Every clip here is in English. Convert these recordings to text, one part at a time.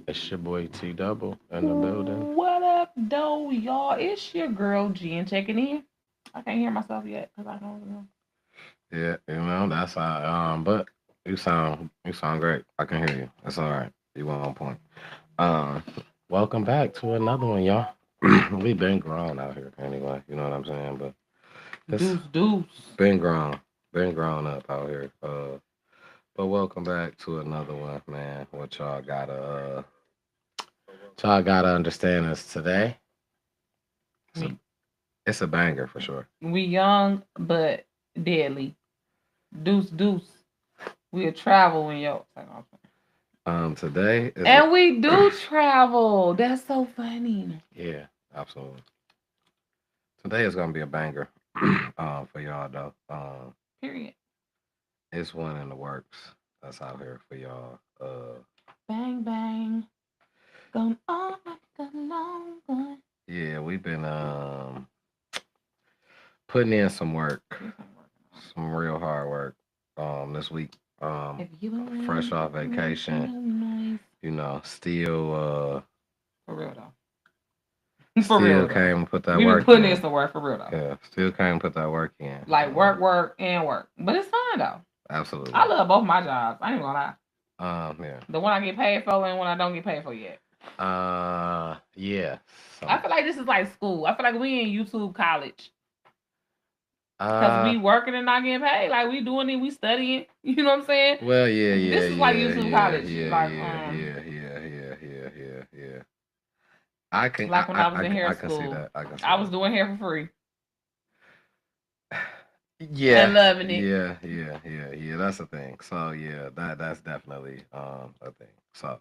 It's your boy T Double in the building. What up, though, y'all? It's your girl Jen checking in. I can't hear myself yet because I don't know. Yeah, that's how. But you sound great. I can hear you. That's all right. You on point. Um, welcome back to another one, y'all. We been grown out here anyway. You know what I'm saying? But it's Deuce, deuce. been grown up out here. But welcome back to another one, man. What y'all gotta understand is today. It's a We it's a banger for sure. we young but deadly. Deuce, deuce. We'll travel when yo. Today is And we do travel. That's so funny. yeah, absolutely. Today is gonna be a banger for y'all though. Period. It's one in the works that's out here for y'all. Bang bang. Going on like a long gun. Yeah, we've been putting in some work, Here's what I'm working on. some real hard work. This week, If you fresh believe, off make vacation, some noise. still For real though. For still real though. came and put that We been work putting in in. some work for real though. Yeah, still came and put that work in. Like work, work, and work. But it's fun though. Absolutely. I love both my jobs. I ain't gonna lie. Yeah. The one I get paid for and one I don't get paid for yet. Yeah. I Some. feel like this is like school. I feel like we in YouTube college. Cause Uh, we working and not getting paid. Like we doing it, we studying. You know what I'm saying? well, yeah, yeah, This is like yeah, YouTube yeah, college. yeah, Like yeah, yeah, yeah, yeah, yeah, yeah, yeah. I can, I, like when I, I was I, in can- hair I can see school. that. I can see I was that. doing hair for free and Yeah, loving it. yeah. That's a thing. So yeah, that's definitely a thing. So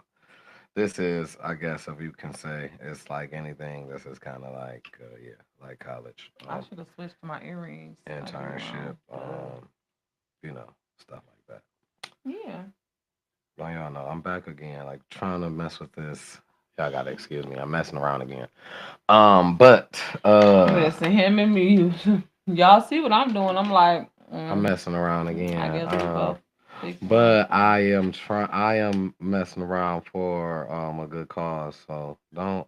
this is, I guess, if you can say, it's like anything. This is kind of like yeah, like college, I should have switched to my earrings. I did it internship, wrong. stuff like that. Yeah. Now y'all know I'm back again, like trying to mess with this. Y'all gotta excuse me. I'm messing around again. But Listen, him and me, y'all see what I'm doing. I'm like, I'm messing around I again. guess we both fixing But ourselves. I am messing around for a good cause. So don't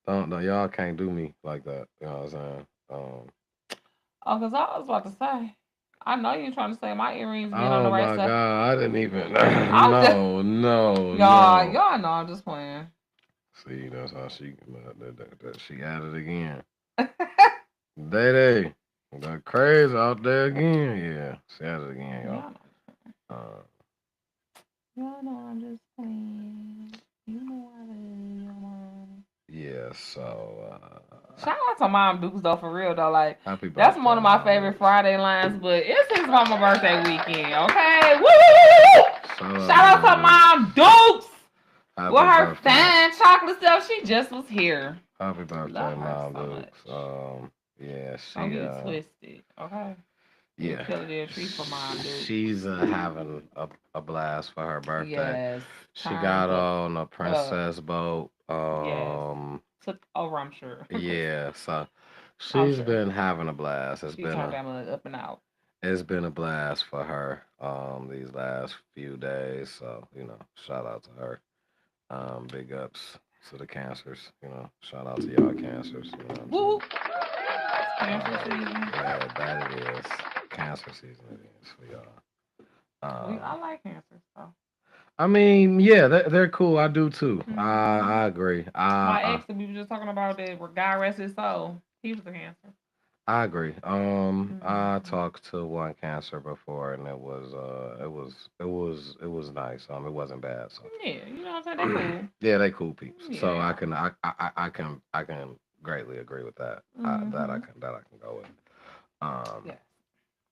no, y'all can't do me like that. You know what I'm saying? Oh, because I was about to say, I know you trying to say my earrings being on the Oh right my side. God, I didn't even. I was just, No, no, no. y'all know I'm just playing. See, that's how she she at it again. Day, the craze out there again. Yeah, she at it again, y'all. Y'all know, Uh, y'all know I'm just playing. You know I love your mom. yeah. So Shout out to Mom Dukes though, for real though. Like happy that's one birthday, of my Mom favorite Dukes. Friday lines. But it's his mama birthday weekend. Okay, woo! Shout out, Shout out Mom to Dukes. Mom Dukes with Happy her birthday. fine chocolate stuff. She just was here. Happy Love birthday, her Mom so Dukes. much. Yeah, Don't get it twisted, okay? We'll yeah, kill it a tree for Mom Dukes. she's having a blast for her birthday. Yes, She turned got the on a up. princess boat. Yes, took over. I'm sure. Yeah, so I'm she's sure been having a blast. she turned that mug up and out. It's been a blast for her these last few days. So shout out to her. Big ups to the cancers. Shout out to y'all cancers. You know what I'm saying? Woo! It's cancer season. Yeah, that it is. Cancer season it is for y'all. I Um, like cancer. So I mean, yeah, they're cool. I do too. hmm I agree. my ex that we were just talking about that, where God rest his soul, he was a cancer. I agree. I Hmm talked to one cancer before, and it was nice. It wasn't bad. So Yeah, you know what I'm saying. They cool. yeah, they cool peeps. So I Yeah. can I can greatly agree with that. Hmm That I can go with. Um, Yes.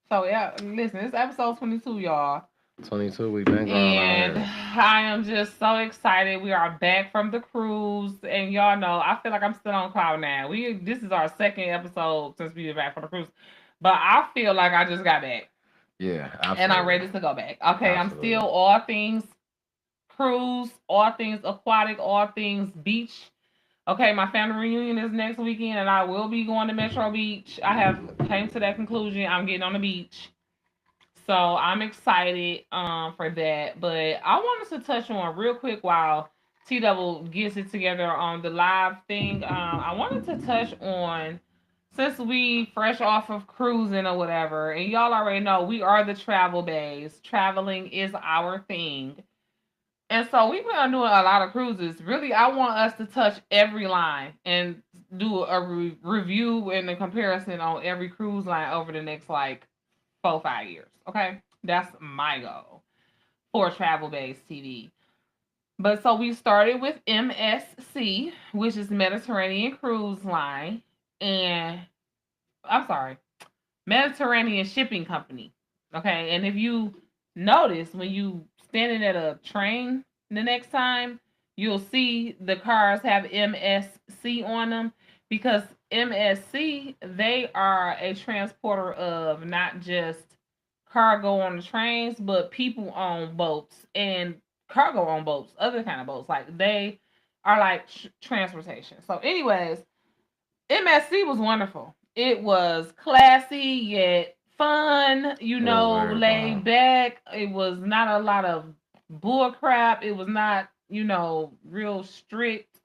So yeah, listen, it's episode 22, y'all. 22. We've been growing out And here. I am just so excited. We are back from the cruise, and y'all know I feel like I'm still on cloud nine. This is our second episode since we been back from the cruise, but I feel like I just got back, Yeah, and I'm absolutely, ready to go back. Okay, I'm still absolutely. all things cruise, all things aquatic, all things beach. Okay, my family reunion is next weekend, and I will be going to Metro Beach. I have came to that conclusion. I'm getting on the beach. So I'm excited for that. But I wanted to touch on real quick while T Double gets it together on the live thing. I wanted to touch on, since we fresh off of cruising or whatever, and y'all already know we are the travel bays. Traveling is our thing. And so we've been doing a lot of cruises. Really, I want us to touch every line and do a review and a comparison on every cruise line over the next like 4 5 years. Okay, that's my goal for travel based TV. But so we started with MSC, which is Mediterranean Cruise Line, and I'm sorry, Mediterranean Shipping Company. Okay, and if you notice when you standing at a train the next time, you'll see the cars have MSC on them because MSC, they are a transporter of not just cargo on the trains, but people on boats and cargo on boats, other kind of boats. Like they are like transportation. So, anyways, MSC was wonderful. It was classy yet fun, It was very laid fun. back. It was not a lot of bull crap. It was not, real strict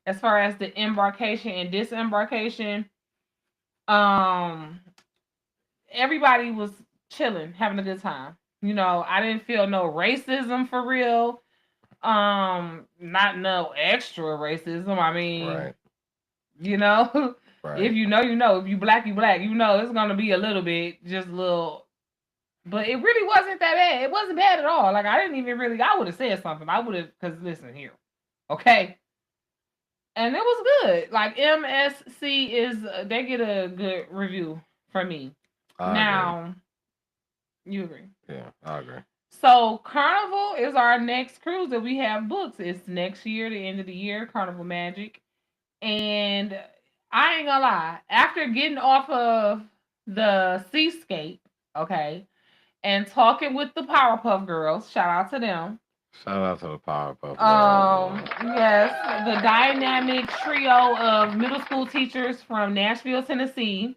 as far as the embarkation and disembarkation. Um, Everybody was chilling, having a good time. I didn't feel no racism for real. Not no extra racism. I mean, Right. you know, if Right. you know, you know. If you black, you black. It's gonna be a little bit, just a little. But it really wasn't that bad. It wasn't bad at all. Like I didn't even really. I would have said something. I would have, cause listen here, okay. And it was good. Like MSC is, they get a good review from me. I agree. Now you agree. Yeah, I agree. So Carnival is our next cruise that we have booked. It's next year, the end of the year, Carnival Magic. And I ain't gonna lie, after getting off of the Seascape, okay, and talking with the Powerpuff Girls, shout out to them. Shout out to the Powerpuff Girls, man. Yes, the dynamic trio of middle school teachers from Nashville, Tennessee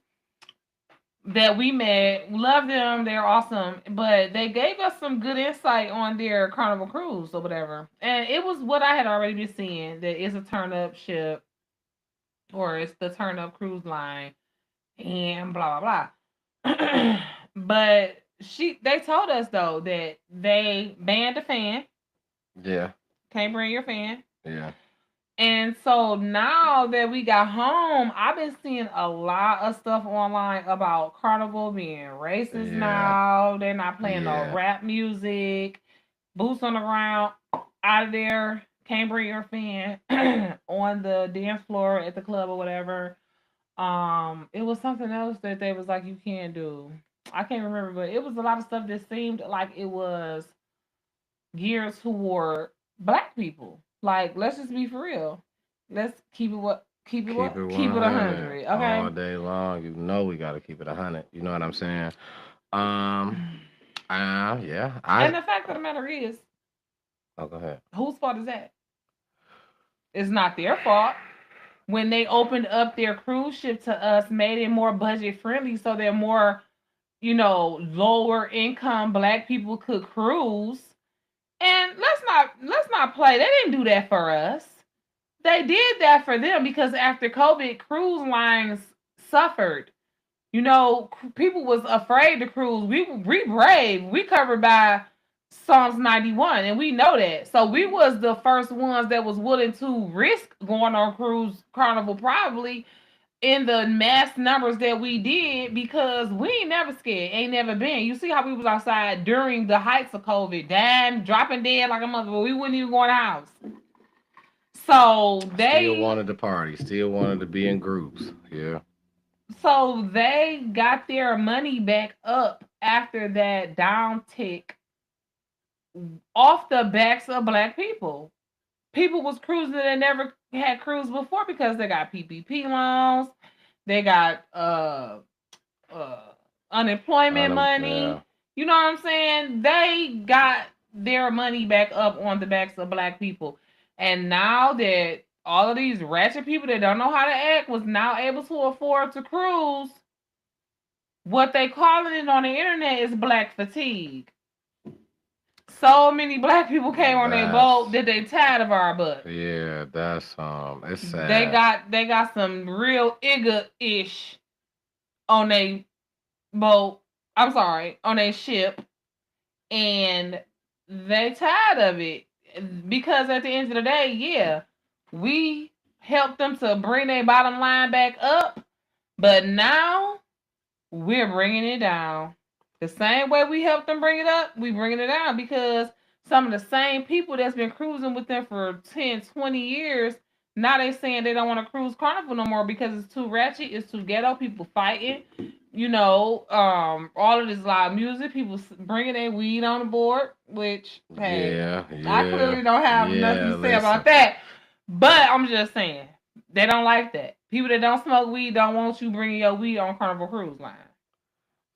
that we met. Love them. They're awesome. But they gave us some good insight on their Carnival cruise or whatever. And it was what I had already been seeing, that it's a turn up ship, or it's the turn up cruise line and blah blah blah. But they told us though that they banned a fan. Yeah, Can't bring your fan. yeah, And so now that we got home, I've been seeing a lot of stuff online about Carnival being racist yeah, now. They're not playing no yeah. rap music. Boots on the ground, out of there. Can't bring your fan on the dance floor at the club or whatever. It was something else that they was like you can't do. I can't remember, but it was a lot of stuff that seemed like it was geared toward black people. Like, let's just be for real. Let's keep it what keep it Keep what? it Keep it a 100 hundred. all Okay. day long. You know we got to keep it 100. You know what I'm saying? Um, yeah. And the fact of the matter is, Oh, go ahead. whose fault is that? It's not their fault. When they opened up their cruise ship to us, made it more budget friendly so that more, lower income black people could cruise. And let's not play. They didn't do that for us. They did that for them because after COVID, cruise lines suffered. People was afraid to cruise. We brave. We covered by Psalms 91, and we know that. So we was the first ones that was willing to risk going on cruise carnival, probably in the mass numbers that we did, because we ain't never scared, ain't never been. You see how we was outside during the heights of COVID, dying, dropping dead like a mother, but we wouldn't even go in the house. So Still they wanted to party. Still wanted to be in groups. Yeah. so they got their money back up after that down tick off the backs of black people. People was cruising that they never had cruised before because they got PPP loans, they got uh unemployment Yeah. money. You know what I'm saying? They got their money back up on the backs of black people. And now that all of these ratchet people that don't know how to act was now able to afford to cruise, what they calling it on the internet is black fatigue. So many black people came on their boat that they tired of our butt. Yeah, that's it's sad. They got some real igga-ish on their boat. I'm sorry, on their ship, and they tired of it because at the end of the day, yeah, we helped them to bring their bottom line back up, but now we're bringing it down. The same way we helped them bring it up, we bringing it down because some of the same people that's been cruising with them for 10, 20 years, now they saying they don't want to cruise Carnival no more because it's too ratchet, it's too ghetto, people fighting, you know, all of this loud music, people bringing their weed on the board, which, hey, I clearly don't have nothing to say about that, but I'm just saying, they don't like that. People that don't smoke weed don't want you bringing your weed on Carnival Cruise Line.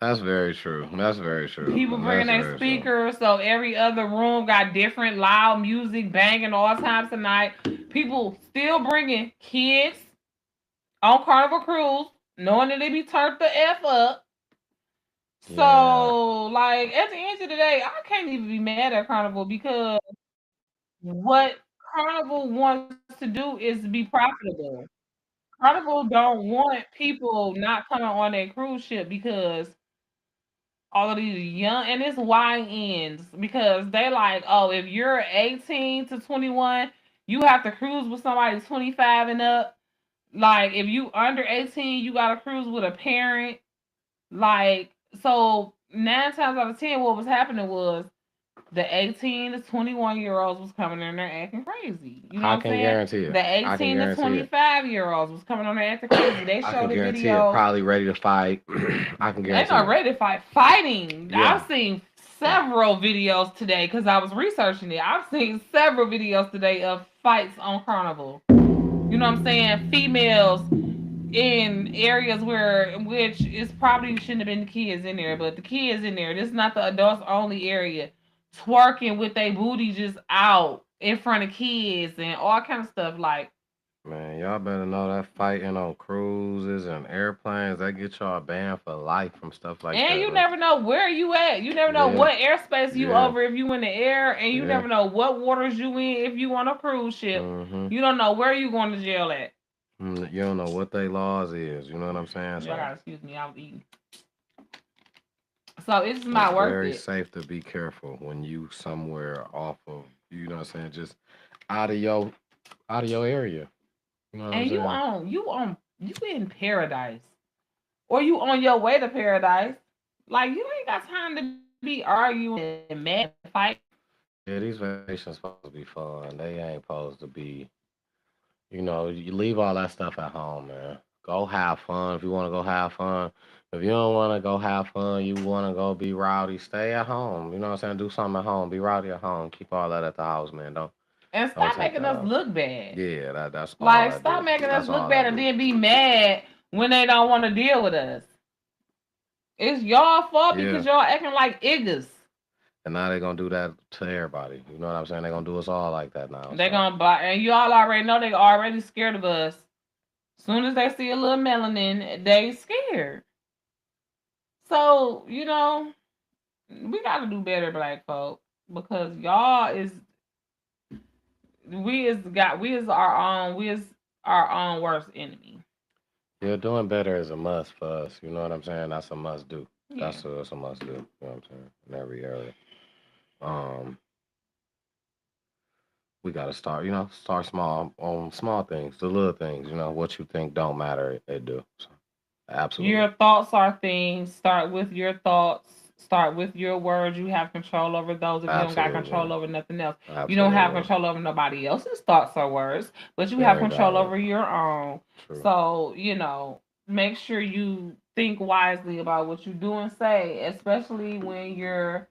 That's very true. That's very true. People bringing their speakers, so every other room got different loud music banging all times of night. People still bringing kids on Carnival Cruise, knowing that they be turned the F up. So, like, at the end of the day, I can't even be mad at Carnival because what Carnival wants to do is be profitable. Carnival don't want people not coming on their cruise ship because all of these young, and it's YNs because they like, oh, if you're 18 to 21, you have to cruise with somebody 25 and up. Like if you under 18, you gotta cruise with a parent. Like, so 9 times out of 10, what was happening was the 18 to 21-year-olds was coming in there acting crazy. You know what I'm saying? Guarantee it. The 18 to 25-year-olds was coming on there acting crazy. They showed the video. Probably ready to fight. I can guarantee. They're not ready to fight. Fighting. Yeah. I've seen several videos today because I was researching it. I've seen several videos today of fights on Carnival. You know what I'm saying? Females in areas which is probably shouldn't have been the kids in there, but the kids in there. This is not the adults only area. Twerking with their booty just out in front of kids and all kind of stuff. Like, man, y'all better know that fighting on cruises and airplanes, that get y'all banned for life from stuff like that. And you never know where you at. You never know what airspace you over if you in the air, and you never know what waters you in if you on a cruise ship. Mm-hmm. You don't know where you going to jail at. You don't know what they laws is. You know what I'm saying? Y'all gotta excuse me. I was eating. So it's not worth it. Very safe to be careful when you somewhere off of, you know what I'm saying, just out of your area. You know what I'm saying? You in paradise, or you on your way to paradise. Like, you ain't got time to be arguing and mad and fight. Yeah, these vacations supposed to be fun. They ain't supposed to be. You know, you leave all that stuff at home, man. Go have fun if you want to go have fun. If you don't want to go have fun, you want to go be rowdy, stay at home. You know what I'm saying? Do something at home. Be rowdy at home. Keep all that at the house, man. And stop making us look bad. Yeah, that's all. Like, stop making us look bad and then be mad when they don't want to deal with us. It's y'all fault because y'all acting like iggas. And now they're going to do that to everybody. You know what I'm saying? They're going to do us all like that now. They're going to buy, and you all already know they're already scared of us. As soon as they see a little melanin, they scared. So, you know, we got to do better, black folk, because y'all is, we is our own worst enemy. Yeah, doing better is a must for us. You know what I'm saying? That's a must do. Yeah. That's a must do. You know what I'm saying? In every area. We got to start small on small things, the little things, what you think don't matter, they do. So, absolutely. Your thoughts are things. Start with your thoughts. Start with your words. You have control over those. If you don't got control over nothing else. Absolutely. You don't have control over nobody else's thoughts or words, but you have control over your own. True. So, make sure you think wisely about what you do and say, especially when you're,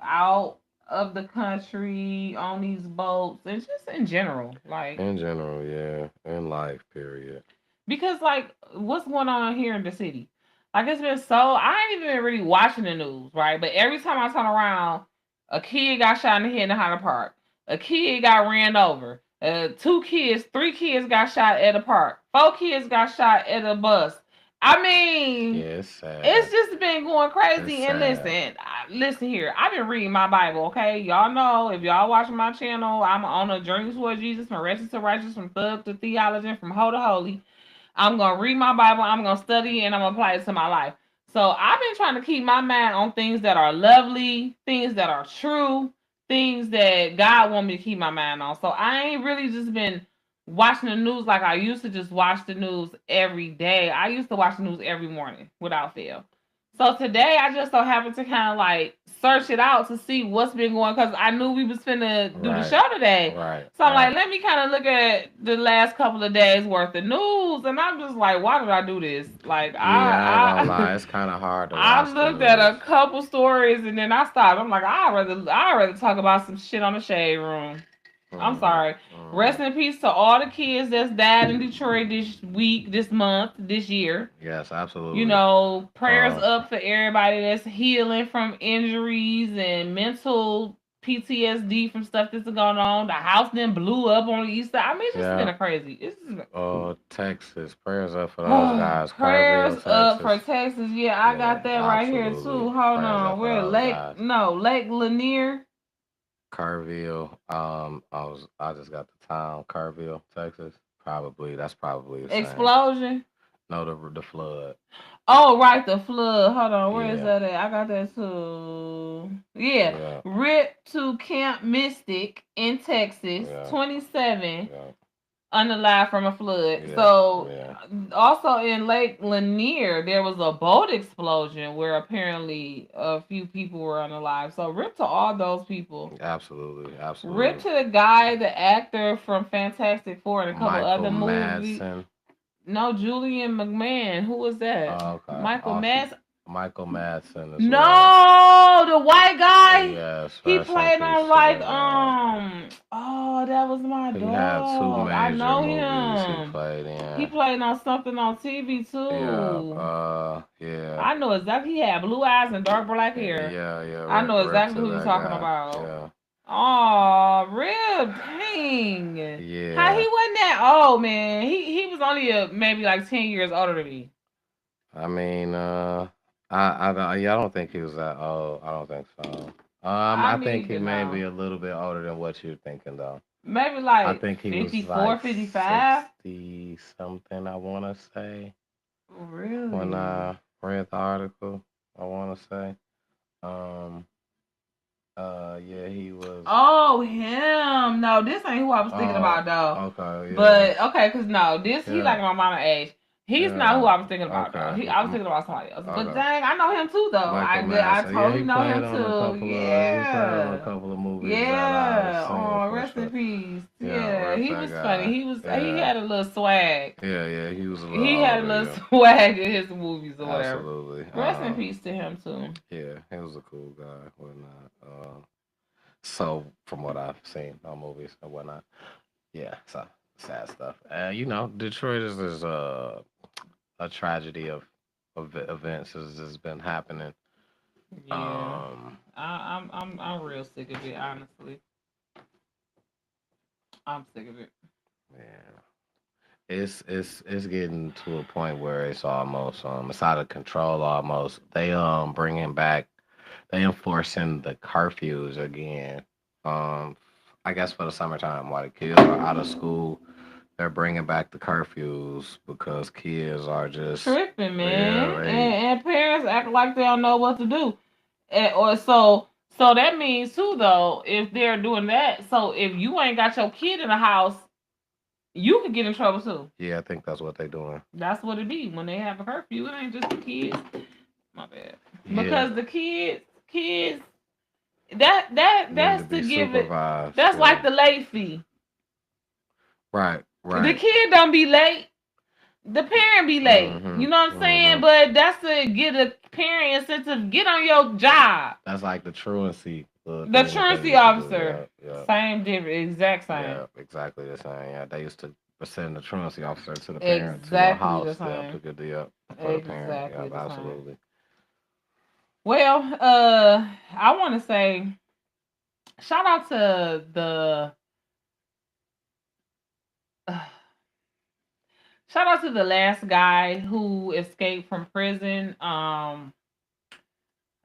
out of the country on these boats and just in general. Like, in general, yeah. In life, period. Because, like, what's going on here in the city? Like, it's been I ain't even been really watching the news, right? But every time I turn around, a kid got shot in the head in Highland Park. A kid got ran over. 3 kids got shot at a park. 4 kids got shot at a bus. I mean, Yeah, it's sad. it's just been going crazy. It's And sad. listen here. I've been reading my Bible, okay? Y'all know, if y'all watching my channel, I'm on a journey toward Jesus, from righteous to righteous, from thug to theology, from whole to holy. I'm going to read my Bible, I'm going to study, and I'm going to apply it to my life. So I've been trying to keep my mind on things that are lovely, things that are true, things that God want me to keep my mind on. So I ain't really just been watching the news like I used to just watch the news every day. I used to watch the news every morning without fail. So today I just so happened to kind of like search it out to see what's been going, because I knew we was finna do the Right. show today. Right. So I'm like, Right. let me kind of look at the last couple of days worth of news, and I'm just like, why did I do this? Like Yeah, I ain't gonna lie. I It's kind of hard to I watch the looked at news. a couple stories and then I stopped. I'm like, I'd rather talk about some shit on the shade room. I'm sorry. Rest in peace to all the kids that's died in Detroit this week, this month, this year. Yes, absolutely. You know, prayers Uh, up for everybody that's healing from injuries and mental PTSD from stuff that's going on. The house then blew up on the east side. I mean, it's just been yeah. a crazy. It's just, Texas. Prayers up for those guys. prayers Carville, up for Texas. Texas. Yeah, I got Yeah, that right here absolutely. too. Hold Prayers on. up for We're those guys. Lake Lanier. Carville. I just got the town. Carville, Texas. That's probably the same. Explosion. No, the flood. Oh, right, the flood. Hold on, where is Yeah. that at? I got that too. Yeah. Yeah. Rip to Camp Mystic in Texas, Yeah. 27, Yeah. unalive from a flood. Yeah. So, Yeah. also in Lake Lanier, there was a boat explosion where apparently a few people were unalive. So, rip to all those people. Absolutely. Rip Absolutely. to the guy, the actor from Fantastic Four and a couple Michael other movies. Madsen. No, Julian McMahon. Who was that? Oh, okay. Michael Awesome. Madsen. Michael Madsen as well. No, the white guy. Yes, He rest in played peace on to like the guy. oh, that was my He had two dog. I major know movies he him. played He in. played on something on TV Yeah, too. yeah. I know exactly. He had blue eyes and dark black hair. Yeah, yeah, I know rip exactly to who you're that talking guy. about. Yeah. Oh, real dang. How he Yeah. wasn't that old, man? He was only maybe like 10 years older than me. I mean, I don't think he was that old. I don't think so. I I think need he to may be know. a little bit older than what you're thinking though. Maybe I like think he was 54, like 55. 60 something, I want to say, when Really? I read the article, I want to say. Um, yeah, he was. Oh, him. No, this ain't who I was thinking Oh, about though. okay, yeah, But okay, cause no, he yeah, like my mama age. He's not who yeah. I was thinking about though. Okay, I was thinking about somebody else. But okay. dang, I know him too though. Michael I Madsen. Yeah, totally know him too. he played on a Yeah. couple of movies that I've Yeah. seen Oh, for rest in sure. peace. Yeah, Yeah. rip He that was funny. guy. He Yeah, had a little swag. yeah, he was a little He had a older. little Yeah, swag in his movies or whatever. absolutely. Rest in peace to him too. Yeah, he was a cool guy, whatnot. So from what I've seen on movies and whatnot, yeah, so sad stuff. You know, Detroit is a tragedy of events has been happening. Yeah. Um, I'm real sick of it, honestly. I'm sick of it. yeah, it's getting to a point where it's almost it's out of control. Almost they bringing back they enforcing the curfews again. Um, I guess for the summertime while the kids are out of school, they're bringing back the curfews because kids are just Tripping, yeah man. they And parents act like they don't know what to do. Or so that means too though, if they're doing that, so if you ain't got your kid in the house, you could get in trouble too. yeah I think that's what they're doing. That's what it be when they have a curfew. It ain't just the kids. My bad. Yeah, Because the kids need to that's to be give it. supervised. That's like Yeah. the late fee. Right, The right. kid don't be late. The parent be late. You Mhm, know what I'm saying? mhm. But that's to get a parent incentive. Get on your job. That's like the truancy The thing that they truancy used to do. officer. Yeah, yeah, Same different. Exact same. yeah. Exactly the same. Yeah, they used to send the truancy officer to the parent to a Exactly the house. Yeah, to same. get the for the parent. Yeah, Exactly the same. absolutely. Well, I want to say shout out to the Shout out to the last guy who escaped from prison.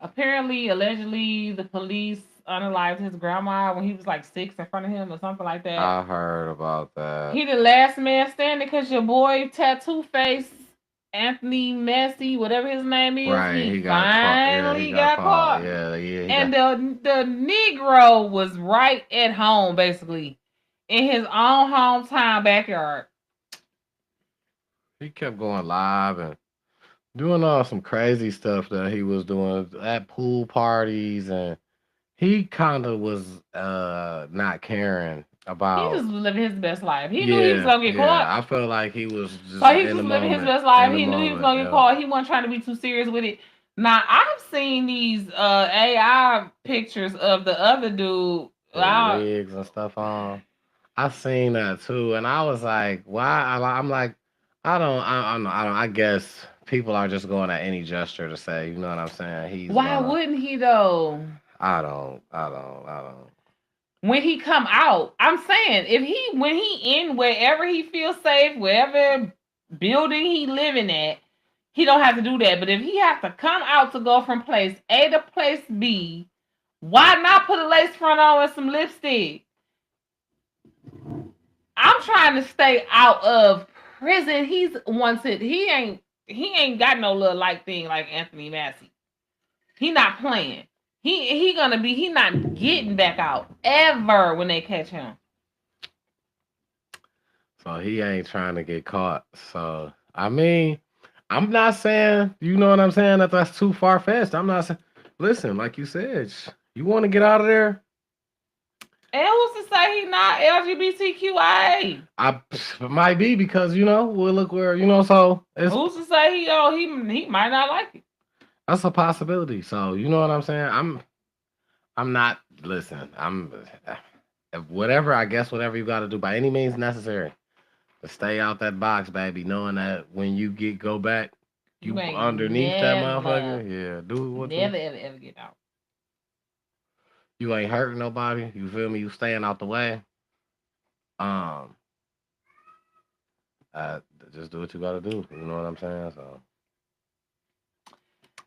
Apparently, allegedly, the police unalived his grandma when he was like 6 in front of him or something like that. I heard about that. He the last man standing because your boy Tattoo Face Anthony Messi, whatever his name is, Right, he he got caught. Yeah, he finally got got caught. caught. Yeah, he And got. the Negro was right at home, basically, in his own hometown backyard. He kept going live and doing all some crazy stuff that he was doing at pool parties, and he kind of was not caring He about. just was living his best life. He knew he was Yeah, gonna get yeah. caught. I felt like he was just So he in the just living his moment. best In life. the He knew he was moment, gonna get yeah. caught. He wasn't trying to be too serious with it. Now I've seen these AI pictures of the other dude. With wigs and stuff on. I seen that too, and I was like, "Why?" I'm like, I don't. I guess people are just going at any gesture to say, you know what I'm saying? He's Why gonna. wouldn't he though? I don't. When he come out, I'm saying if he when he in wherever he feels safe, wherever building he living at, he don't have to do that. But if he has to come out to go from place A to place B, why not put a lace front on and some lipstick? I'm trying to stay out of prison. He's wanted. He ain't got no little light thing like Anthony Massey. He not playing. He not getting back out ever when they catch him. So he ain't trying to get caught. So I mean, I'm not saying, you know what I'm saying, that that's too far fetched. I'm not saying. Listen, like you said, you want to get out of there. And who's to say he not LGBTQIA? It might be because well, look where So Who's to say he might not like it? that's a possibility. So you know what I'm saying. I'm not. Listen, whatever. I guess whatever you got to do by any means necessary to stay out that box, baby. Knowing that when you go back, you ain't underneath that never, motherfucker. Yeah, do what never ever get out. you ain't hurting nobody. You feel me? You staying out the way. Um, uh, just do what you got to do. You know what I'm saying? So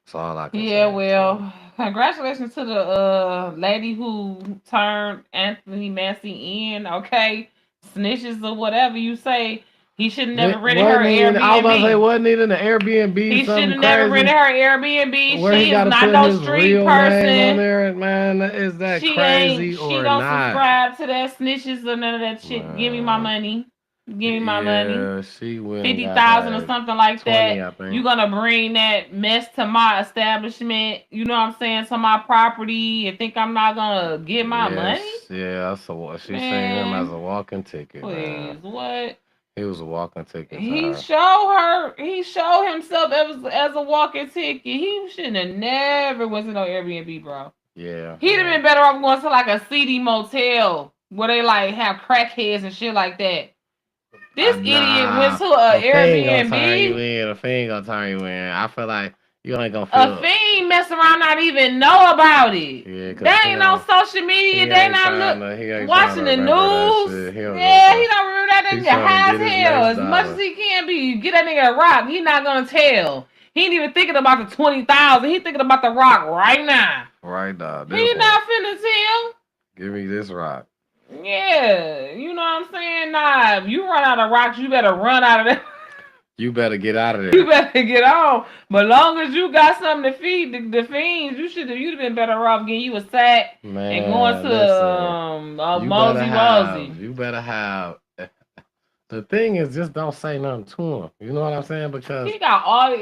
that's all I can say. Yeah, well, congratulations to the lady who turned Anthony Massey in. Okay, snitches or whatever you say. He should have never rented her Airbnb. I was about to say, wasn't it in the Airbnb? He should have never rented her Airbnb. Where She is not no street person. On there, man, is that she crazy ain't. or She don't not? subscribe to that snitches or none of that shit. Man. Give me my money. Give me my money. She went 50,000 or something like 20, that. You gonna bring that mess to my establishment? You know what I'm saying? To my property and think I'm not gonna get my money? Yeah, so she's saying him as a walking ticket. Please, man. What? He was a walking ticket. He showed himself as a walking ticket. He shouldn't have never went to no Airbnb, bro. Yeah. He'd have been better off going to like a seedy motel where they like have crackheads and shit like that. This idiot went to an Airbnb. A fiend gonna turn you in. I feel like you ain't gonna feel. A fiend mess around, not even know about it. Yeah, they ain't on social media. They not watching the news. He don't remember that nigga high as hell. As much as he can be, get that nigga a rock. He not gonna tell. He ain't even thinking about the 20,000. He thinking about the rock right now. Right now. He not finna tell. Give me this rock. Yeah, you know what I'm saying? Nah, if you run out of rocks, you better run out of there. You better get out of there. You better get on. But long as you got something to feed the fiends, you'd have been better off getting you a sack and going to Mosey. You better have. The thing is, just don't say nothing to him. You know what I'm saying? Because he got all the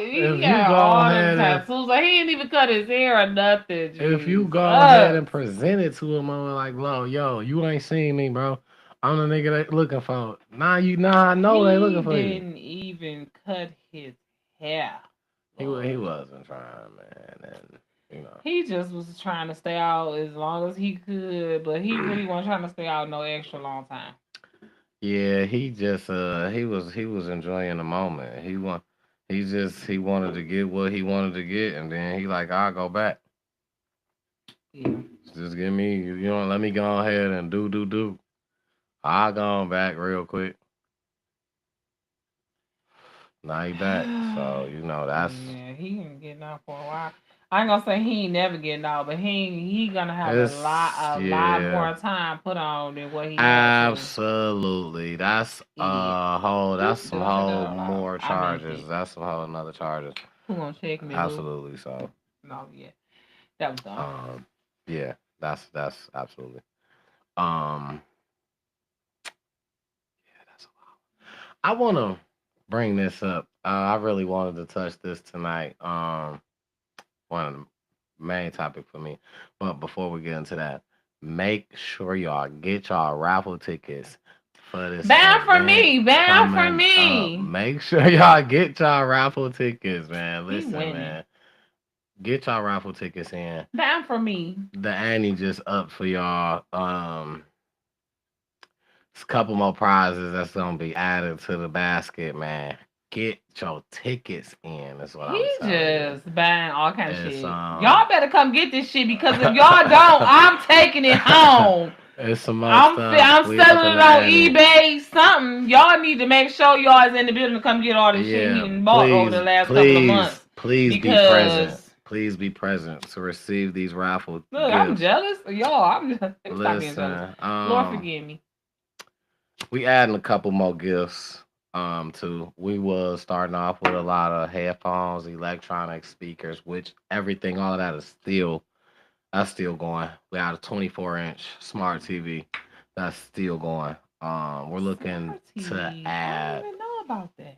tattoos. Like, he ain't even cut his hair or nothing. Geez. If you go ahead and present it to him, I'm like, yo, you ain't seen me, bro. I'm the nigga they looking for. I know they looking for you. He didn't even cut his hair. He wasn't trying, man. And, he just was trying to stay out as long as he could, but he really wasn't trying to stay out no extra long time. Yeah, he just he was enjoying the moment. He wanted to get what he wanted to get, and then he like, I'll go back. Yeah. Just give me, let me go ahead and do. I'll go back real quick. Now he back. So that's Yeah, he ain't getting out for a while. I ain't gonna say he ain't never getting out, but he gonna have it's a lot yeah. more time put on than what he had to. Absolutely. Idiot. That's Just some doing it whole out loud. more I meant charges. it. That's some whole another charges. Who gonna check me, boo? Absolutely. So No, yeah, that was dumb. um yeah, that's absolutely. Um yeah, that's I wanna bring this up. I really wanted to touch this tonight. One of the main topic for me. But before we get into that, make sure y'all get y'all raffle tickets for this Bound for event me. Bound for coming up. me. Make sure y'all get y'all raffle tickets, man. He Listen, winning. man. Get y'all raffle tickets in. Bound for me. The ante just up for y'all. It's a couple more prizes that's gonna be added to the basket, man. Get your tickets in. That's what He I'm telling you. just buying all kind of It's shit. Y'all better come get this shit because if y'all don't, I'm taking it home. it's some more stuff. I'm We selling upping it the on ante. eBay. Something. Y'all need to make sure y'all is in the building to come get all this shit he Yeah, done bought over the last couple of months. please be present. Because Please be present to receive these raffle look, I'm gifts. jealous. Y'all, I'm just let me stop being jealous. Listen, Lord forgive me. we adding a couple more gifts. Too. We was starting off with a lot of headphones, electronic speakers, which everything, all of that is still going. We got a 24-inch smart TV that's still going. We're looking Smart to TV. I didn't add even know about that.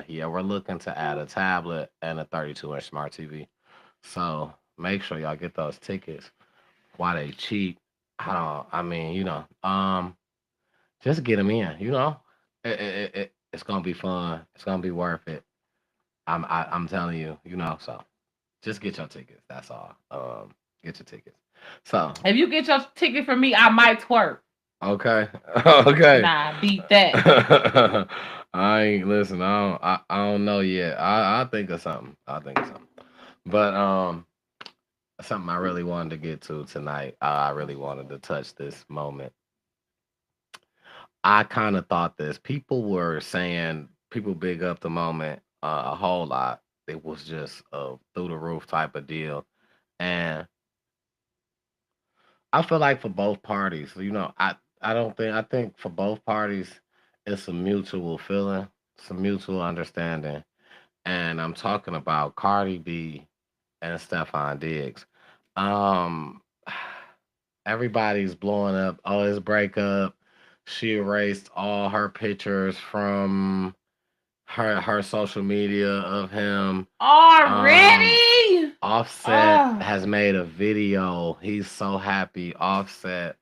yeah, we're looking to add a tablet and a 32-inch smart TV. So make sure y'all get those tickets while they cheap. I mean, just get them in. It's gonna be fun. It's gonna be worth it. I'm telling you. So just get your tickets. That's all. Get your tickets. So If you get your ticket for me, I might twerk. okay, okay. Nah, beat that. I ain't listen. I don't know yet. I think of something. I think of something. But something I really wanted to get to tonight. I really wanted to touch this moment. I kind of thought this. People were saying people big up the moment a whole lot. It was just a through the roof type of deal, and I feel like for both parties, I don't think I think for both parties, it's a mutual feeling, some mutual understanding, and I'm talking about Cardi B and Stefan Diggs. Um, everybody's blowing up. Oh, his breakup. She erased all her pictures from her social media of him. Um, Already? Offset Oh, has made a video. He's so happy. Offset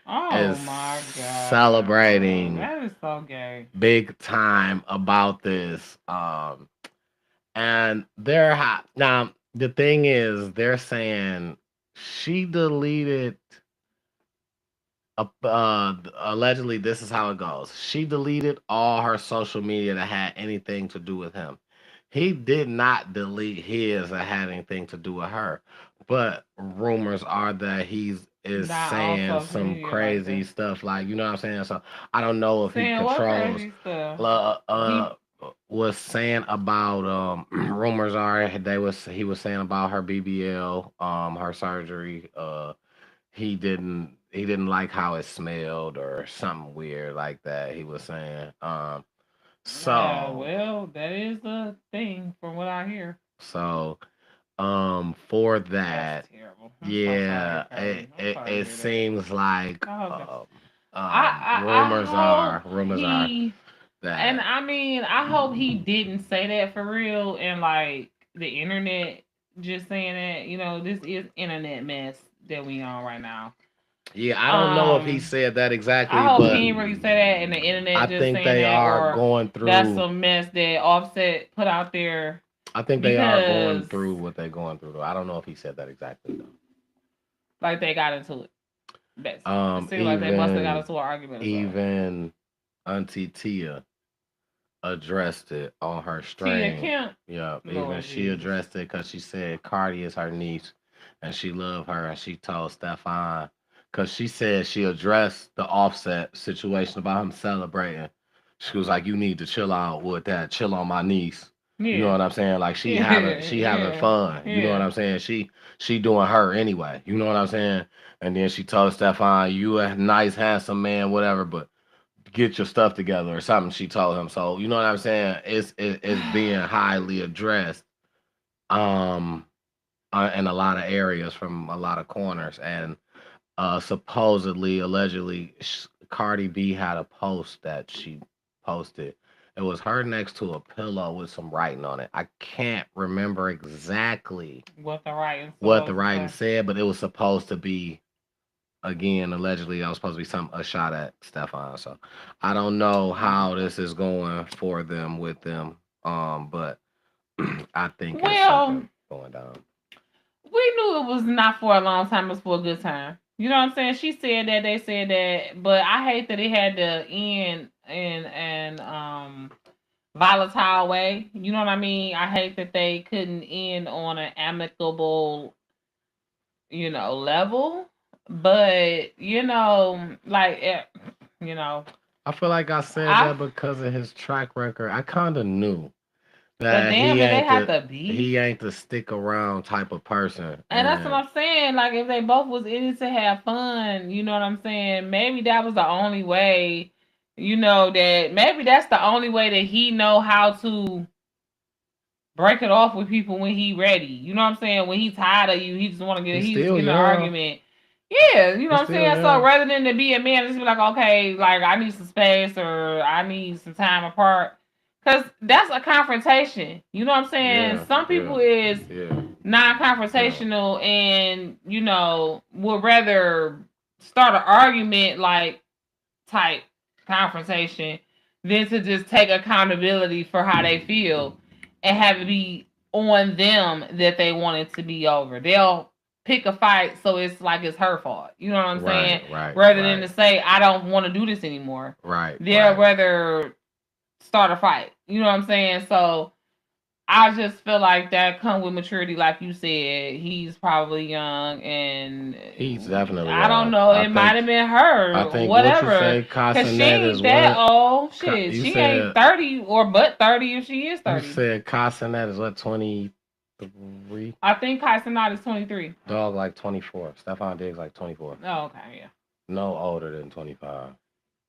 oh is my god, bro. celebrating That is so gay. big time about this. And now the thing is, they're saying she deleted. Allegedly, this is how it goes. She deleted all her social media that had anything to do with him. He did not delete his that had anything to do with her. But rumors are that he's is Not all saying social some media like crazy that. stuff, like what I'm saying. So I don't know if he Saying what controls. crazy stuff? Uh, He uh, was saying about rumors are he was saying about her BBL, her surgery. He didn't like how it smelled or something weird like that. He was saying. yeah, So well, that is the thing from what I hear. so for That's that, terrible. I'm so sorry, yeah, Cody. I'm sorry to it hear that. seems like I hope that I hope rumors are he and that I mean I hope he didn't say that for real and like the internet just saying that, this is internet mess that we on right now. yeah, I don't know if he Um said that I exactly, hope he but ain't really say that and the I internet just think saying they that are or going that's through. some mess that Offset put out there I think they are going because through what they're going through. Though. I don't know if he said that exactly though. like they got into it. Basically. It seemed like they must have got Even into an argument or something. even Auntie Tia addressed it on her Tia stream. Kemp, Yeah, even Lord she Jesus. addressed it because she said Cardi is her niece and she loved her, and she told Stefan because she said she addressed the Offset situation about him celebrating. She was like, "You need to chill out with that. Chill on my niece." You know Yeah. what I'm saying? Like Yeah. she having Yeah. fun. You know what Yeah. I'm saying? She doing her anyway. You know what I'm saying? And then she told Stefan, "You a nice, handsome man, whatever, but get your stuff together or something." She told him. So you know what I'm saying? It's being highly addressed. Um, in a lot of areas from a lot of corners, and supposedly, allegedly, Cardi B had a post that she posted. It was her next to a pillow with some writing on it. I can't remember exactly What the writing what the supposed to writing say. said, but it was supposed to be, again, allegedly, that was supposed to be some a shot at Stefan. So I don't know how this is going for them with them. But I think it's Well, something going down. we knew it was not for a long time, it was for a good time. You know what I'm saying? She said that, they said that, but I hate that it had to end in an volatile way. You know what I mean? I hate that they couldn't end on an amicable, level. But you know, I feel like I said I that because of his track record. I kind of knew but that damn, if they have to beef. he ain't the stick around type of person. And that's what I'm saying. Like, if they both was in it to have fun, you know what I'm saying? Maybe that was the only way, that maybe that's the only way that he know how to break it off with people when he ready. You know what I'm saying? When he's tired of you, He's he just still get in an young. argument. Yeah, you know He's what I'm still saying? So young. rather than to be a man, just be like, okay, like I need some space or I need some time apart. Cause that's a confrontation. You know what I'm saying? Yeah, Some yeah, people is yeah, yeah. non-confrontational and would rather start an argument like type confrontation than to just take accountability for how they feel and have it be on them that they want it to be over. They'll pick a fight so it's like it's her fault. You know what I'm saying? Right, right, Rather than right, to say I don't want to do this anymore. right, They'll right. rather start a fight. You know what I'm saying? So I just feel like that come with maturity, like you said. He's probably young, and He's definitely I don't young. know. It might have been I her, think what you whatever. say, Cause she Casanet is ain't that what? old. Shit, You she ain't said 30 or but 30 if she is you 30. said Casanet is what, 23? I think Kaisenat is 23. Dog like 24. Stefan Diggs like 24. Oh, okay, yeah, No older than 25.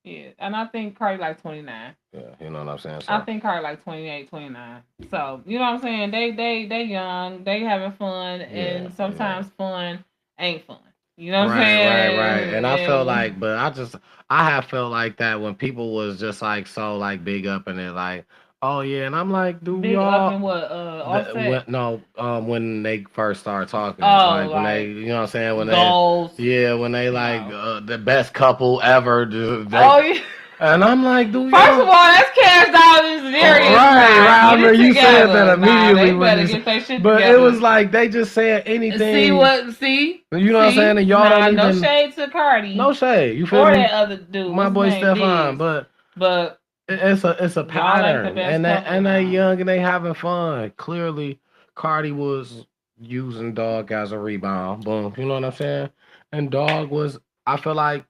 yeah. And I think Cardi like 29. Yeah, you know what I'm saying. I So think Cardi like 28, 29. So you know what I'm saying? They young. They having fun, yeah, and yeah. sometimes fun ain't fun. You know what I'm Right, right, right. saying? And I felt And like, but I have felt like that when people was just like so like big up and it like, oh yeah, and I'm like, do big up y'all in what Offset. when no when they first started talking, Oh, like when they, like you know what I'm saying, when they, goals. yeah, when they like No. the best couple ever, they, Oh yeah. and I'm like, do First of y'all? all, that's Cash Dollars and Darius Right, now. right. I Get it mean, you said that together. Nah, immediately they when better you, get their shit but it was together. like they just said anything. You know what I'm saying? See? And y'all don't Nah, no even, shade to no Cardi shade. You feel or me? that other dude. My What's his boy name? Stefan, Diggs. but But it's a y'all ain't the pattern, best and couple they now. young and they having fun. Clearly, Cardi was using Dog as a rebound. Boom, you know what I'm saying? And Dog was, I feel like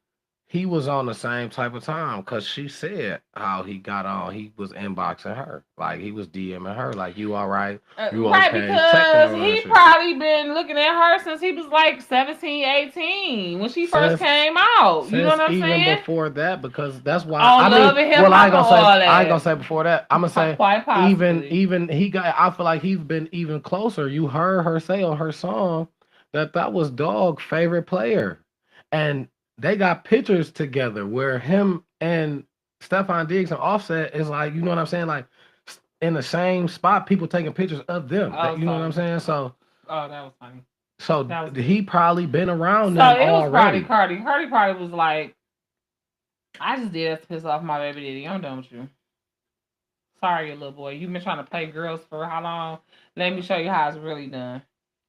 he was on the same type of time because she said how he got on. He was inboxing her, like he was DMing her, like you all right, you Right, okay, checking because on her and he shit. probably been looking at her since he was like 17, 18 when she first Since came out. You know since what I'm even saying? before that, because that's why On I Love mean, and Hip well, Hop and all I ain't gonna that. say before that. I'm gonna say Quite possibly. even he got. I feel like he's been even closer. You heard her say on her song that was Dog favorite player, and they got pictures together where him and Stefan Diggs and Offset is like, you know what I'm saying, like in the same spot, people taking pictures of them. That, Oh, you know what I'm saying? oh, that was funny. So That was he good. probably been around So them it was probably already. Cardi. Cardi probably was like, I just did that to piss off my baby daddy. I'm done with you. Sorry, little boy. You've been trying to play girls for how long? Let me show you how it's really done.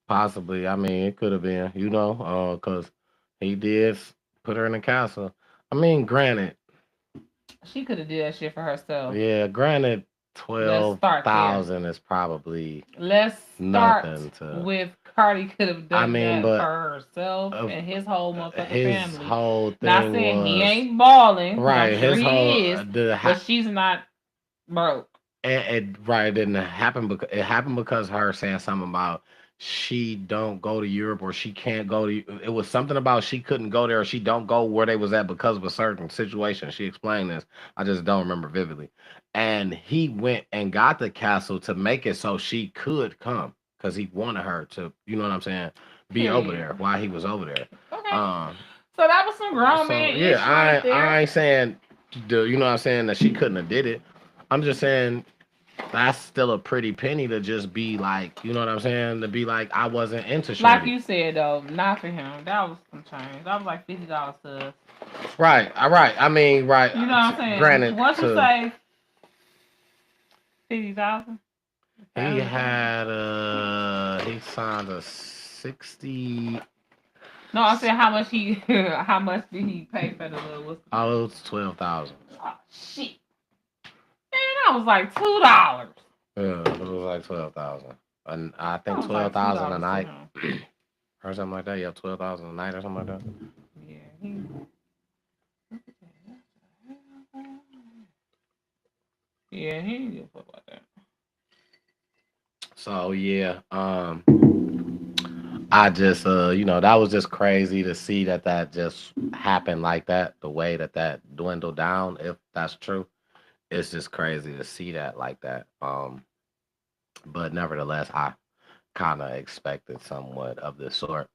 Possibly. I mean, it could have been, because he did put her in the castle. I mean, granted, She could have did that shit for herself. yeah, granted, Let's start there. 12,000 is probably Let's start nothing to. with Cardi could have I done mean, that for but herself and his whole motherfucking his family. whole Not thing saying he was ain't balling, because I'm right. sure His whole he is, but she's not broke. it didn't happen because it happened because her saying something about she don't go to Europe or she can't go to. It was something about she couldn't go there or she don't go where they was at because of a certain situation. She explained this. I just don't remember vividly. And he went and got the castle to make it so she could come because he wanted her to. You know what I'm saying? Be over Period. there while he was over there. Okay. Um. So that was some grown So man yeah, ish right I there. ain't saying you know what I'm saying that she couldn't have did it. I'm just saying that's still a pretty penny to just be like, you know what I'm saying? To be like, I wasn't into Like Shorty. you said though, not for him. That was some change. That was like $50 to us. Right, all right. I mean, right. You know what I'm saying? Granted, Once you to say 50,000, he 500,000. had he signed a 60. No, I said how much he, how much did he pay for the little? Oh, it was 12,000. Oh shit, man, that was like $2. Yeah, it was like 12,000, and I That think was like 12,000 a $2 to night him. or something like that. Yeah, 12,000 a night or something like that. Yeah, he. Yeah, he didn't give a fuck about that. So yeah, I just, that was just crazy to see that just happened like that, the way that dwindled down, if that's true. It's just crazy to see that like that. But nevertheless, I kind of expected somewhat of this sort.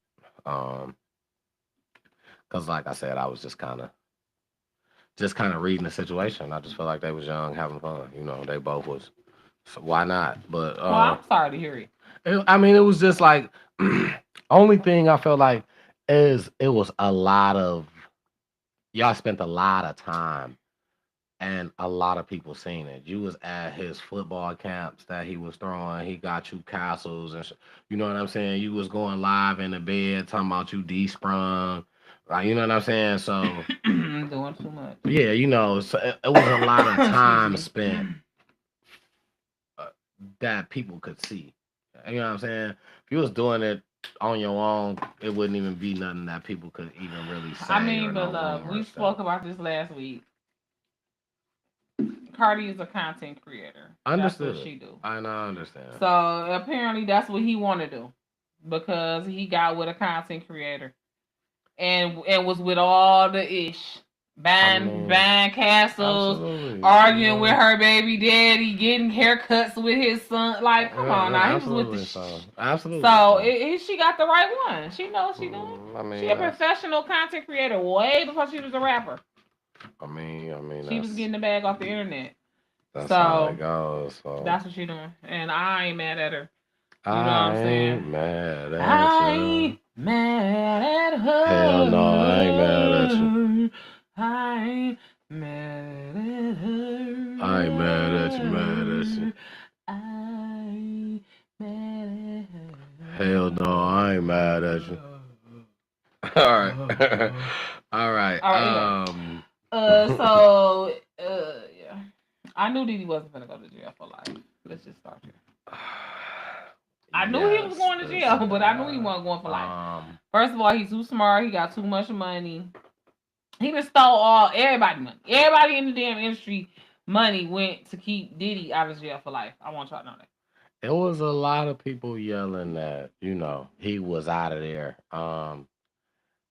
Um, because like I said, I was just kind of reading the situation. I just felt like they was young, having fun. They both was. So why not? But Well, I'm sorry to hear it. I mean, it was just like only thing I felt like is it was a lot of y'all spent a lot of time and a lot of people seen it. You was at his football camps that he was throwing. He got you castles and you know what I'm saying. You was going live in the bed talking about you sprung. Like you know what I'm saying. So Doing too much. yeah, so it was a lot of Excuse time me. spent uh, that people could see. You know what I'm saying? If you was doing it on your own, it wouldn't even be nothing that people could even really I say or mean, no but we rumors spoke that. about this last week. Cardi is a content creator. That's what Understood. she do. I know, I understand. So apparently that's what he want to do because he got with a content creator and was with all the ish. I Buying mean, buying castles, absolutely. arguing with her baby daddy, getting haircuts with his son. Like, come on now, he was with the. Absolutely so. Absolutely So so. she got the right one. She knows what she doing. I She mean, a professional content creator way before she was a rapper. I mean, She was getting the bag off the internet. that's how it So goes. So that's what she doing. And I ain't mad at her. You know what I'm I saying? ain't mad at I you. ain't mad at Hell no, I ain't mad at you. her. I ain't mad at I ain't mad at you. Mad at you. her. I ain't mad Hell no, I ain't mad at you. All right. All right. All right, anyway. So, yeah. I knew Diddy wasn't gonna go to jail for life. Let's just start here. I knew he was Yes, going to jail, but I knew he wasn't going for life. First of all, he's too smart. He got too much money. He just stole everybody money. Everybody in the damn industry money went to keep Diddy out of jail for life. I want y'all to know that. it was a lot of people yelling that he was out of there.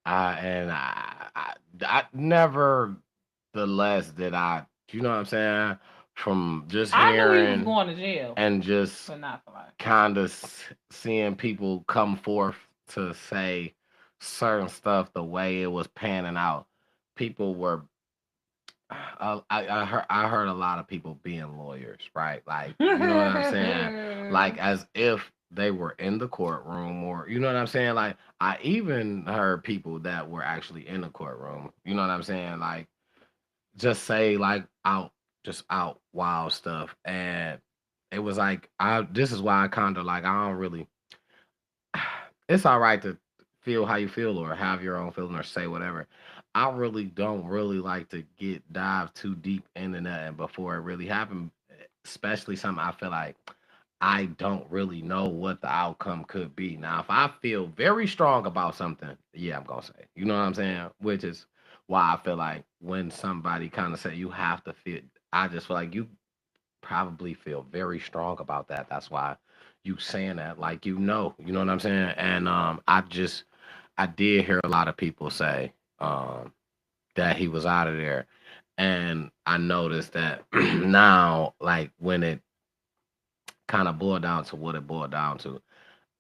I never the less that you know what I'm saying, from just I knew he was hearing going to jail, and just but not for life. kind of seeing people come forth to say certain stuff the way it was panning out. People were I heard a lot of people being lawyers, right? Like, you know what I'm saying? Like as if they were in the courtroom, or you know what I'm saying? Like I even heard people that were actually in the courtroom, you know what I'm saying? Like just say like out wild stuff. And it was like I this is why I kind of like I don't really it's all right to feel how you feel or have your own feeling or say whatever. I really don't really like to dive too deep into that and before it really happened, especially something I feel like I don't really know what the outcome could be. Now, if I feel very strong about something, yeah, I'm gonna say. You know what I'm saying? Which is why I feel like when somebody kind of say you have to feel, I just feel like you probably feel very strong about that. That's why you saying that, like you know what I'm saying? And I did hear a lot of people say that he was out of there, and I noticed that now, like when it kind of boiled down to what it boiled down to,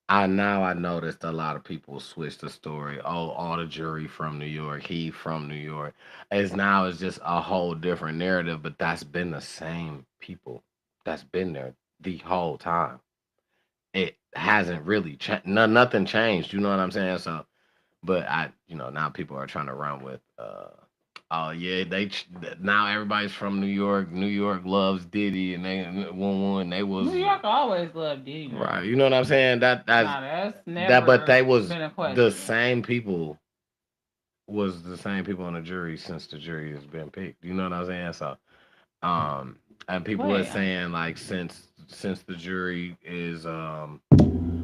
I noticed a lot of people switch the story. Oh, all the jury from New York, he from New York. It's just a whole different narrative, but that's been the same people that's been there the whole time. It hasn't really changed. Nothing changed. You know what I'm saying? So, but now people are trying to run with, oh yeah, now everybody's from New York. New York loves Diddy, and they New was York always loved Diddy, right. man. You know what I'm saying? Nah, that's But never they was been a the question. same people was the same people on the jury since the jury has been picked. You know what I'm saying? So um and people were Well, saying like since the jury is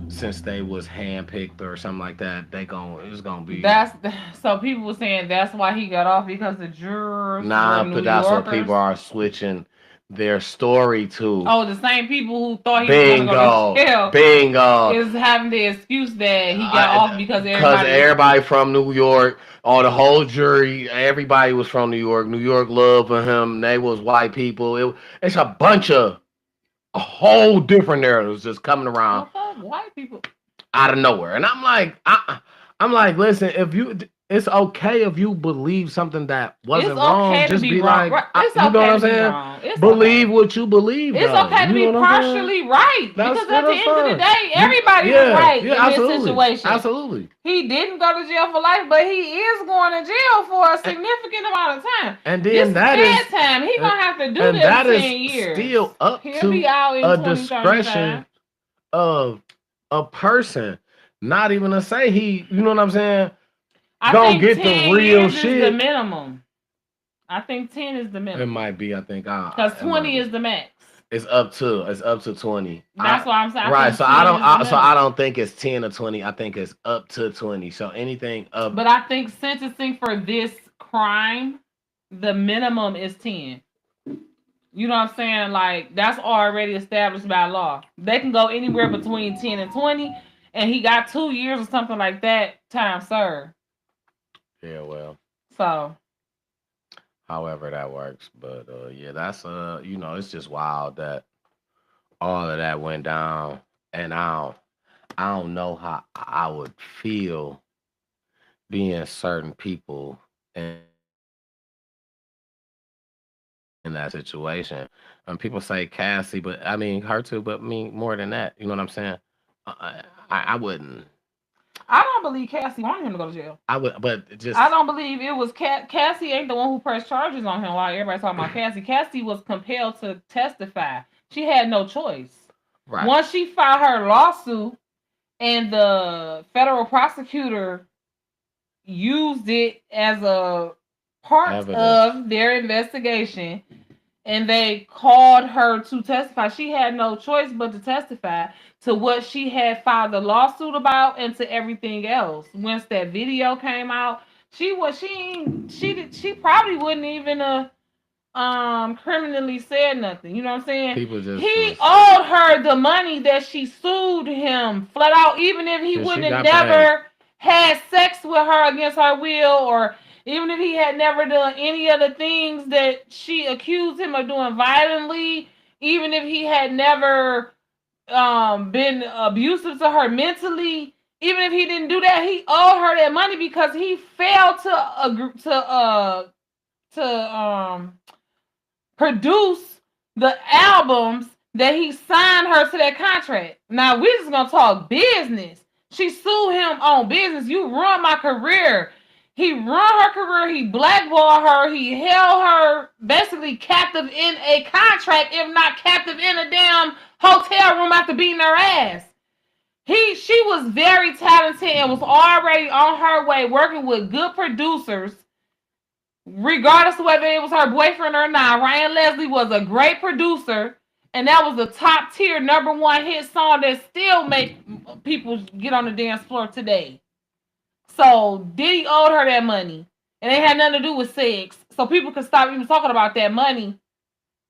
since they was handpicked or something like that, it's gonna be that's so people were saying that's why he got off because the jurors were nah, but New that's what Yorkers. people are switching their story to. Oh, the same people who thought he was gonna go to Bingo, jail bingo. is having the excuse that he got off because Because everybody was. everybody from New York, or the whole jury, everybody was from New York. New York love for him. They was white people. It's a bunch of a whole different narratives just coming around Well, fuck white people. out of nowhere. And I'm like, listen, it's okay if you believe something that It's wasn't wrong. okay to Just be be wrong. like, Right? It's you know what okay I'm to be saying? wrong. It's Believe okay. what you believe, It's though. okay to You be know what I'm saying? partially right because Yeah, at the that's end of the fine. day, everybody was Yeah, right yeah, in this absolutely, situation. absolutely. He didn't go to jail for life, but he is going to jail for a And, significant amount of time. and This then is bad time. He gonna have to do them that is 10 years. still up He'll be to out in a 2035. discretion of a person. Not even to say you know what I'm saying, I gonna think get the 10 real years is the shit. minimum. I think 10 is the It minimum. might be. I think Because it might 20 be. is the max. It's up to 20. That's why I'm saying I Right. think So 10 is the I minimum. don't think it's 10 or 20. I think it's up to 20. So anything up. But I think sentencing for this crime, the minimum is 10. You know what I'm saying? Like that's already established by law. They can go anywhere between 10 and 20, and he got 2 years or something like that time served. Yeah. Well. So However that works, but yeah, that's it's just wild that all of that went down, and I don't know how I would feel being certain people in that situation. People say Cassie, but I mean her too, but me more than that. You know what I'm saying? I wouldn't. I don't believe Cassie wanted him to go to jail. I would, but I just don't believe it was Cassie ain't the one who pressed charges on him while everybody's talking about Cassie. Cassie was compelled to testify. She had no choice. right Once she filed her lawsuit and the federal prosecutor used it as a part evidence. of their investigation and they called her to testify. She had no choice but to testify to what she had filed the lawsuit about and to everything else. Once that video came out, she probably wouldn't even criminally said nothing. You know what I'm saying? People just He was. owed her the money that she sued him flat out, even if he Yeah, she wouldn't have got paid. never had sex with her against her will, or even if he had never done any of the things that she accused him of doing violently, even if he had never been abusive to her mentally, even if he didn't do that, he owed her that money because he failed to produce the albums that he signed her to that contract. Now we're just gonna talk business. She sued him on business. You ruined my career. He ruined her career. He blackballed her. He held her basically captive in a contract, if not captive in a damn hotel room after beating her ass. She was very talented and was already on her way working with good producers, regardless of whether it was her boyfriend or not. Ryan Leslie was a great producer, And that was a top tier #1 hit song that still make people get on the dance floor today. So Diddy owed her that money, and it had nothing to do with sex. So people could stop even talking about that money,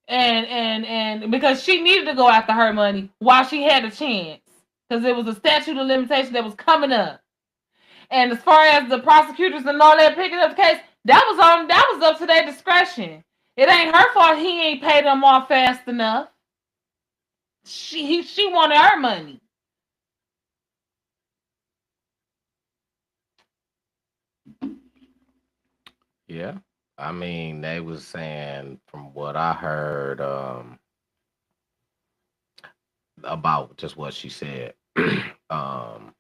and because she needed to go after her money while she had a chance, because it was a statute of limitation that was coming up. And as far as the prosecutors and all that picking up the case, that was up to their discretion. It ain't her fault he ain't paid them off fast enough. She wanted her money. Yeah. I mean, they was saying from what I heard, about just what she said. um,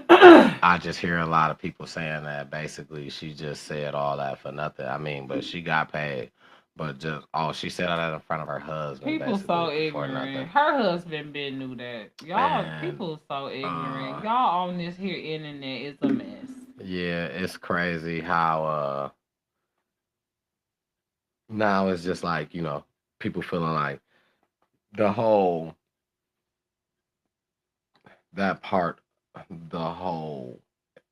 I just hear a lot of people saying that basically she just said all that for nothing. I mean, but she got paid, but just she said all that in front of her husband, People so basically for ignorant. nothing. Her husband been knew that. Y'all, And people so ignorant. uh, Y'all on this here internet is a mess. yeah, it's crazy how now it's just like people feeling like the whole that part, the whole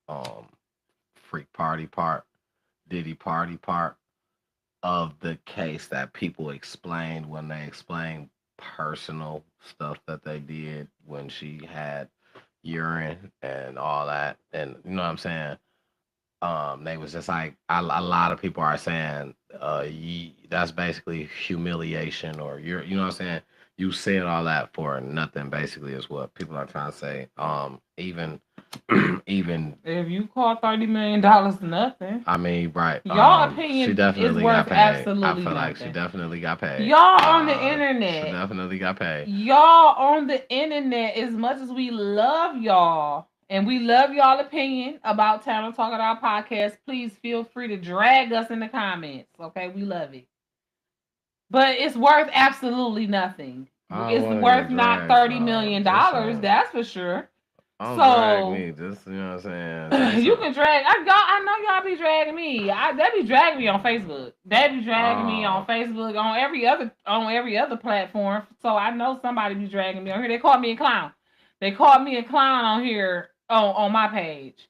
um freak party part, Diddy party part of the case that people explained when they explained personal stuff that they did when she had urine and all that, and you know what I'm saying. They was just like a lot of people are saying, that's basically humiliation, or you know what I'm saying. You said all that for nothing, basically, is what people are trying to say. Even, even If you call $30 million nothing, I mean, right? y'all She opinion is definitely worth got paid. I absolutely feel like she nothing. definitely got paid. Y'all on the She internet. definitely got paid. Y'all on the internet, as much as we love y'all and we love y'all opinion about Talent Talking Our podcast, please feel free to drag us in the comments. Okay, we love it. But it's worth absolutely nothing. I don't It's want to worth get not dragged. $30 million, that's for sure. Don't drag So me. Just you know what I'm saying. Say you something. can drag. I know y'all be dragging me. They be dragging me on Facebook. They be dragging me on Uh, Facebook on every other platform. So I know somebody be dragging me on here. They called me a clown. They called me a clown on here on my page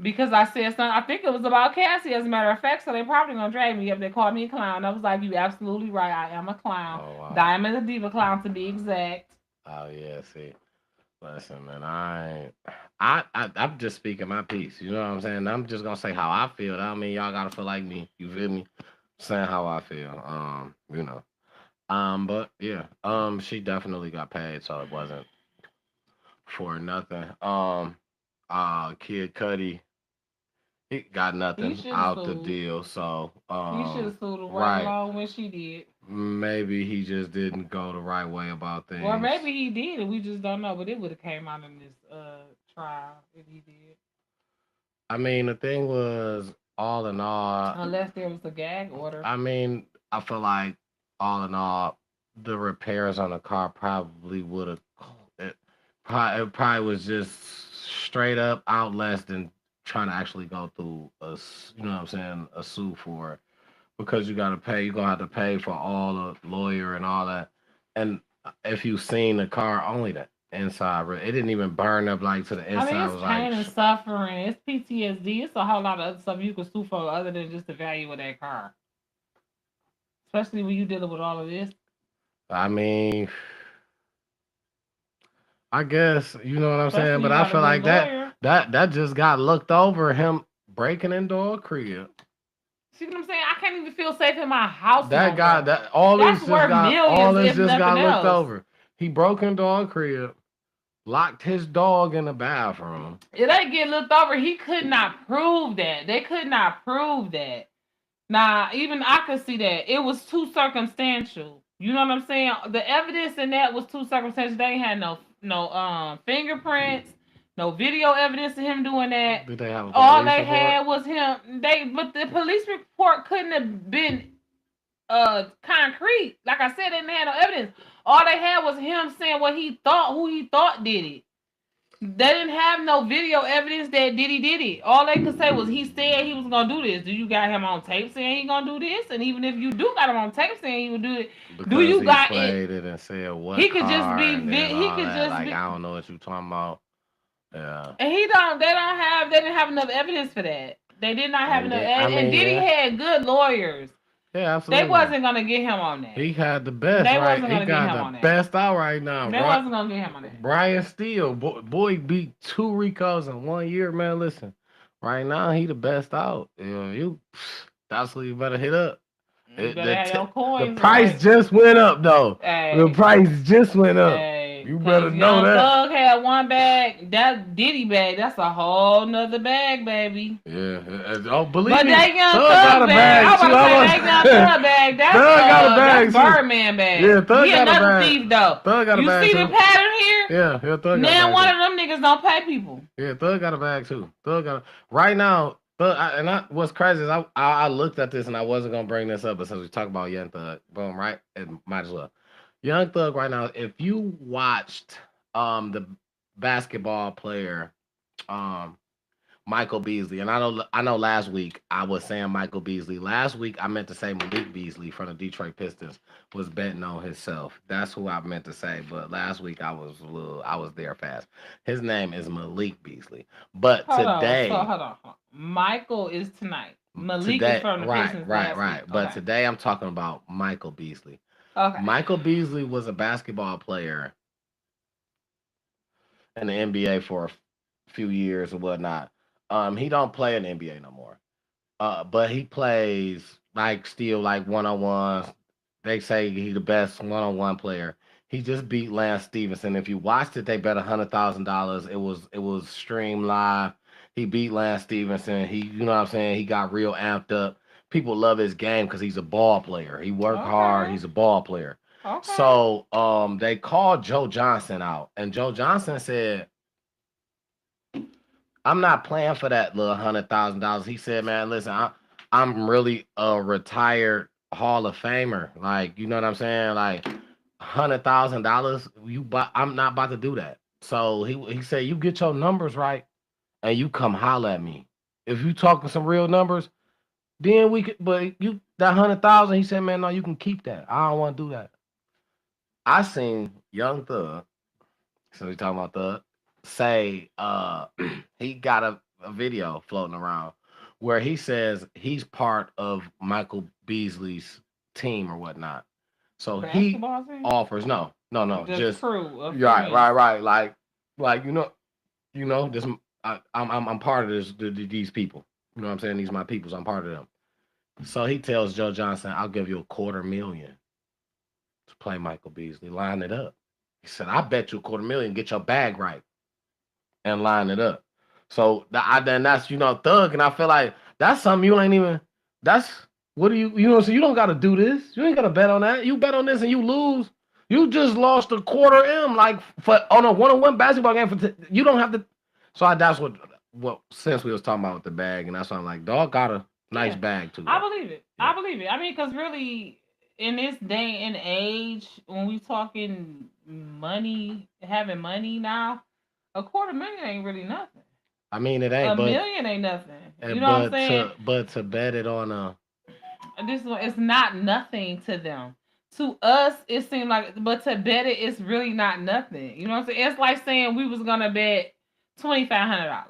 because I said something. I think it was about Cassie, as a matter of fact. So they probably gonna drag me if they called me a clown. I was like, you absolutely right. I am a clown. oh wow. Diamond the Diva clown to be exact. Oh yeah. See, listen, man. I'm just speaking my piece. You know what I'm saying. I'm just gonna say how I feel. That don't mean y'all gotta feel like me. You feel me? Saying how I feel. You know. But yeah. She definitely got paid, so it wasn't for nothing. Kid Cudi, he got He nothing should have out the sued. deal. So, He should have sued her right right. along when she did. Maybe he just didn't go the right way about Or things. maybe he did, and we just don't know. But it would have came out in this trial if he did, I mean, the thing was, all in all, unless there was a gag order. I mean, I feel like, all in all, the repairs on the car probably would have, it, it probably was just straight up out less than trying to actually go through you know what I'm saying, a sue for it. Because you got to pay, you're going to have to pay for all the lawyer and all that. And if you seen the car, only the inside, it didn't even burn up like to the I mean, inside. It it's was like, pain and suffering. It's PTSD. It's a whole lot of other stuff you could sue for other than just the value of that car. Especially when you dealing with all of this. I mean, I guess you know what I'm saying, Especially but you I got a feel good like that lawyer. that just got looked over. Him breaking into a crib. See what I'm saying? I can't even feel safe in my house no That guy, more. that all That's this just worth got all millions, this if just nothing got looked else. over. He broke into a crib, locked his dog in the bathroom. It ain't get looked over. He could not prove that. They could not prove that. Now, even I could see that. It was too circumstantial. You know what I'm saying? The evidence in that was too circumstantial. They ain't had no fingerprints, no video evidence of him doing that. Did they have a All police they report? had was him. But the police report couldn't have been concrete. Like I said, they didn't have no evidence. All they had was him saying what he thought, who he thought did it. They didn't have no video evidence that Diddy did it. All they could say was he said he was gonna do this. Do you got him on tape saying he gonna do this? And even if you do got him on tape saying he would do it, Because do you he got played it? it and said what He could just car be. and then He all could that. just Like be. I don't know what you talking about. Yeah. And he don't. They don't have. They didn't have enough evidence for that. They did not have And enough. then, I And mean, Diddy yeah. had good lawyers. Yeah, absolutely. They wasn't gonna get him on that. He had the best, They right? wasn't He gonna get him got on the that. best out right now. They wasn't gonna get him on that. Brian Steele, boy beat 2 Ricos in 1 year, man. Listen, right now he the best out. That's what you better hit up. You better have your coins. The price right. just went up though. Hey, the price just went up. Hey, you better know that. Thug had one bag. That Diddy bag, that's a whole nother bag, baby. Yeah. Oh, believe but me. But that Young Thug Thug got a bag. I too. was about to say that Young Thug bag. That's, Thug got a bag that's Birdman bag. Yeah, Thug he got a another bag. thief though. Thug got a bag You see too. the pattern here? Yeah, Thug got a bag. Now one of them niggas don't pay people. Yeah, Thug got a bag too. Right now. What's crazy is I looked at this and I wasn't gonna bring this up, but since we talk about Young Thug, boom, right? It might as well. Young Thug right now. If you watched the basketball player Michael Beasley, and I know last week I was saying Michael Beasley. Last week I meant to say Malik Beasley from the Detroit Pistons was betting on himself. That's who I meant to say, but last week I was there fast. His name is Malik Beasley. But hold on. Michael is tonight. Malik is from the Pistons. Right. But today I'm talking about Michael Beasley. Okay. Michael Beasley was a basketball player in the NBA for a few years or whatnot. He don't play in the NBA no more. But he plays still one-on-ones. They say he's the best one-on-one player. He just beat Lance Stevenson. If you watched it, they bet $100,000. It was streamed live. He beat Lance Stevenson. You know what I'm saying? He got real amped up. People love his game because he's a ball player. He worked hard. He's a ball player. Okay. So they called Joe Johnson out, and Joe Johnson said, I'm not playing for that little $100,000. He said, man, listen, I'm really a retired Hall of Famer. You know what I'm saying? $100,000, I'm not about to do that. So he said, you get your numbers right and you come holler at me. If you talking some real numbers, then we could, but you, that 100,000, he said, man, no, you can keep that. I don't want to do that. I seen Young Thug, so we talking about Thug, say he got a video floating around where he says he's part of Michael Beasley's team or whatnot. So he offers no, just crew of right. You know, this I'm part of these people. You know what I'm saying? These are my peoples. I'm part of them. So he tells Joe Johnson, I'll give you $250,000 to play Michael Beasley. Line it up. He said, I bet you $250,000, get your bag right and line it up. So then that's, Thug. And I feel like that's something you ain't even, what do so you don't got to do this. You ain't got to bet on that. You bet on this and you lose. You just lost $250,000 on a one-on-one basketball game. You don't have to. So that's what since we was talking about with the bag, and that's why I'm like, dog got a nice bag too. I believe it. Yeah. I believe it. I mean, because really, in this day and age, when we talking money, having money now, $250,000 ain't really nothing. I mean, it ain't. $1 million ain't nothing. You know what I'm saying? But to bet it on this one, it's not nothing to them. To us, it seemed like, but to bet it, it's really not nothing. You know what I'm saying? It's like saying we was gonna bet $2,500.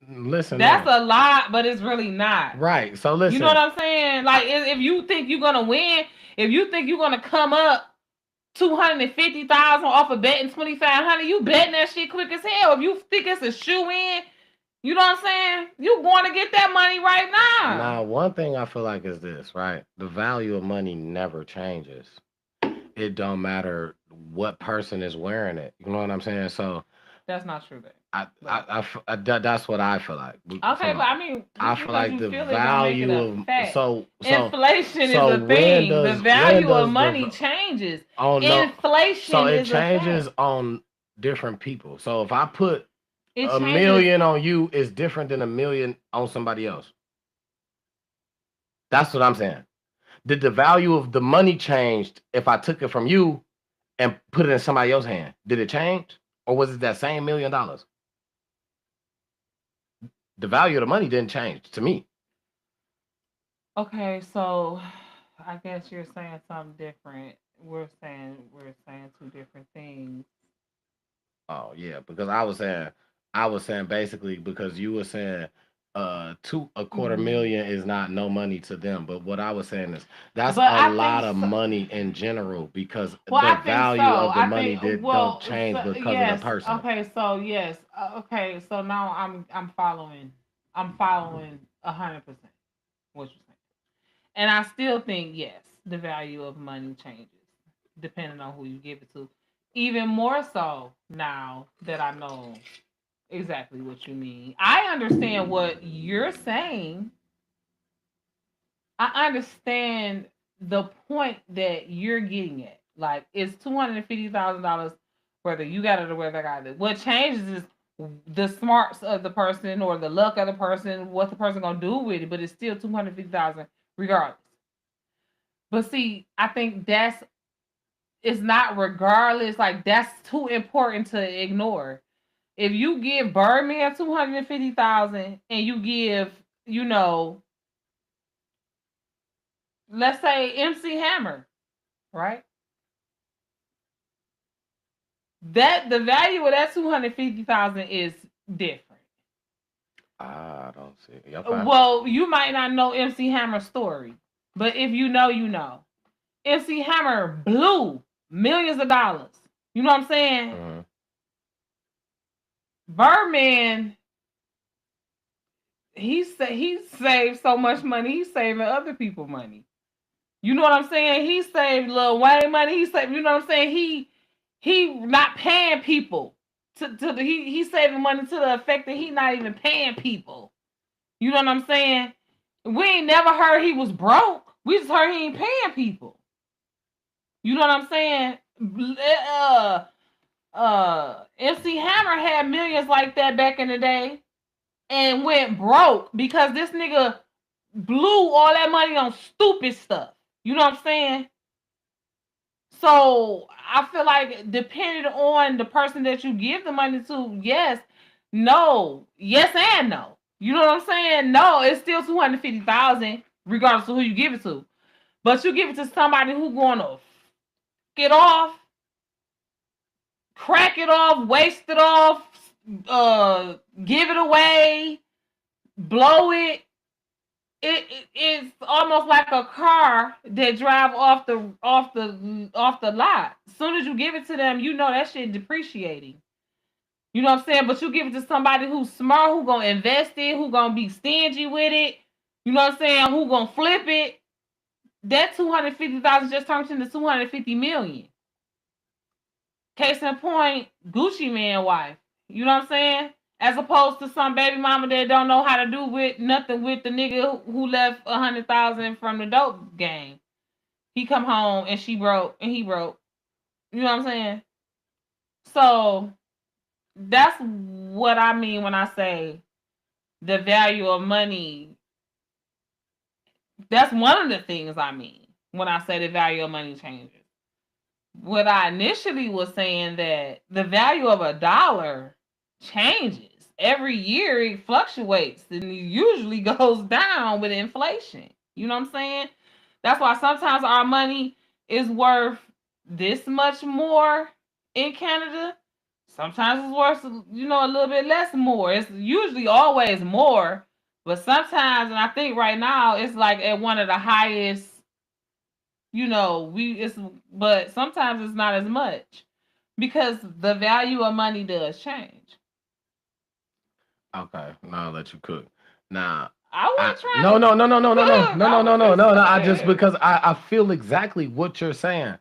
Listen, that's a lot, but it's really not. Right. So listen, you know what I'm saying? Like, if you think you're gonna win, if you think you're gonna come up $250,000 off of betting $2,500, you betting that shit quick as hell. If you think it's a shoe in, you know what I'm saying? You going to get that money right now. Now, one thing I feel like is this, right? The value of money never changes. It don't matter what person is wearing it. You know what I'm saying? So that's not true, babe. That's what I feel like. Okay, but I mean, I feel like the value of so inflation is a thing. The value of money changes. Inflation so it changes on different people. So if I put $1 million on you, is different than $1 million on somebody else. That's what I'm saying. Did the value of the money changed if I took it from you and put it in somebody else's hand? Did it change, or was it that same $1 million? The value of the money didn't change to me. Okay, so I guess you're saying something different. We're saying two different things. Oh yeah, because I was saying basically because you were saying two a quarter Mhm. million is not no money to them. But what I was saying is that's But a I think lot of so, money in general because well, the I think so. value of the I money think did don't well, change so, because of the yes. person. Okay, so yes. Okay, so now I'm following. I'm following 100% what you're saying, and I still think yes, the value of money changes depending on who you give it to. Even more so now that I know exactly what you mean. I understand what you're saying. I understand the point that you're getting at. Like it's $250,000 whether you got it or whether I got it. What changes is the smarts of the person or the luck of the person, what the person gonna do with it, but it's still 250,000 regardless. But see, I think that's it's not regardless, like that's too important to ignore. If you give Birdman 250,000 and you give, you know, let's say MC Hammer, right? That the value of that 250,000 is different. I don't see. Okay. Well, you might not know MC Hammer's story, but if you know, you know. MC Hammer blew millions of dollars. You know what I'm saying? Hmm. Birdman, he saved so much money. He's saving other people money. You know what I'm saying? He saved Lil Wayne money. He saved. You know what I'm saying? He not paying people. He saving money to the effect that he not even paying people. You know what I'm saying? We ain't never heard he was broke. We just heard he ain't paying people. You know what I'm saying? MC Hammer had millions like that back in the day and went broke because this nigga blew all that money on stupid stuff. You know what I'm saying? So I feel like depending on the person that you give the money to, yes, no, yes and no. You know what I'm saying? No, it's still 250,000 regardless of who you give it to. But you give it to somebody who gonna get off, crack it off, waste it off, give it away, blow it. It's almost like a car that drive off the lot. As soon as you give it to them, you know that shit depreciating. You know what I'm saying? But you give it to somebody who's smart, who gonna invest it, who gonna be stingy with it. You know what I'm saying? Who gonna flip it? That 250,000 just turns into 250 million. Case in point, Gucci Man wife. You know what I'm saying? As opposed to some baby mama that don't know how to do with nothing with the nigga who left 100,000 from the dope game. He come home and she broke and he broke. You know what I'm saying? So that's what I mean when I say the value of money. That's one of the things I mean when I say the value of money changes. What I initially was saying that the value of a dollar changes every year. It fluctuates and it usually goes down with inflation. You know what I'm saying? That's why sometimes our money is worth this much more in Canada. Sometimes it's worth, a little bit less more. It's usually always more, but sometimes, and I think right now it's like at one of the highest, we it's but sometimes it's not as much because the value of money does change. Okay. Now I'll let you cook. Now, I I wasn't trying no to no no no no no no cook. no I no was no no just no no. I just saying. because I feel exactly what you're saying.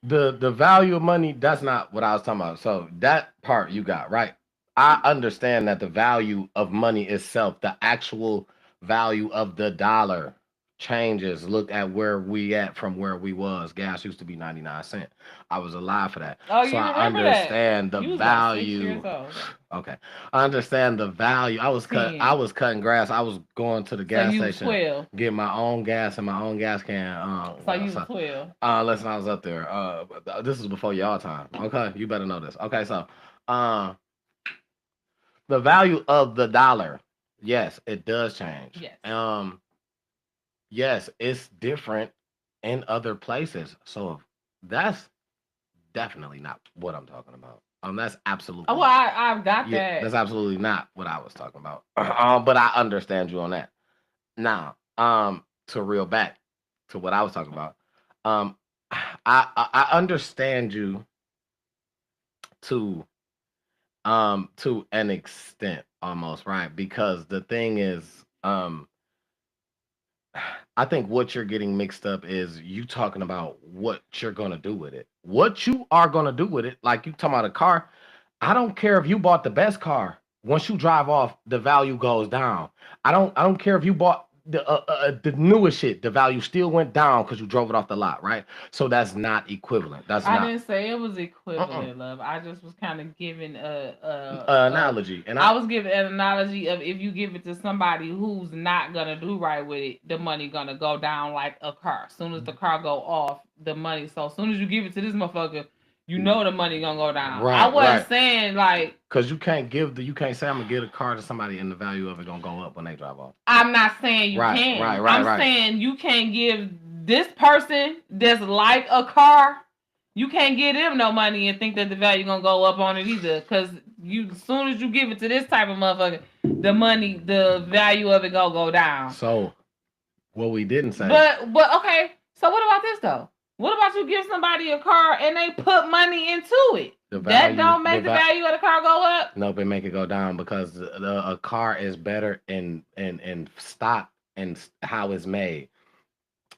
The value of money, that's not what I was talking about. So that part you got right. I understand that the value of money itself, the actual value of the dollar changes. Look at where we at from where we was. Gas used to be 99 cents. I was alive for that. Oh, So you I remember that? understand the You was about 6 years value. old. Okay. I understand the value. I 10. was cutting grass. I was going to the So gas you was station, 12. get my own gas in my own gas can. So you was 12. Listen, I was up there. This is before y'all time. Okay, you better know this. Okay, so uh, the value of the dollar. Yes, it does change. Yes. Yes, it's different in other places. So that's definitely not what I'm talking about. That's Oh, well, absolutely I've got yeah, that's that. absolutely not what I was talking about. But I understand you on that. Now, to reel back to what I was talking about, um, I understand you to to an extent almost, right? Because the thing is, I think what you're getting mixed up is you talking about what you're gonna do with it. What you are gonna do with it, like you talking about a car. I don't care if you bought the best car. Once you drive off, the value goes down. I don't care if you bought the newest shit. The value still went down because you drove it off the lot, right? So that's not equivalent. That's I not didn't say it was uh-uh, equivalent, love. I just was kind of giving analogy. And I was giving an analogy of if you give it to somebody who's not gonna do right with it, the money gonna go down like a car. As soon as the car go off, the money. So as soon as you give it to this motherfucker, you know the money gonna go down. I right, wasn't right. saying like Because you can't say I'm gonna get a car to somebody and the value of it gonna go up when they drive off. I'm not saying you Right, can. right, right, I'm right. saying you can't give this person that's like a car. You can't give them no money and think that the value gonna go up on it either. Cause you, as soon as you give it to this type of motherfucker, the money, the value of it gonna go down. So what we didn't say, But okay. So what about this though? What about you give somebody a car and they put money into it? the That value, don't make the value of the car go up. nope, it make it go down because a car is better in stock and how it's made.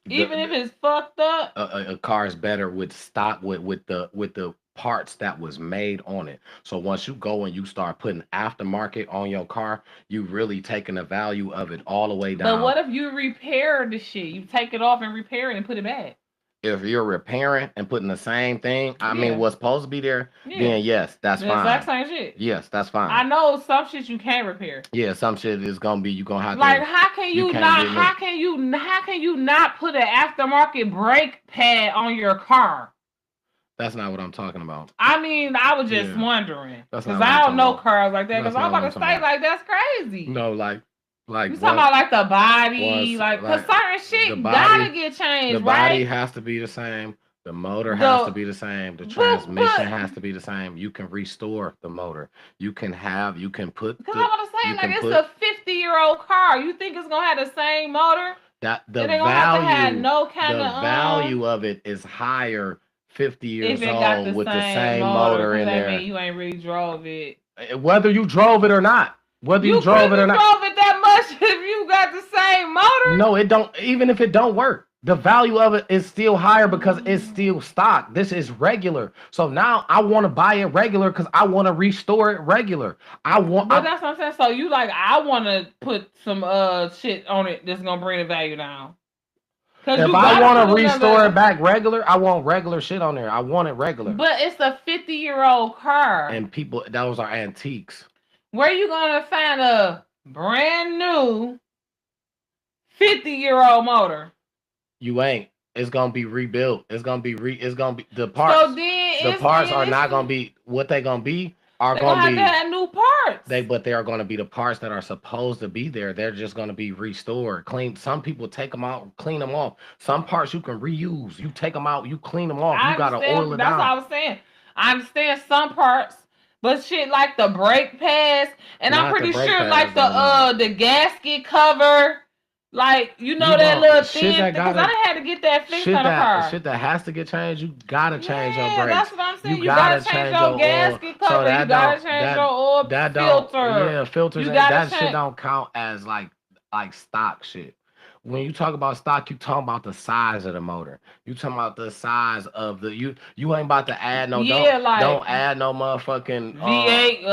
Even if The it's fucked up. a car is better with stock with the parts that was made on it. So once you go and you start putting aftermarket on your car, you really taking the value of it all the way But down. what if you repair the shit? You take it off and repair it and put it back. If you're repairing and putting the same thing, I mean, Yeah. what's supposed to be there, Yeah. then yes, that's The exact fine. same shit. Yes, that's I fine. know some shit you can't repair. Yeah, some shit is gonna be you gonna have Like to. how can You you can't not get new. how can you not put an aftermarket brake pad on your car? That's not what I'm talking about. I mean, I was just Yeah, wondering. that's Because not what I'm I don't talking know about. cars like that. Because That's I'm not what about I'm to talking say about. like that's crazy. No, like You talking what about like the body, was like cause like certain the shit gotta body. get The changed, body right? has to be the same. The motor has to The be the same. The transmission but has to be the same. You can restore the motor. You can put because I'm about to you say, like, can it's put a 50-year-old car. You think it's gonna have the same motor? that It ain't gonna have to have no kind the of value of it is higher 50 if years it got old the with the same same motor, motor because in that mean there. you ain't really drove it. Whether you drove it or not. Whether you You drove it or couldn't not. drove it that much if you got the same motor. No, it don't. Even if it don't work, the value of it is still higher because it's still stock. This is regular. So now I want to buy it regular because I want to restore it regular. I want. But that's what I'm saying. So you like, I want to put some shit on it that's gonna bring the value down. Cause If you I gotta want put to restore it another. back regular, I want regular shit on there. I want it regular. But it's a 50-year-old car. And people, those are antiques. Where you gonna find a brand new 50-year-old motor? You ain't. It's gonna be rebuilt. It's gonna be the So parts. then The it's parts then are it's not gonna be what they gonna be. Are they're gonna gonna have to be have new parts. but they are gonna be the parts that are supposed to be there. They're just gonna be restored, clean. Some people take them out, clean them off. Some parts you can reuse. You take them out, you clean them off. You I gotta oil understand. it That's what down. I was saying. I understand some parts, but shit like the brake pads, and I'm Not the pretty brake sure like pads though. No, the gasket cover, like you know you that gonna little shit thin that because I gotta done had to get that fixed on a car. shit that has to get changed. You gotta change your Yeah, that's brakes. what I'm You saying. You gotta gotta change change your your oil. gasket So cover. You gotta change your oil that don't filter. yeah filters You ain't gotta that shit change. don't count as like stock shit. When you talk about stock, you talking about the size of the motor. You talking about the size of the you ain't about to add no Yeah, don't like add no motherfucking V8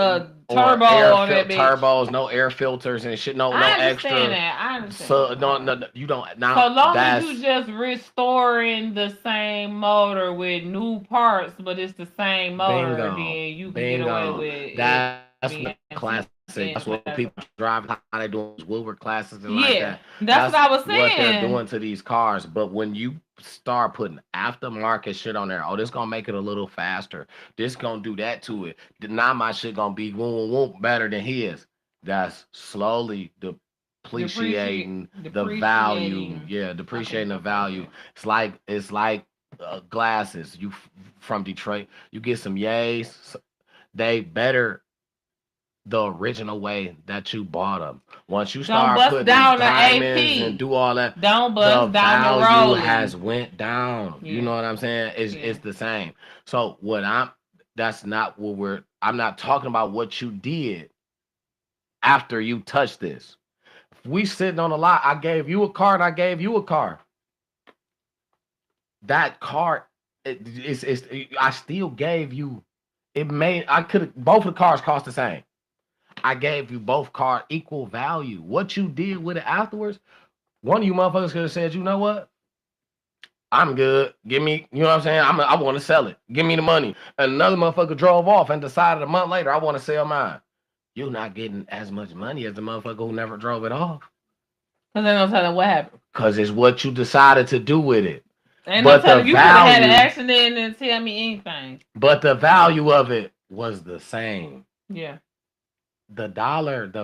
or turbo air on that bitch. turbos, no air filters and shit, no I understand extra. that. I understand So that. no, you don't So now. long as you That's just restoring the same motor with new parts, but it's the same motor, then bingo, you can get away bingo. with it That's the being classic. That's what people drive. How they doing these Wilbur classes and like that. yeah, that's That's what I was what they're doing saying. to these cars. But when you start putting aftermarket shit on there, oh, this gonna make it a little faster. This gonna do that to it. Now my shit gonna be whoop, whoop, better than his. that's slowly depreciating the value. Depreciating. Yeah, Okay, depreciating the okay, value. okay. It's like glasses. From Detroit, you get some yays. They better the original way that you bought them. Once you Don't start bust putting down the diamonds and AP. do all that, Don't the bust down the value has rolling. went down. You Yeah, know what I'm saying? yeah. It's the same. So what I'm that's not what we're I'm not talking about what you did after you touched this. We sitting on a lot. I gave you a car and I gave you a car. That car, I still gave you. It made I could have both of the cars cost the same. I gave you both cars equal value. What you did with it afterwards, one of you motherfuckers could have said, you know what? I'm good. Give me, you know what I'm saying? I want to sell it. Give me the money. And another motherfucker drove off and decided a month later, I want to sell mine. You're not getting as much money as the motherfucker who never drove it off. Cause ain't no telling what happened. Because it's what you decided to do with it. Ain't no But the telling you could have had an value, accident and tell me anything. but the value of it was the same. Yeah. The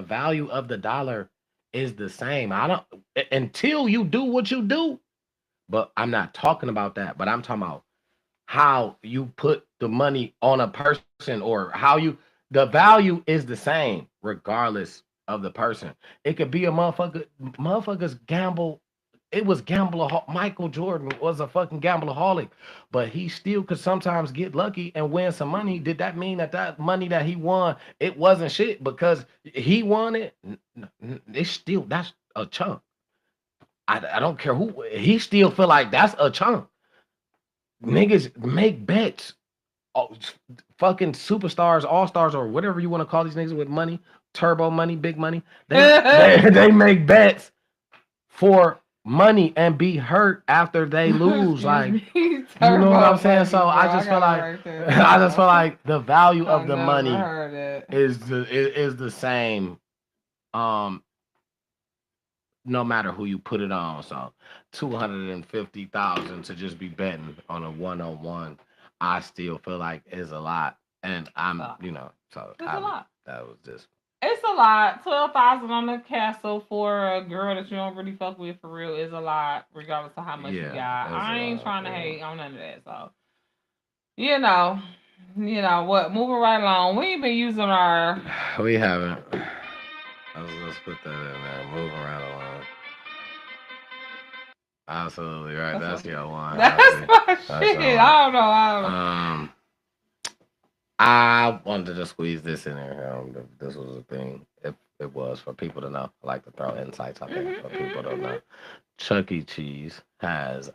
value of the dollar is the same. I don't until you do what you do. But I'm not talking about that. But I'm talking about how you put the money on a person or how the value is the same regardless of the person. It could be a motherfuckers gamble. It was gambler. Michael Jordan was a fucking gambleraholic, but he still could sometimes get lucky and win some money. Did that mean that money that he won it wasn't shit because he won it? It's still that's a chunk. I don't care who he still feel like that's a chunk. Niggas make bets. Oh, fucking superstars, all stars, or whatever you want to call these niggas with money, turbo money, big money. They make bets for money and be hurt after they lose. Like you know what I'm saying? So I just feel like I just feel like the value of the money is the same. Um, no matter who you put it on. So 250,000 to just be betting on a 1-on-1, I still feel like is a lot. And I'm, so it's a lot. That was just. It's a lot. 12,000 on the castle for a girl that you don't really fuck with for real is a lot, regardless of how much you got. I ain't trying to hate on none of that. So, you know what? Moving right along. We ain't been using our. We haven't. Let's put that in there. Moving right along. Absolutely right. That's your one. That's my shit. I don't know. I wanted to squeeze this in there. This was a thing. If it was for people to know, I like to throw insights out there for people to know. Chuck E. Cheese has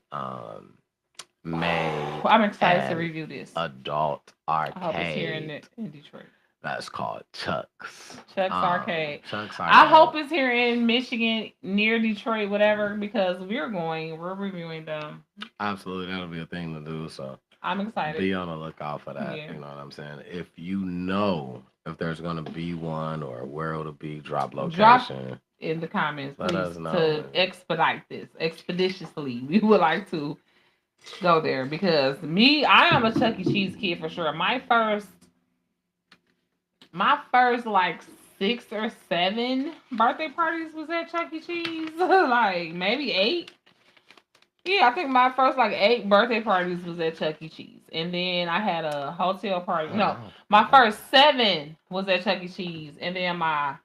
made. I'm excited to review this Adult arcade. I hope it's here in Detroit. That's called Chuck's. Chuck's Arcade. Chuck's Arcade. I hope it's here in Michigan, near Detroit, whatever, because we're reviewing them. Absolutely, that'll be a thing to do. So I'm excited. Be on the lookout for that. Yeah. You know what I'm saying? If you know if there's gonna be one or where it'll be, drop location. Drop in the comments, please, let us know, to expedite this expeditiously. We would like to go there because I am a Chuck E. Cheese kid for sure. My first like 6 or 7 birthday parties was at Chuck E. Cheese. Like maybe 8. Yeah, I think my first like 8 birthday parties was at Chuck E. Cheese. And then I had a hotel party. No, my first 7 was at Chuck E. Cheese. And then my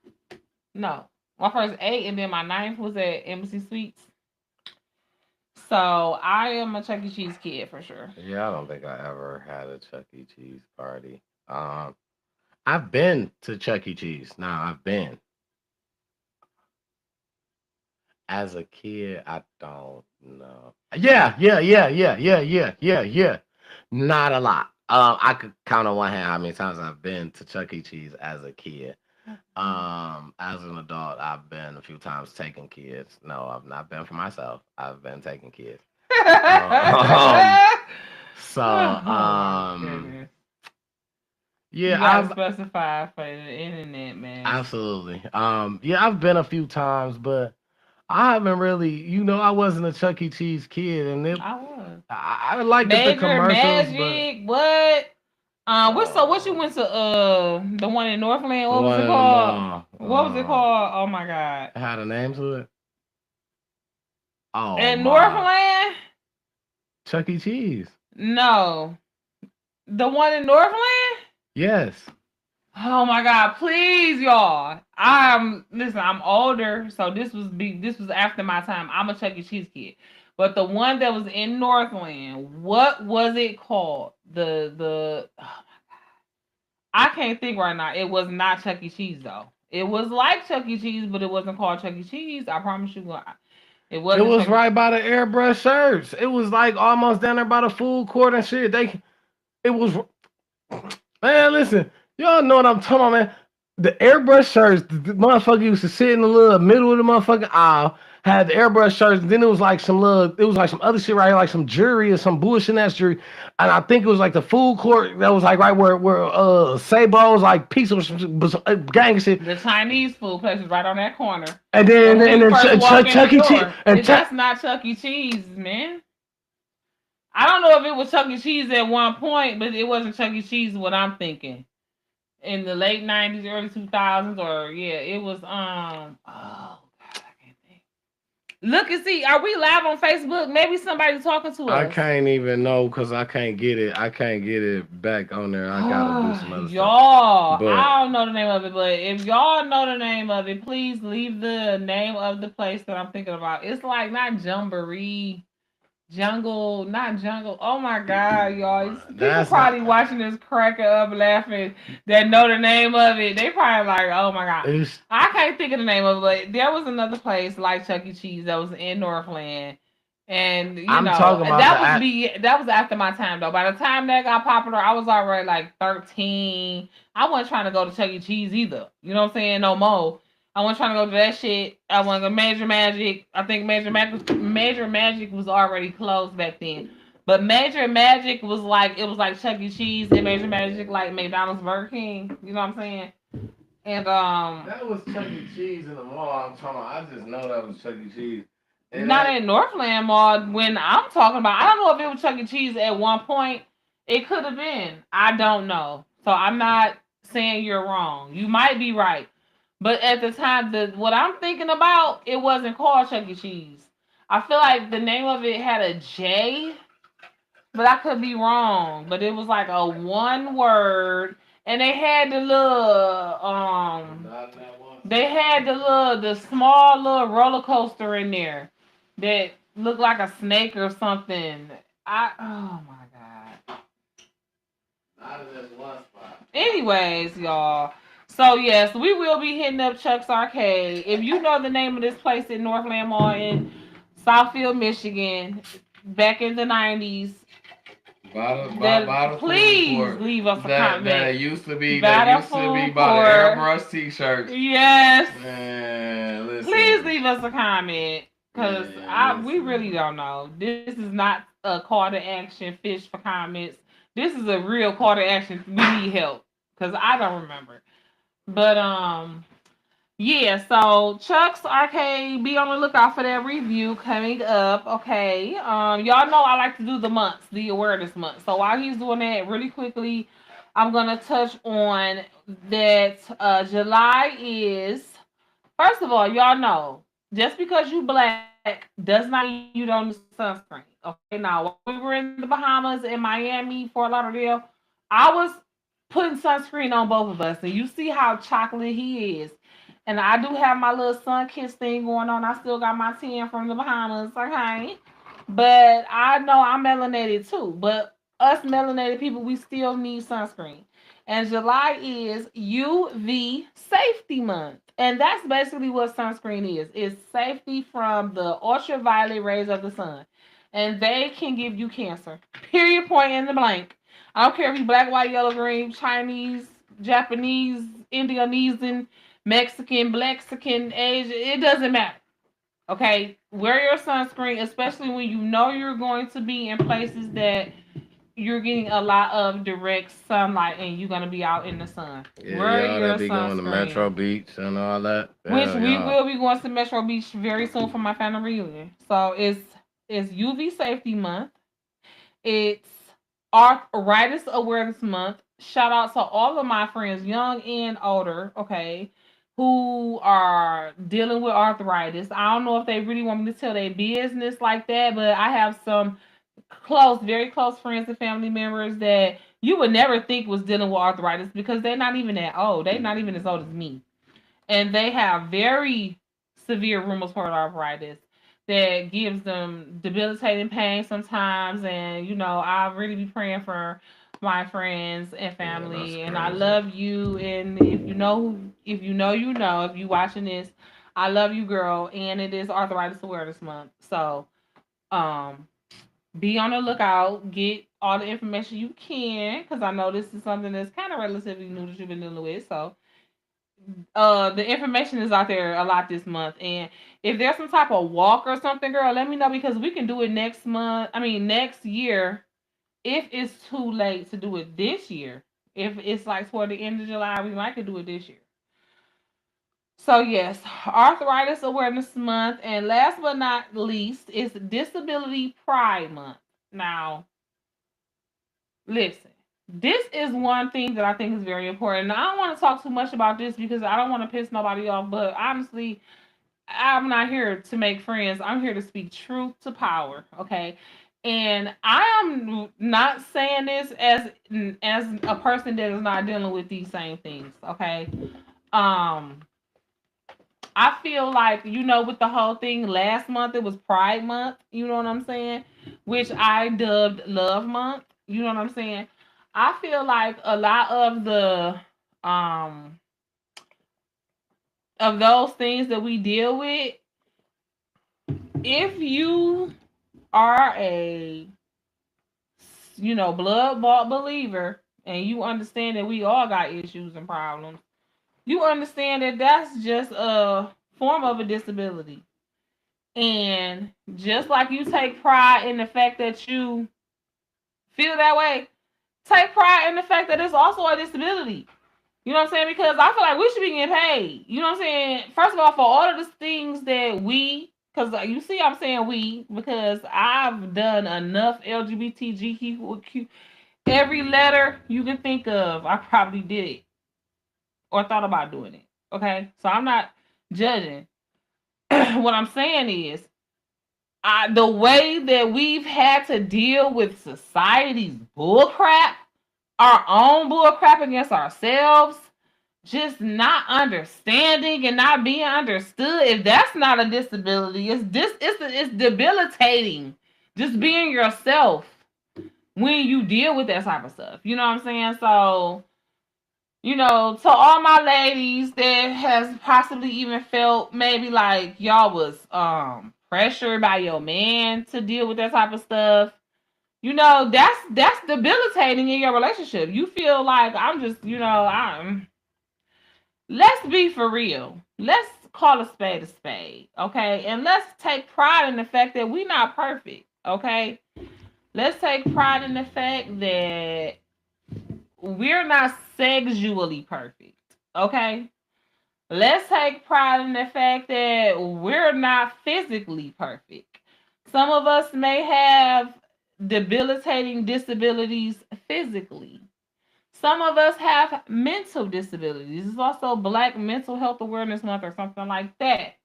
first 8 and then my 9th was at Embassy Suites. So I am a Chuck E. Cheese kid for sure. Yeah, I don't think I ever had a Chuck E. Cheese party. I've been to Chuck E. Cheese. Now I've been. As a kid, I don't know. Yeah. Not a lot. I could count on one hand how many times I've been to Chuck E. Cheese as a kid. As an adult, I've been a few times taking kids. No, I've not been for myself. I've been taking kids. Yeah, I've specified for the internet, man. Absolutely. Yeah, I've been a few times, but I haven't really, I wasn't a Chuck E. Cheese kid, and I was. I liked the commercials, Magic, but what? What you went to? The one in Northland. The What was one it in the called? mall. What was it called? Oh my god. Had a name to it. Oh In my. Northland? Chuck E. Cheese. No, the one in Northland. Yes. Oh my god, please, y'all. I'm older, so this was after my time. I'm a Chuck E. Cheese kid. But the one that was in Northland, what was it called? The oh my god. I can't think right now. It was not Chuck E. Cheese though. It was like Chuck E. Cheese, but it wasn't called Chuck E. Cheese. I promise you. It It wasn't was Chuck E. right by the airbrush shirts. It was like almost down there by the food court and shit. It was, man, listen, y'all know what I'm talking about, man. The airbrush shirts, the motherfucker used to sit in the little middle of the motherfucking aisle, had the airbrush shirts, and then it was like some other shit right here, like some jewelry or some bullshit ass jewelry. And I think it was like the food court that was like right where Sabro's like pizza was gang shit. The Chinese food place is right on that corner. And then Chuck E. Cheese. That's not Chuck E. Cheese, man. I don't know if it was Chuck E. Cheese at one point, but it wasn't Chuck E. Cheese. What I'm thinking in the late '90s, early 2000s, or yeah, it was Oh God, I can't think. Look and see. Are we live on Facebook? Maybe somebody's talking to us. I can't even know because I can't get it. I can't get it back on there. I gotta do some other stuff. Y'all, I don't know the name of it, but if y'all know the name of it, please leave the name of the place that I'm thinking about. It's like not Jamboree. Jungle, not jungle. Oh my god, y'all! People probably watching this cracking up, laughing. That know the name of it. They probably like, oh my god. I can't think of the name of it, but there was another place like Chuck E. Cheese that was in Northland, and that was after my time though. By the time that got popular, I was already like 13. I wasn't trying to go to Chuck E. Cheese either. You know what I'm saying? No more. I wasn't trying to go to that shit. I want to go Major Magic. I think Major Magic was already closed back then. But Major Magic was like Chuck E. Cheese and Major Magic like McDonald's, Burger King. You know what I'm saying? And that was Chuck E. Cheese in the mall. I'm talking about. I just know that was Chuck E. Cheese. And not at Northland Mall. When I'm talking about, I don't know if it was Chuck E. Cheese at one point. It could have been. I don't know. So I'm not saying you're wrong. You might be right. But at the time, what I'm thinking about, it wasn't called Chuck E. Cheese. I feel like the name of it had a J, but I could be wrong. But it was like a one word, and they had the the small little roller coaster in there that looked like a snake or something. Oh my god. Not in this one spot. Anyways, y'all. So yes, we will be hitting up Chuck's Arcade. If you know the name of this place in Northland Mall in Southfield, Michigan, back in the 90s, please leave us a comment. That used to be by the airbrush t-shirts. Yes. Man, listen. Please leave us a comment because we really don't know. This is not a call to action. Fish for comments. This is a real call to action. We need help because I don't remember. But yeah, so Chuck's Arcade, be on the lookout for that review coming up. Okay. Y'all know I like to do the months, the awareness month. So while he's doing that, really quickly, I'm gonna touch on that July is, first of all, y'all know, just because you black does not mean you don't use sunscreen. Okay, now while we were in the Bahamas, in Miami, Fort Lauderdale, I was putting sunscreen on both of us, and you see how chocolate he is. And I do have my little sun kiss thing going on. I still got my tan from the Bahamas, okay? But I know I'm melanated too. But us melanated people, we still need sunscreen. And July is UV Safety Month. And that's basically what sunscreen is. It's safety from the ultraviolet rays of the sun. And they can give you cancer. Period, point in the blank. I don't care if you're black, white, yellow, green, Chinese, Japanese, Indonesian, Mexican, Blaxican, Asian. It doesn't matter. Okay? Wear your sunscreen, especially when you know you're going to be in places that you're getting a lot of direct sunlight and you're going to be out in the sun. Yeah, wear your sunscreen. Going to Metro Beach and all that. Which we will be going to Metro Beach very soon for my family reunion. So it's UV Safety Month. It's Arthritis Awareness Month. Shout out to all of my friends, young and older, okay, who are dealing with arthritis. I don't know if they really want me to tell their business like that, but I have some very close friends and family members that you would never think was dealing with arthritis because they're not even that old. They're not even as old as me. And they have very severe rheumatoid arthritis that gives them debilitating pain sometimes. And I really be praying for my friends and Yeah, that's family. And I crazy. love you. And if you know, you know. If you watching this, I love you, girl. And it is Arthritis Awareness Month, so um, be on the lookout. Get all the information you can, because I know this is something that's kind of relatively new that you've been dealing with. So the information is out there a lot this month. And if there's some type of walk or something, girl, let me know, because we can do it next month. I mean next year, if it's too late to do it this year. If it's like toward the end of July, we might could do it this year. So yes, Arthritis Awareness Month, and last but not least is Disability Pride Month. Now, listen, this is one thing that I think is very important. Now, I don't want to talk too much about this because I don't want to piss nobody off, but honestly, I'm not here to make friends. I'm here to speak truth to power, okay? And I am not saying this as a person that is not dealing with these same things, okay? Um I feel like, with the whole thing last month, it was Pride Month, you know what I'm saying? Which I dubbed Love Month, you know what I'm saying? I feel like a lot um of those things that we deal with, if you are a blood bought believer, and you understand that we all got issues and problems, you understand that that's just a form of a disability. And just like you take pride in the fact that you feel that way, take pride in the fact that it's also a disability. You know what I'm saying? Because I feel like we should be getting paid. You know what I'm saying? First of all, for all of the things that because you see, I'm saying we, because I've done enough LGBTQ, every letter you can think of, I probably did it or thought about doing it. Okay? So I'm not judging. What I'm saying is, the way that we've had to deal with society's bullcrap, our own bullcrap against ourselves, just not understanding and not being understood. If that's not a disability, it's debilitating. Just being yourself when you deal with that type of stuff. You know what I'm saying? So, to all my ladies that has possibly even felt maybe like y'all was pressured by your man to deal with that type of stuff, that's debilitating in your relationship. You feel like I'm just, I'm let's be for real. Let's call a spade, okay? And let's take pride in the fact that we're not perfect, okay? Let's take pride in the fact that we're not sexually perfect, okay? Let's take pride in the fact that we're not physically perfect. Some of us may have debilitating disabilities physically. Some of us have mental disabilities. It's also Black Mental Health Awareness Month or something like that.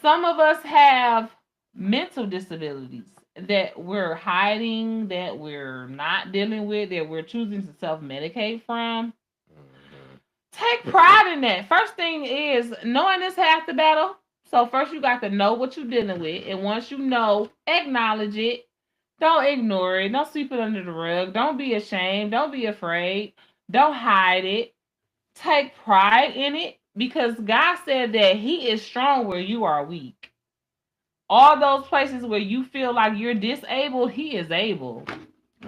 Some of us have mental disabilities that we're hiding, that we're not dealing with, that we're choosing to self medicate from. Mhm. Take pride in that. First thing is, knowing is half the battle. So first you got to know what you're dealing with, and once you know, acknowledge it. Don't ignore it. Don't sweep it under the rug. Don't be ashamed. Don't be afraid. Don't hide it. Take pride in it, because God said that He is strong where you are weak. All those places where you feel like you're disabled, He is able.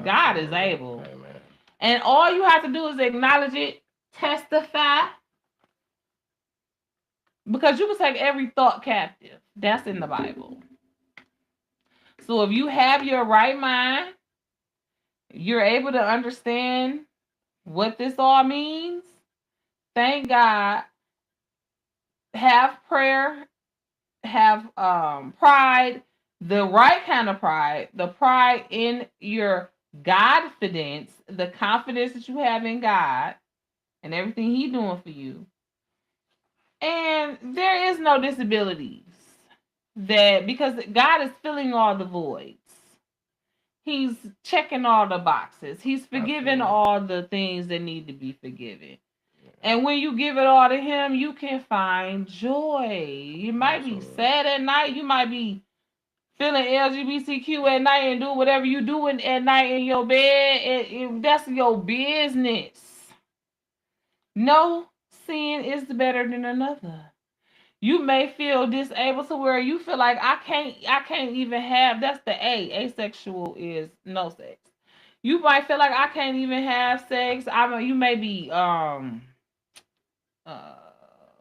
God is Absolutely. able. Amen. And all you have to do is acknowledge it, testify, because you can take every thought captive. That's in the Bible. So if you have your right mind, you're able to understand what this all means. Thank God. Have prayer, have pride, the right kind of pride, the pride in your Godfidence, the confidence that you have in God and everything He doing for you. And there is no disabilities that because God is filling all the voids. He's checking all the boxes. He's forgiving all the things that need to be forgiven. And when you give it all to Him, you can find joy. You might be sad at night. You might be feeling LGBTQ at night and do whatever you do at night in your bed. That's your business. No sin is better than another. You may feel disabled to where you feel like I can't even have. That's the asexual is no sex. You might feel like I can't even have sex. You may be uh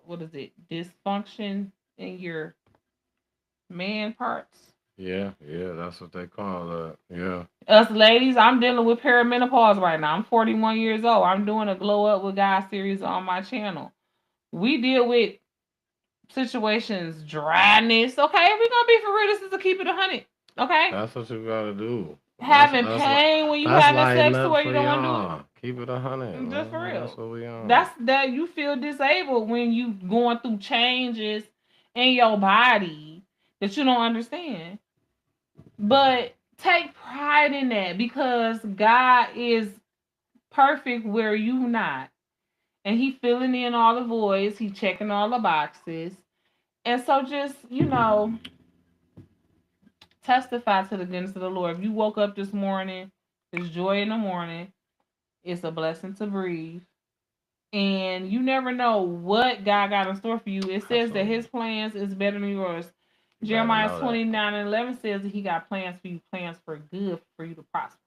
what is it, dysfunction in your man parts. Yeah, that's what they call it. Yeah. Us ladies, I'm dealing with perimenopause right now. I'm 41 years old. I'm doing a Glow Up with God series on my channel. We deal with situations, dryness. Okay, we're gonna be for real. This is to keep it 100. Okay, that's what you gotta do. Having pain when you having sex to where you don't want to do it. Keep it 100. Just for real. That's what we on. That's that you feel disabled when you going through changes in your body that you don't understand. But take pride in that because God is perfect where you not. And He filling in all the voids. He checking all the boxes. And so just, testify to the goodness of the Lord. If you woke up this morning, there's joy in the morning. It's a blessing to breathe. And you never know what God got in store for you. It says that His plans is better than yours. Jeremiah 29:11 says that He got plans for you, plans for good, for you to prosper.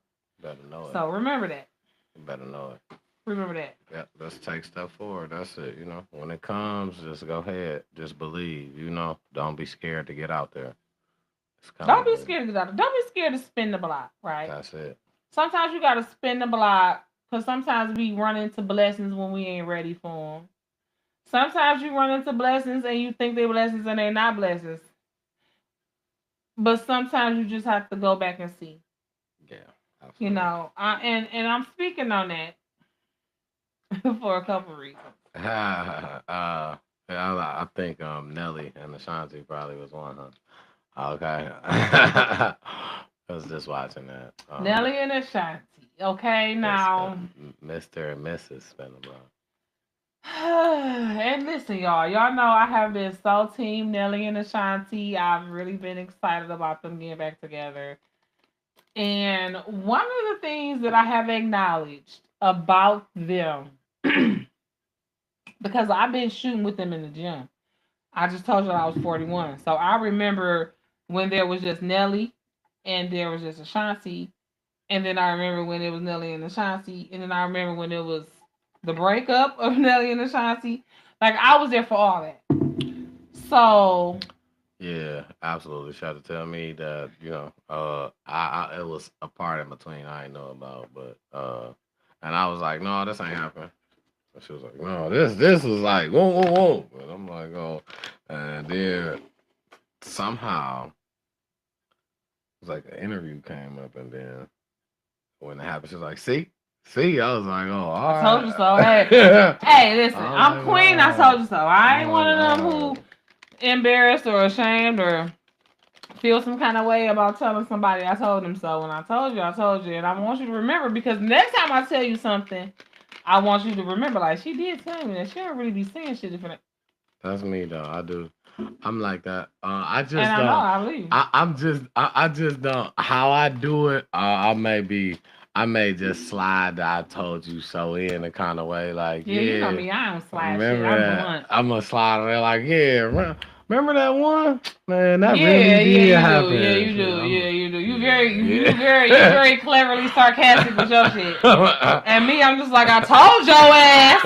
Better know it. So remember that. You better know it. Remember that. Yeah, let's take stuff forward. That's it. When it comes, just go ahead. Just believe. Don't be scared to get out there. Don't be scared to get out there. Don't be scared to spin the block, right? That's it. Sometimes you got to spin the block because sometimes we run into blessings when we ain't ready for them. Sometimes you run into blessings and you think they're blessings and they're not blessings. But sometimes you just have to go back and see. Yeah, absolutely. And I'm speaking on that for a couple reasons. I think Nelly and Ashanti probably was one, huh? Okay. I was just watching that. Nelly and Ashanti. Okay, now. Mr. and Mrs. Spinnerball. And listen, y'all know I have been so team Nelly and Ashanti. I've really been excited about them getting back together. And one of the things that I have acknowledged about them, because I've been shooting with them in the gym. I just told you I was 41. So I remember when there was just Nelly and there was just Ashanti. And then I remember when it was Nelly and Ashanti. And then I remember when it was the breakup of Nelly and Ashanti. Like, I was there for all that. So. Yeah, absolutely. Try to tell me that, it was a part in between I didn't know about. But, and I was like, no, this ain't happening. And she was like, no, this was like, whoa. And I'm like, oh. And then somehow, it was like an interview came up. And then when it happened, she was like, see? I was like, oh, all right. I told you so. Hey, listen, I'm queen. I told you so. I ain't one of them who embarrassed or ashamed or feel some kind of way about telling somebody I told them so. When I told you. And I want you to remember because next time I tell you something, I want you to remember, like, she did tell me that she don't really be saying shit different. That's me, though. I do. I'm like that. I just and I don't. Know, I believe. I just don't. How I do it, I may just slide that I told you so in a kind of way, like you know me, I don't slide remember shit. I'm that? blunt. I'm gonna slide away like remember that one? Man, that really did happen. You do. You very cleverly sarcastic with your shit. And me, I'm just like, I told your ass.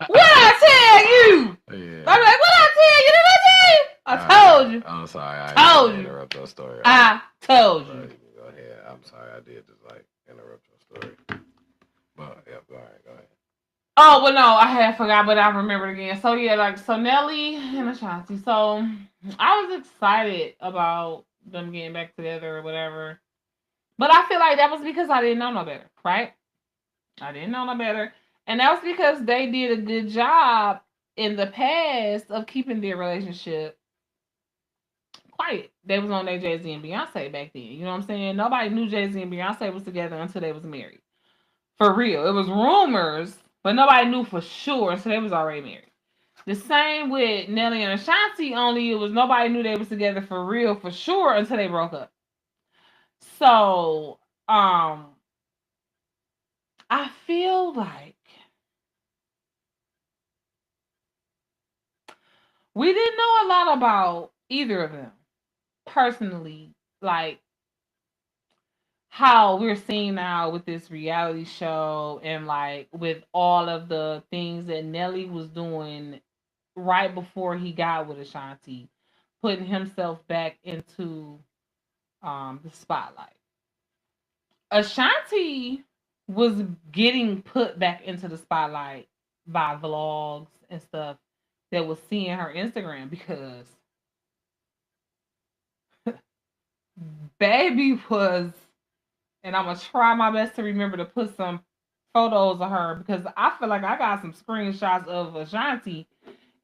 What I tell you? Yeah. I'm like, what I tell you? Did I tell you? I told you. I'm sorry. I told you. Interrupt your story. I told you. Go ahead. I'm sorry. I did just like interrupt your story. But yeah, go ahead. Oh, well, no, I had forgot, but I remembered again. So, yeah, so Nelly and Ashanti. So, I was excited about them getting back together or whatever. But I feel like that was because I didn't know no better, right? I didn't know no better. And that was because they did a good job in the past of keeping their relationship quiet. They was on their Jay-Z and Beyonce back then. You know what I'm saying? Nobody knew Jay-Z and Beyonce was together until they was married. For real. It was rumors, but nobody knew for sure until they was already married. The same with Nelly and Ashanti, only it was nobody knew they was together for real, for sure, until they broke up. So, I feel like we didn't know a lot about either of them personally, like how we're seeing now with this reality show and like with all of the things that Nelly was doing right before he got with Ashanti, putting himself back into the spotlight. Ashanti was getting put back into the spotlight by vlogs and stuff that was seeing her Instagram because baby was, and I'm gonna try my best to remember to put some photos of her because I feel like I got some screenshots of Ashanti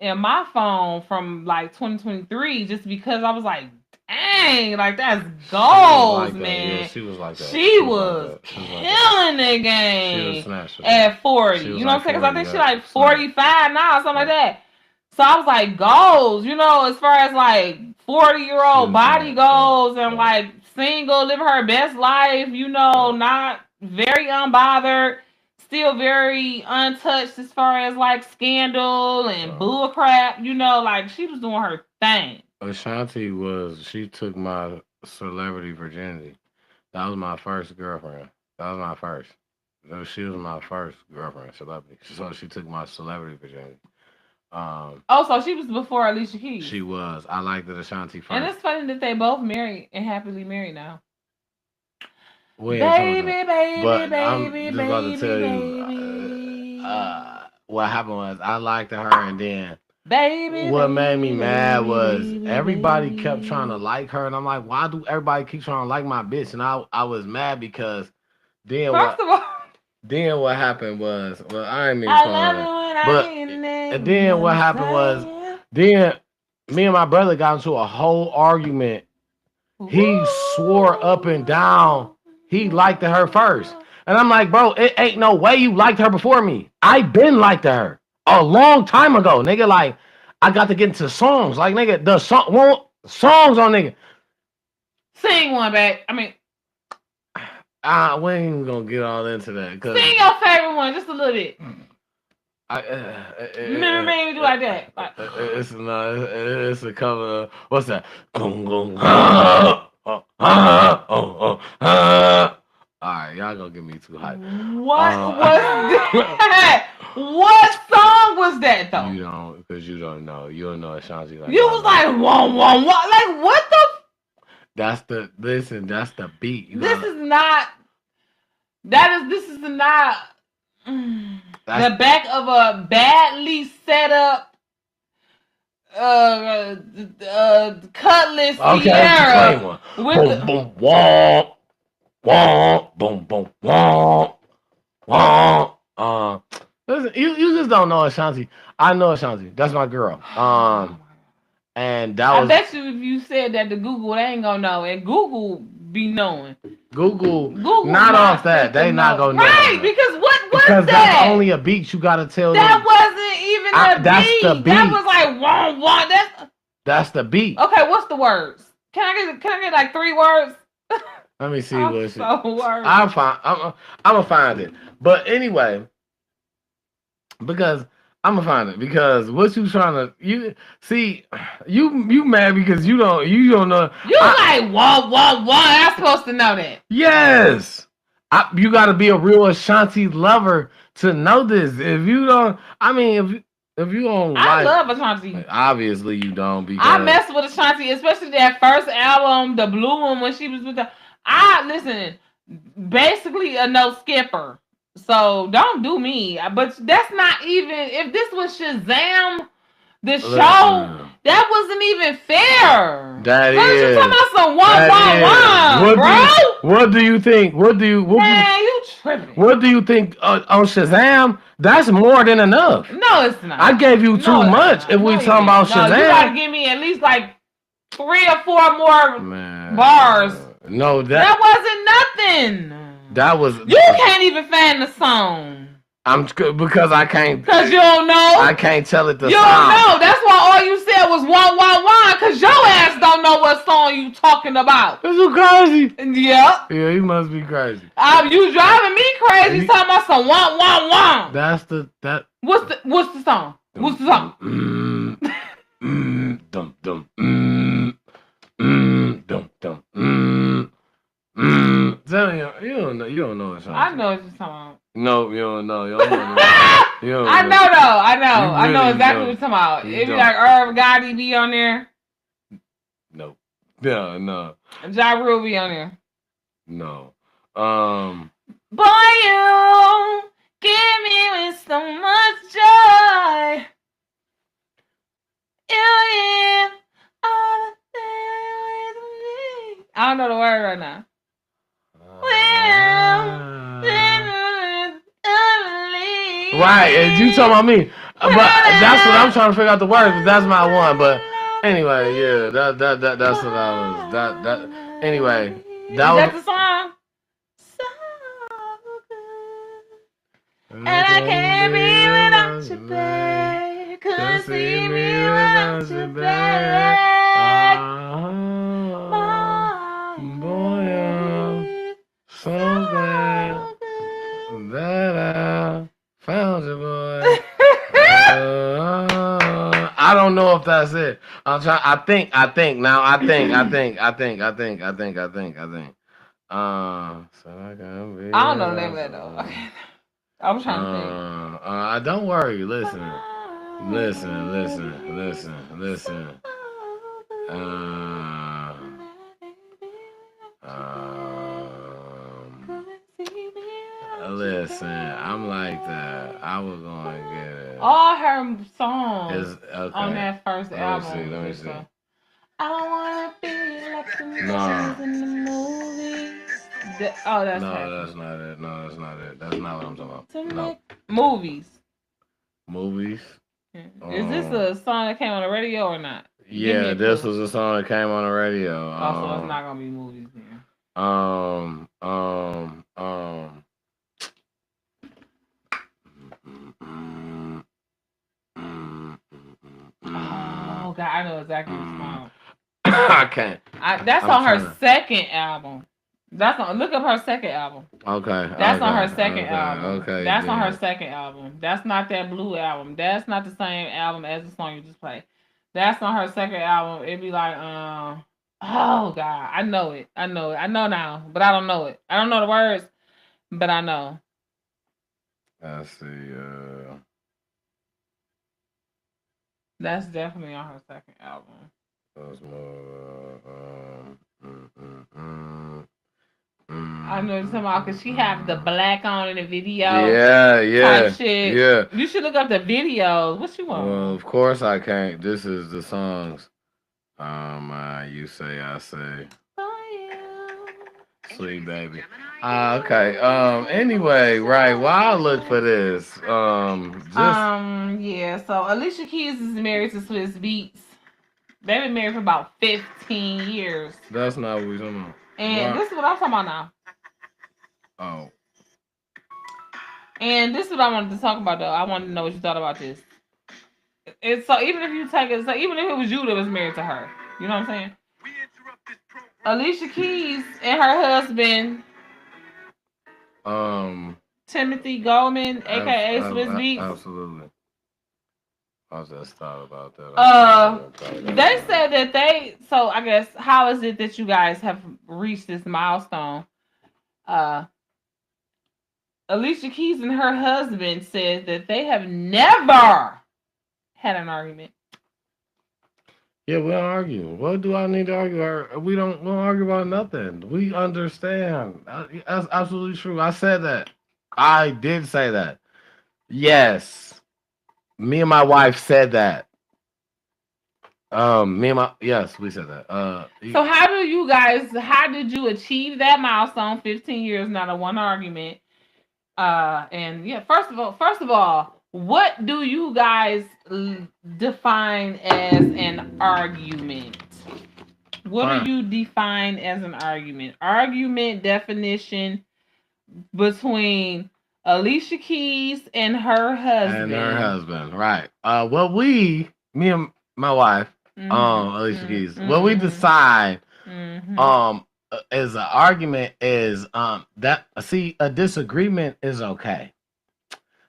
in my phone from like 2023 just because I was like, dang, like that's goals, man. Yeah, she was like that. She was killing the game. She was snatched at 40. You know what I'm saying? Because I think she like 45 now, something like that. So I was like, goals, you know, as far as like 40-year-old body goals and like single, living her best life, you know, not very unbothered, still very untouched as far as like scandal and bull crap, you know, like she was doing her thing. Ashanti she took my celebrity virginity. That was my first girlfriend. That was my first. She was my first girlfriend, celebrity. So she took my celebrity virginity. So she was before Alicia Keys. She was. I liked the Ashanti first. And it's funny that they both married and happily married now. Baby, but I'm just about to tell you what happened was I liked her and then what made me mad was everybody kept trying to like her and I'm like, why do everybody keep trying to like my bitch? And I was mad because then then what happened was, well, I ain't mean but and then what happened was then me and my brother got into a whole argument. He swore up and down he liked her first. And I'm like, bro, it ain't no way you liked her before me. I been liked her a long time ago, nigga. Like, I got to get into songs. Like, nigga, the songs on nigga. Sing one back. I mean, we ain't even gonna get all into that. Sing your favorite one, just a little bit. You never made me do like that. It's a cover of, what's that? Alright, y'all gonna get me too hype. What was that? What song was that though? You don't, because you don't know. You don't know Ashanti like you was like, whoa, like what the? That's the beat. This is not the back of a badly set up Cutlass Sierra. Boom, boom, womp, womp, boom, boom, womp, womp. Listen, you just don't know Ashanti. I know Ashanti. That's my girl. And that was. I bet you if you said that to Google, they ain't gonna know. And Google be knowing. Google not off that. They not gonna know. Right, because what was because that? That's only a beat you gotta tell them. That wasn't even a beat. That's the beat. That was like one. That's the beat. Okay, what's the words? Can I get like 3 words? Let me see what shit. I'm gonna find it. But anyway, because I'm gonna find it because what you trying to you mad because you don't know. You like what? I'm supposed to know that. Yes, you got to be a real Ashanti lover to know this. If you don't, I mean, if you don't, I love Ashanti. Obviously, you don't because I mess with Ashanti, especially that first album, the blue one when she was with the. Basically a no skipper. So don't do me. But that's not even if this was Shazam, The show, that wasn't even fair. That What is. You talking about some one, bro? What do you think? Man, you tripping. What do you think on Shazam? That's more than enough. No, it's not. I gave you too much. If we talking about Shazam, you gotta give me at least like 3 or 4 more bars. No, that wasn't nothing. That was. You can't even find the song. Because I can't. Because you don't know. I can't tell it the song. You don't know. That's why all you said was one. Because your ass don't know what song you talking about. That's so crazy. Yep. Yeah, you must be crazy. You driving me crazy. You talking about some one. That's that. What's the song? What's the song? Dum dum. Tell me, you don't know what song. I know what you're talking about. No, you don't know. I know though. I know exactly what you're talking about. It be like Irv Gotti be on there. No. Yeah, no. Ja Rule be on there. No. Boy, you give me with so much joy. Yeah. All the things with me. I don't know the word right now. Right, and you talking about me, but that's what I'm trying to figure out the words. But that's my one. But anyway, yeah, that's what I was. That anyway, that was the song. So good, and I can't be without you, babe. Couldn't see me without you, babe. Boy, I'm so glad that I found you, boy. I don't know if that's it. I'm trying. I think. So I can be. I don't know the name of that though. Okay. I'm trying to think. Don't worry. Listen. Listen, I'm like that. I was going to get it. All her songs on that first album. Let me see. I don't want to be like the movies in the movie. That's that's not it. No, that's not it. That's not what I'm talking about. No. Movies. Is this a song that came on the radio or not? Yeah, this was a song that came on the radio. Also, it's not gonna be movies then. Oh God, I know exactly what song. I can't. That's on her second album. Look up her second album. Okay. That's on her second album. Okay. That's on her second album. That's not that Blue album. That's not the same album as the song you just played. That's on her second album. It'd be like, oh God, I know it. I know now, but I don't know it. I don't know the words, but I know. Let's see. That's definitely on her second album. That's more. I know you're talking about because she have the black on in the video. Yeah. Type shit. Yeah. You should look up the videos. What you want? Well, of course I can't. This is the songs. You say, I say. Sweet baby. Okay. Anyway, right. While I look for this, yeah. So Alicia Keys is married to Swiss Beats. They've been married for about 15 years. That's not what we're talking about. And this is what I'm talking about now. Oh. And this is what I wanted to talk about though. I wanted to know what you thought about this. It's so even if you take it, so even if it was you that was married to her, you know what I'm saying? Alicia Keys and her husband, Timothy Goldman, aka Swiss Beats. Absolutely. I was just thought about that. They said that so I guess, how is it that you guys have reached this milestone? Alicia Keys and her husband said that they have never had an argument. Yeah, we don't argue. What do I need to argue? We don't argue about nothing. We understand. That's absolutely true. I said that. I did say that. Yes. Me and my wife said that. Me and my yes, we said that. So how did you achieve that milestone? 15 years, not a one argument. And yeah, first of all, what do you guys define as an argument? What do you define as an argument? Argument definition between Alicia Keys and her husband. Right. Me and my wife, Alicia Keys, what we decide, is an argument is a disagreement is okay.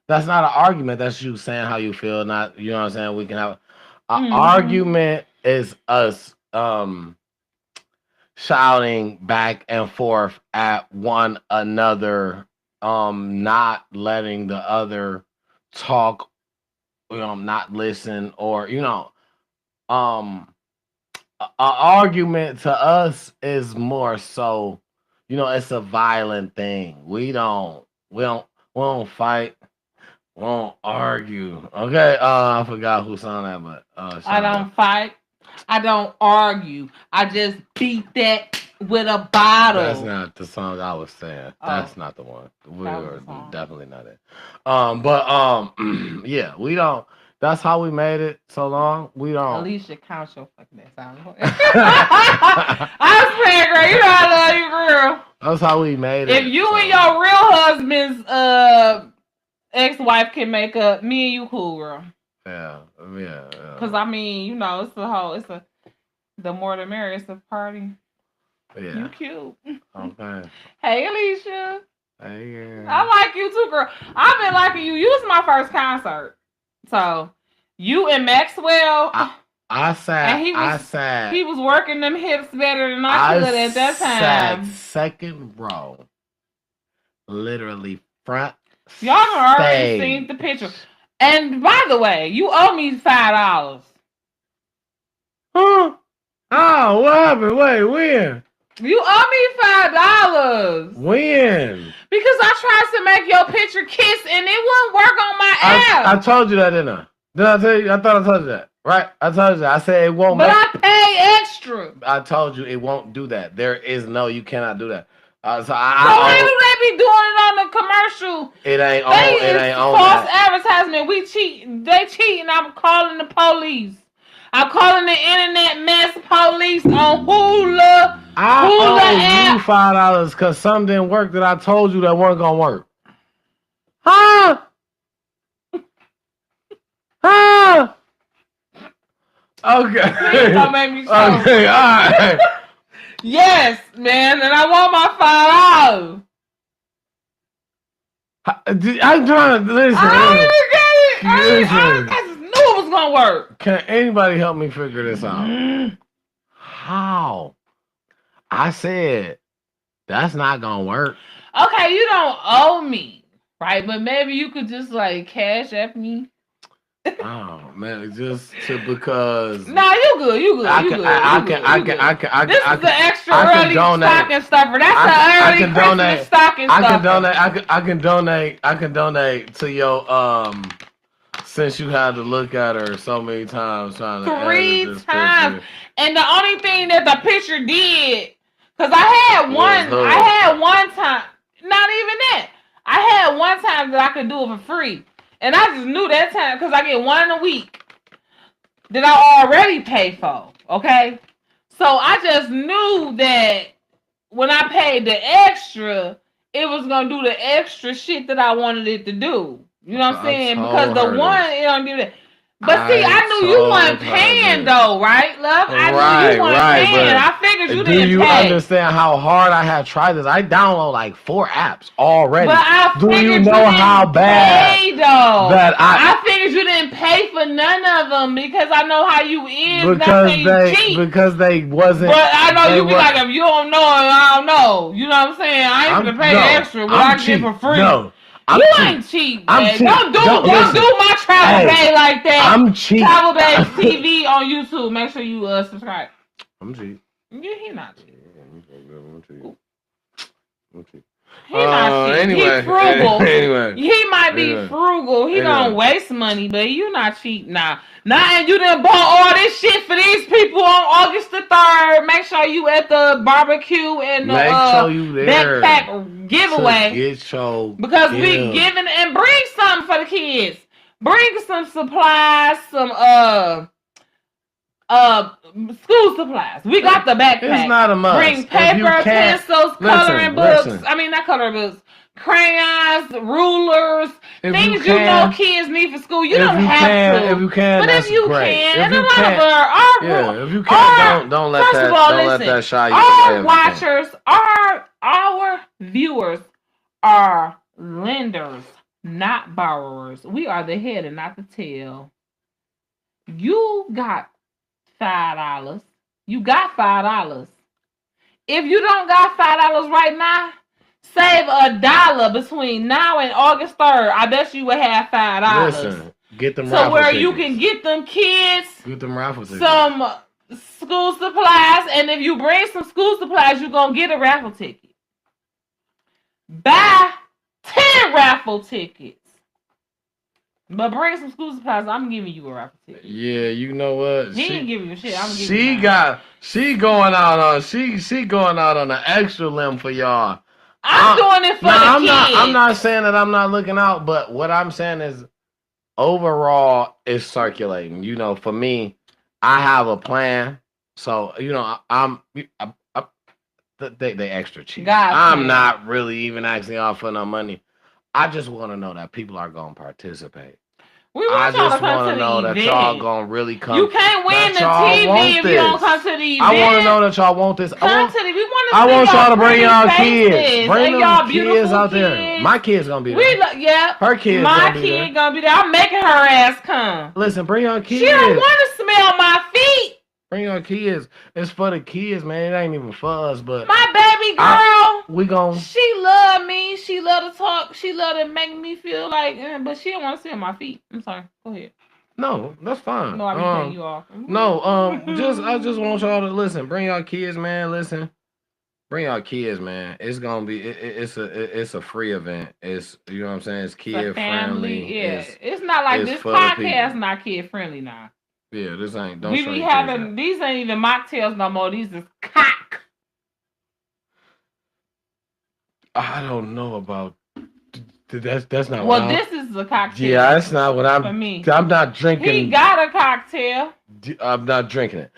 That's not an argument. That's you saying how you feel. Not, you know what I'm saying. We can have an argument is us shouting back and forth at one another, not letting the other talk, not listen, or an argument to us is more so, it's a violent thing. We don't fight. We don't argue. Okay. I forgot who sung that, but I don't fight. I don't argue. I just beat that with a bottle. That's not the song I was saying. That's not the one. We were definitely not it. But yeah, we don't. That's how we made it so long. We don't. Alicia, count your fucking sound. I was playing, girl. You know I love you, girl. That's how we made it. If you and your real husband's ex-wife can make up, me and you cool, girl. Yeah. Because I mean, it's the more the merrier. It's a party. Yeah. You cute. Okay. Hey, Alicia. Hey, girl. I like you too, girl. I've been liking you. You was my first concert. So, you and Maxwell. I sat. He was working them hips better than I could at that time. Sat second row. Literally front. Y'all have already seen the picture. And by the way, you owe me $5. Huh? Oh, what happened? Wait, when? You owe me $5. When? Because I tried to make your picture kiss and it wouldn't work on my app. I told you that, didn't I? Did I tell you? I thought I told you that. Right? I told you that. I said it won't. But I pay extra. I told you it won't do that. You cannot do that. So why do they be doing it on the commercial? It ain't on. False advertisement. We cheat. They cheat, and I'm calling the police. I'm calling the internet mess police on Hula. I owe you $5 because something didn't work that I told you that wasn't gonna work. Huh? Huh? Okay. Please don't make me show. Okay. All right. Yes, man, and I want my $5. I'm trying to listen. I just knew it was gonna work. Can anybody help me figure this out? How? I said that's not gonna work. Okay, you don't owe me, right? But maybe you could just like cash app me. Oh man, just because. Nah, you good. You good. This is the extra early stocking stuffer. That's the early Christmas stocking stuffer. I can donate to your since you had to look at her so many times trying to 3 times. And the only thing that the picture did, because I had one time, not even that. I had one time that I could do it for free. And I just knew that time because I get one a week that I already pay for. Okay. So I just knew that when I paid the extra, it was going to do the extra shit that I wanted it to do. You know what I'm saying? Because the one, it don't do that. But see, I knew you weren't paying though, right, love? I knew you weren't paying. I figured you didn't pay. Do you understand how hard I have tried this? I download like 4 apps already. But I figured you know how bad pay, though. That I figured you didn't pay for none of them because I know how you is. Because they wasn't. But I know you be like, if you don't know, I don't know. You know what I'm saying? I ain't gonna pay extra. What I get for free. No. You ain't cheap, man. Don't do my Travel Bay like that. I'm cheap. Travel Bay TV on YouTube. Make sure you subscribe. I'm cheap. Yeah, he not cheap. I'm cheap. He not cheap. Anyway, He's frugal. Anyway. He might be Yeah. frugal. He Yeah. don't waste money, but you not cheap now. Now you done bought all this shit for these people on August the 3rd. Make sure you at the barbecue and the Make sure you there backpack giveaway. Get your Because we giving and bring something for the kids. Bring some supplies, some school supplies. We got the backpack. It's not a must. Bring paper, pencils, coloring books. I mean, not coloring books. Crayons, rulers, things you know kids need for school. You don't have to. If you can, but that's if you great. can, If and you a lot can't, of if you can, don't let that. Let that shy you away. Our watchers, our viewers are lenders, not borrowers. We are the head and not the tail. You got $5. You got $5. If you don't got $5 right now, save $1 between now and August 3rd. I bet you will have $5. Listen, get them. So where you can get them kids, get them raffle tickets, some school supplies, and if you bring some school supplies, you're gonna get a raffle ticket. Buy 10 raffle tickets. But bring some school supplies. I'm giving you a raffle ticket. Yeah, you know what? He ain't giving you shit. I'm giving you. She going out on an extra limb for y'all. I'm doing it for the kids. I'm not saying that I'm not looking out, but what I'm saying is overall it's circulating. You know, for me, I have a plan. So, you know, they extra cheap. I'm not really even asking y'all for no money. I just want to know that people are going to participate. I just want to know that y'all going to really come. You can't win the TV if you don't come to the event. I want to know that y'all want this. I want y'all to bring y'all kids. Bring y'all kids out there. My kid's going to be there. Her kid's My kid going to be there. I'm making her ass come. Listen, bring your kids. She don't want to smell my feet. Bring your kids. It's for the kids, man. It ain't even for us, but my baby girl, we she love me. She love to talk. She love to make me feel like, but she don't want to see my feet. I'm sorry. Go ahead. No, that's fine. No, I be cutting you off. No, I just want y'all to listen. Bring your kids, man. Listen. Bring your kids, man. It's gonna be it's a free event. It's, you know what I'm saying. It's kid friendly. Yeah, it's not like this podcast not kid friendly now. Yeah, this ain't. We be having these ain't even mocktails no more. These is cock. I don't know about. That's not. Well, this is a cocktail. Yeah, that's not what I'm. For me, I'm not drinking. He got a cocktail. I'm not drinking it.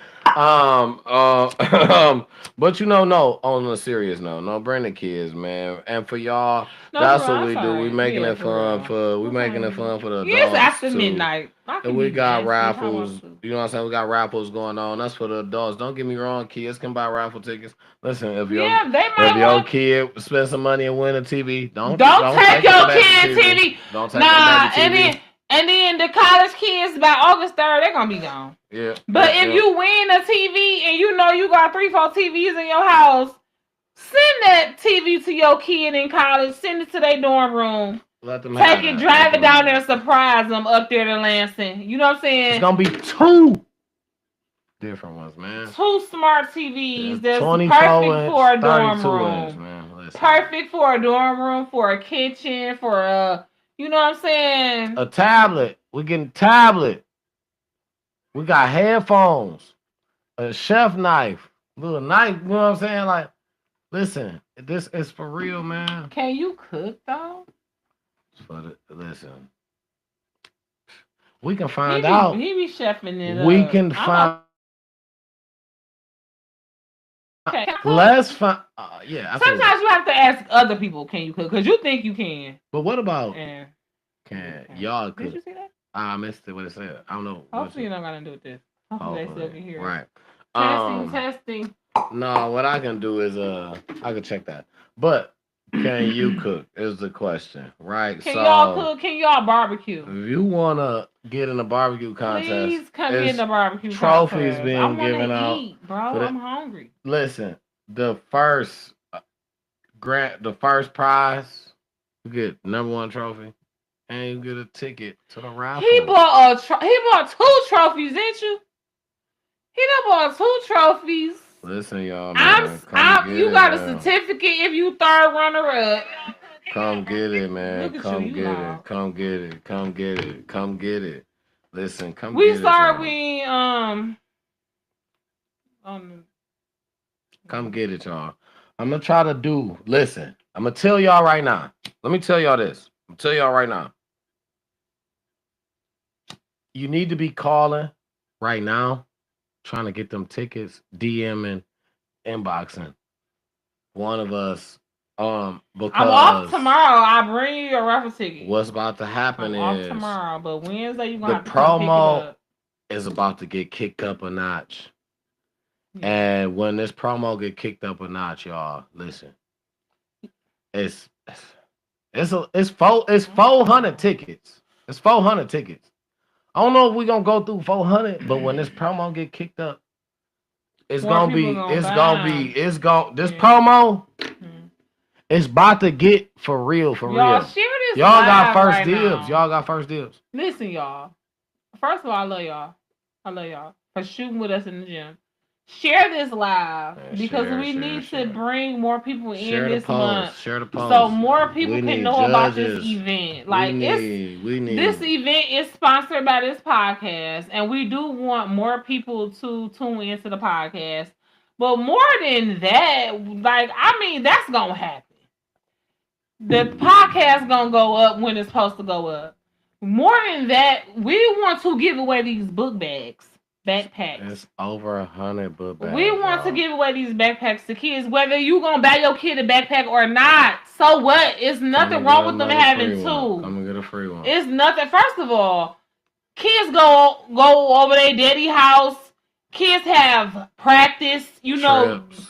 But you know, no. On a serious note, no. Bring the kids, man. And for y'all, that's what we do. We making it fun for. We making it fun for the adults. Yes, after midnight. And we got raffles. You know what I'm saying? We got raffles going on. That's for the adults. Don't get me wrong. Kids can buy raffle tickets. Listen, if your kid spend some money and win a TV, don't take your kid TV. Don't take TV. And then the college kids by August 3rd, they're gonna be gone. Yeah. But if you win a TV and you know you got 3-4 TVs in your house, send that TV to your kid in college. Send it to their dorm room. Let them take it, drive it down there, and surprise them up there to Lansing. You know what I'm saying? It's gonna be 2 different ones, man. 2 smart TVs that's perfect for a dorm room. Man. Perfect for a dorm room, for a kitchen, for a, you know what I'm saying? A tablet. We're getting tablet. We got headphones, a chef knife, little knife. You know what I'm saying? Like, listen, this is for real, man. Can you cook though? Listen, we can find out. He be chefing it. We can find. Okay. Let's find. Yeah. Sometimes you have to ask other people, can you cook? Because you think you can. But what about? Can y'all cook? Did you see that? I missed it. What it said. I don't know. Hopefully you don't got to do with this. Hopefully they still can hear. Right. Testing. No, what I can do is I can check that. But can you cook is the question, right? Can y'all cook? Can y'all barbecue? If you wanna get in a barbecue contest, please come get in the barbecue trophies contest. being given out. Bro, I'm hungry. Listen, the first prize, you get #1 trophy, and you get a ticket to the raffle. He bought 2 trophies, didn't you? He done bought 2 trophies. Listen, y'all. You got a certificate if you 3rd runner up. Come get it, man. Look at Come you get loud. it. Come get it. Come get it. Come get it. Listen, come We get it, sorry y'all. we Come get it, y'all. I'm gonna try to do. Listen, I'm gonna tell y'all right now. Let me tell y'all this. I'm gonna tell y'all right now. You need to be calling right now, trying to get them tickets, DMing, inboxing one of us. I'm off Because tomorrow. I'll bring you your raffle ticket. what's about to happen I'm off is tomorrow, but Wednesday you gonna the have to come pick it promo up. is about to get kicked up a notch. Yeah. And when this promo get kicked up a notch, y'all, listen, it's it's 400 tickets. It's 400 tickets. I don't know if we're gonna go through 400, but when this promo get kicked up, it's More gonna people be, gonna it's buy gonna 'em. be, it's gonna, this Yeah. promo, Mhm. it's about to get for real, Y'all real. share this Y'all got live first right dibs. now. Y'all got first dibs. Listen, y'all. First of all, I love y'all. I love y'all for shooting with us in the gym. Share this live Yeah, because share, we share, need share. to bring more people Share in the this post. month, Share the post. so more people We can need know about this judges. event. Like we need this event is sponsored by this podcast, and we do want more people to tune into the podcast. But more than that, like I mean, that's gonna happen. The podcast gonna go up when it's supposed to go up. More than that, we want to give away these book bags, backpacks. It's over 100 book bags. We want to y'all. give away these backpacks to kids, whether you gonna buy your kid a backpack or not. So what? It's nothing wrong with them having two. I'm gonna get a free one. It's nothing. First of all, kids go over their daddy house. Kids have practice. Trips.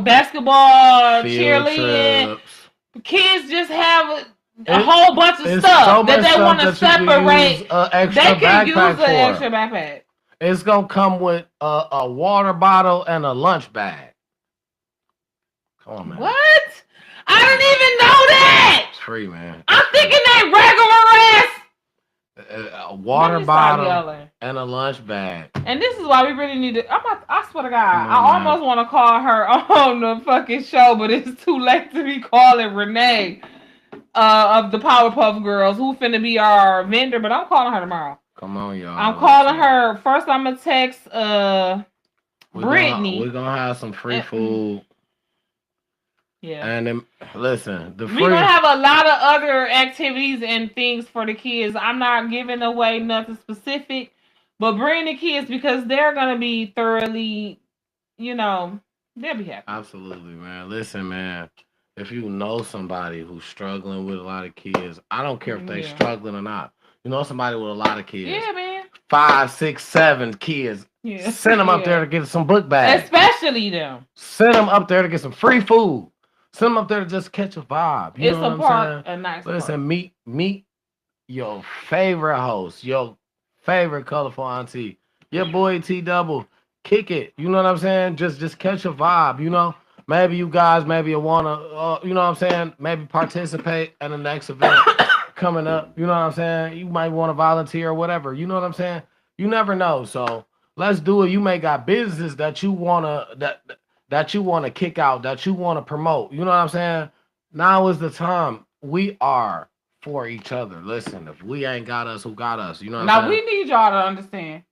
Basketball, Field cheerleading. trips. Kids just have a whole bunch of stuff so much that they stuff want to that you can separate. use a extra They can use backpack an for. extra backpack. It's gonna come with a water bottle and a lunch bag. Come on, man. What? I didn't even know that. It's free, man. I'm thinking that regular ass. A water Let me stop bottle yelling. and a lunch bag. And this is why we really need to. I swear to God, Come on, I almost want to call her on the fucking show, but it's too late to be calling Renee of the Powerpuff Girls, who finna be our vendor. But I'm calling her tomorrow. Come on, y'all. I'm calling her first. I'm gonna text Brittany. We're gonna have some free food. Yeah. And then listen, we're gonna have a lot of other activities and things for the kids. I'm not giving away nothing specific, but bring the kids because they're gonna be thoroughly, they'll be happy. Absolutely, man. Listen, man. If you know somebody who's struggling with a lot of kids, I don't care if they're struggling or not. You know somebody with a lot of kids. Yeah, man. 5, 6, 7 kids. Yeah. Send them up there to get some book bags. Especially them. Send them up there to get some free food. Send them up there to just catch a vibe. You know what I'm saying? A nice Listen, meet your favorite host, your favorite colorful auntie, your boy T Double. Kick it. You know what I'm saying? Just catch a vibe. You know, maybe you guys maybe wanna, you know what I'm saying? Maybe participate in the next event coming up. You know what I'm saying? You might want to volunteer or whatever. You know what I'm saying? You never know. So let's do it. You may got businesses that you wanna that you want to kick out, that you want to promote. You know what I'm saying? Now is the time. We are for each other. Listen, if we ain't got us, who got us? You know what I'm saying? Now, we need y'all to understand.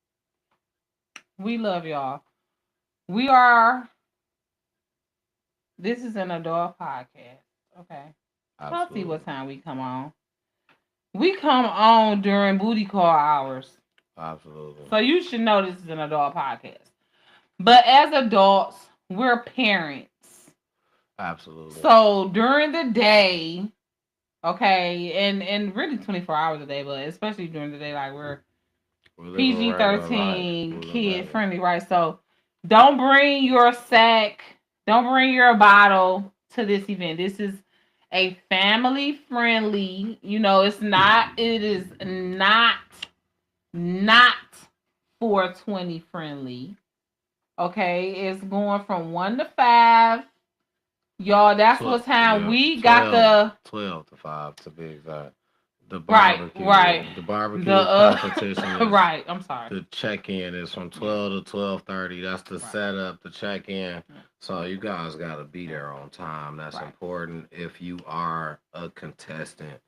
We love y'all. This is an adult podcast. Okay. I'll see what time we come on. We come on during booty call hours. Absolutely. So you should know this is an adult podcast. But as adults, we're parents. Absolutely. So during the day, okay, and really 24 hours a day, but especially during the day, like we're PG-13, kid friendly, right? So don't bring your sack, don't bring your bottle to this event. This is a family friendly, it is not 420 friendly. Okay, it's going from 1 to 5. Y'all, that's what time we got the 12 to 5 to be exact. The Right, barbecue, right. the The barbecue competition is right. I'm sorry. the check-in is from Yeah. 12 to 12:30. That's the Right. setup, the check-in. Yeah. So you guys got to be there on time. That's Right. important if you are a contestant.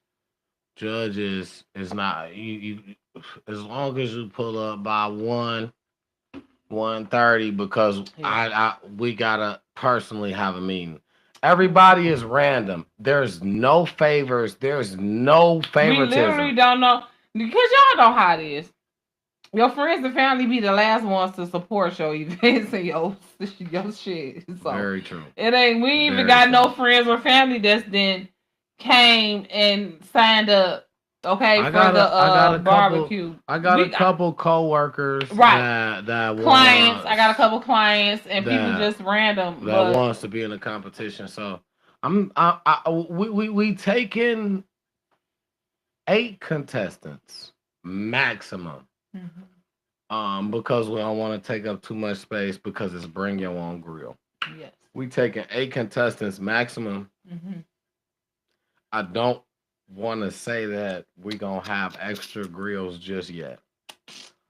Judges is not you as long as you pull up by 1:30 because Yeah. I we gotta personally have a meeting. Everybody is random. There's no favors. There's no We literally favoritism. don't know because y'all know how it is. Your friends and family be the last ones to support your events and your shit. So Very true. it ain't. We ain't even Very got true. no friends or family that's then came and signed up. Okay, for the I got a couple barbecue. I got a We couple coworkers right that clients. I got a wants couple clients and people that just random, that but wants to be in a competition. So we taking 8 contestants maximum. mhm, Because we don't want to take up too much space because it's bring your own grill. yes. We taking 8 contestants maximum. Hmm. I don't want to say that we gonna have extra grills just yet.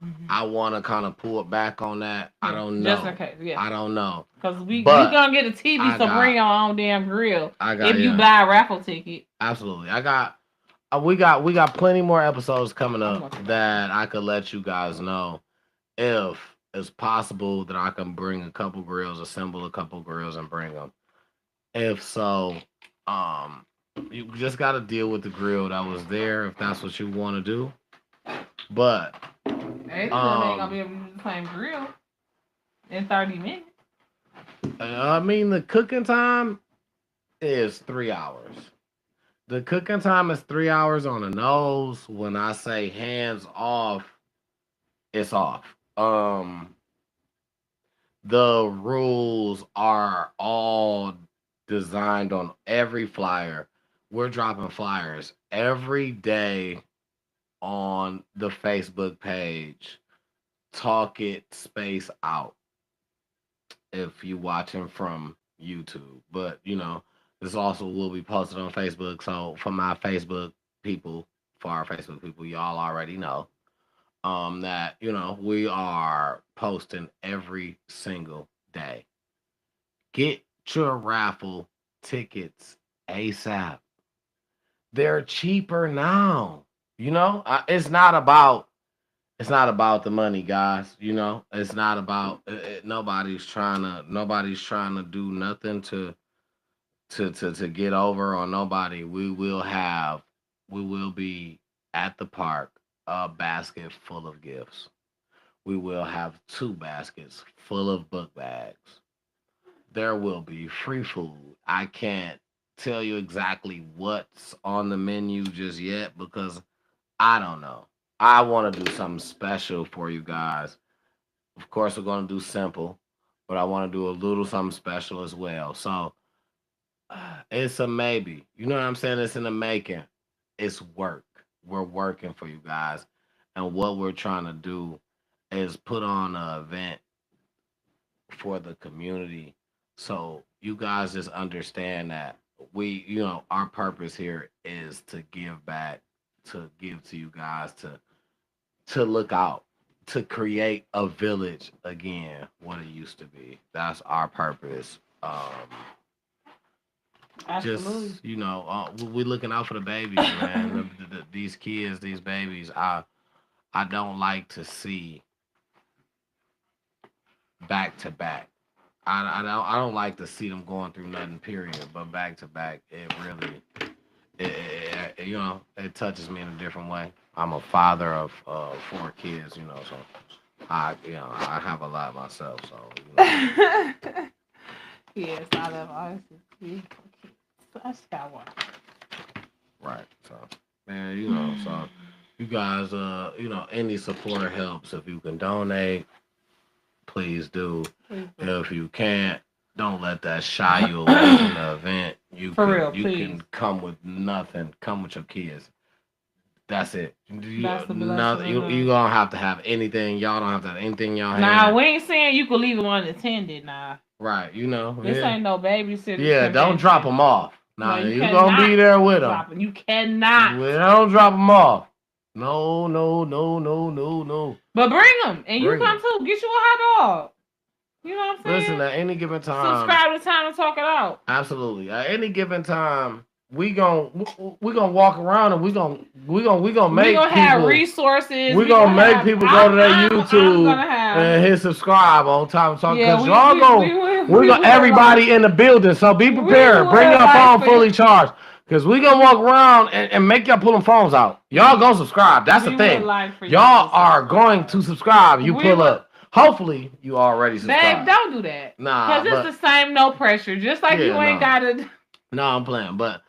Hmm. I want to kind of pull it back on that. I Yeah, don't just in know. case. Yeah, I don't know. because we But gonna get a TV, I so bring got your own damn grill I got if you yeah. buy a raffle ticket. Absolutely. I got we got plenty more episodes coming I up want to buy. that I could let you guys know if it's possible that I can bring a couple grills, assemble a couple grills, and bring them. If so, um, you just got to deal with the grill that was there if that's what you want to do. But They still ain't gonna be um, able to use the same grill in 30 minutes. I mean the cooking time is 3 hours. The cooking time is 3 hours on the nose. When I say hands off, it's off. The rules are all designed on every flyer. We're dropping flyers every day on the Facebook page. Talk it space out if you watching from YouTube. But this also will be posted on Facebook. So for my Facebook people, for our Facebook people, y'all already know that we are posting every single day. Get your raffle tickets ASAP. They're cheaper now. It's not about the money, guys. It's not about nobody's trying to do nothing to get over on nobody. We will be at the park a basket full of gifts. We will have 2 baskets full of book bags. There will be free food. I can't tell you exactly what's on the menu just yet because I don't know. I want to do something special for you guys. Of course, we're going to do simple, but I want to do a little something special as well. So it's a maybe. You know what I'm saying? It's in the making. It's work. We're working for you guys. And what we're trying to do is put on an event for the community. So you guys just understand that our purpose here is to give back, to give to you guys, to look out, to create a village again, what it used to be. That's our purpose. Absolutely. Just we looking out for the babies, man. These kids, these babies. I don't like to see back to back. I don't like to see them going through nothing. Period. But back to back, it really it touches me in a different way. I'm a father of 4 kids, so I have a lot myself, so yes, I love honesty. I just got one. right. So man, so you guys, any support helps. If you can donate, please do. Please do. If you can't, don't let that shy you away from the event. For real, You please. can come with nothing. Come with your kids. That's it. That's the blessing. You don't have to have anything. Y'all don't have to have anything y'all Nah, have. we ain't saying you could leave it unattended. Nah, Right. this Yeah. ain't no babysitter. Yeah. Don't drop them off. Nah, No, you gonna be there with them. You cannot. We don't drop them off. No. But bring them, and you Bring come 'em. too. Get you a hot dog. You know what I'm saying? Listen, at any given time, subscribe to Time to Talk It Out. Absolutely. At any given time, we gonna walk around and we gonna make people have resources. We gonna make people go to their YouTube and hit subscribe on Time to Talk because we're gonna everybody in the building. So be prepared. Bring your phone fully charged. Because we gonna walk around and make y'all pull them phones out. Y'all gonna subscribe. That's the thing. Y'all are going to subscribe. You pull up. Hopefully you already subscribed. Babe, don't do that. Nah. Because it's the same, no pressure. Just like you ain't gotta. No, I'm playing, but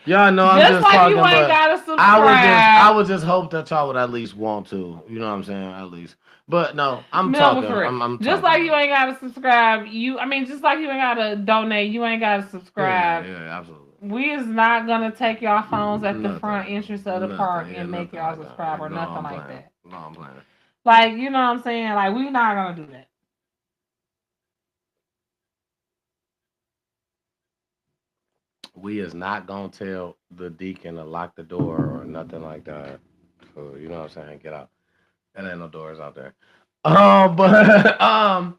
y'all know I'm just like talking, you ain't gotta subscribe. I would just hope that y'all would at least want to. You know what I'm saying? At least. But no, I'm talking. I'm just like you ain't gotta subscribe. Just like you ain't gotta donate. You ain't gotta subscribe. Yeah, absolutely. We is not gonna take y'all phones at the front entrance of the park and make y'all subscribe or nothing like that. No, I'm playing. Like, you know what I'm saying? Like, we not gonna do that. We is not gonna tell the deacon to lock the door or nothing like that. So you know what I'm saying? Get out. There ain't no doors out there. But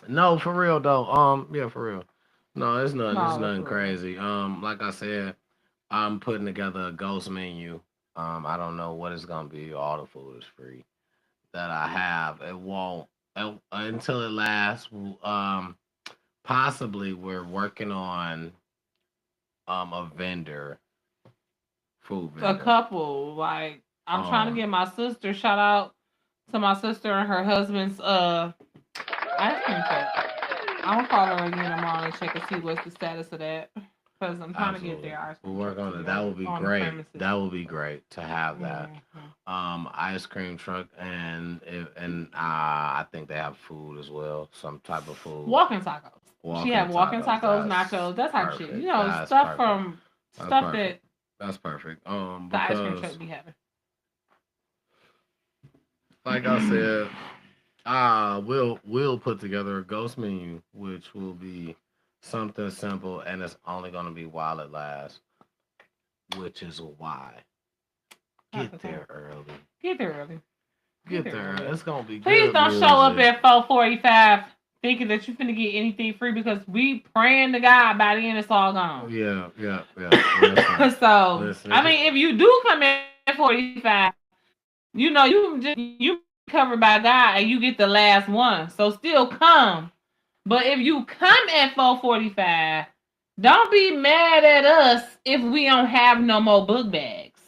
no, for real though. Yeah, for real. No, it's nothing. It's nothing crazy. Like I said, I'm putting together a ghost menu. I don't know what it's gonna be. All the food is free that I have. It won't until it lasts. Possibly we're working on a vendor, food vendor. A couple. Like I'm trying to get my sister. Shout out to my sister and her husband's ice cream truck. I'm gonna call her again tomorrow and check and see what's the status of that. Because I'm trying to get their ice cream. We'll work on it. That would be great. That would be great to have that. Ice cream truck and I think they have food as well. Some type of food. Walking tacos. She had walking tacos, nachos, that type of shit. You know, stuff perfect. That. That's perfect. The ice cream truck be having. Like I said, we'll put together a ghost menu, which will be something simple, and it's only gonna be while it lasts. Which is why. Get there early. Get there early. Get there early. It's gonna be. Please don't show up at 4:45 thinking that you're finna get anything free because we praying to God by the end it's all gone. Yeah. So listen. I mean, if you do come in at 45, you know you covered by God and you get the last one. So still come. But if you come at 4:45, don't be mad at us if we don't have no more book bags.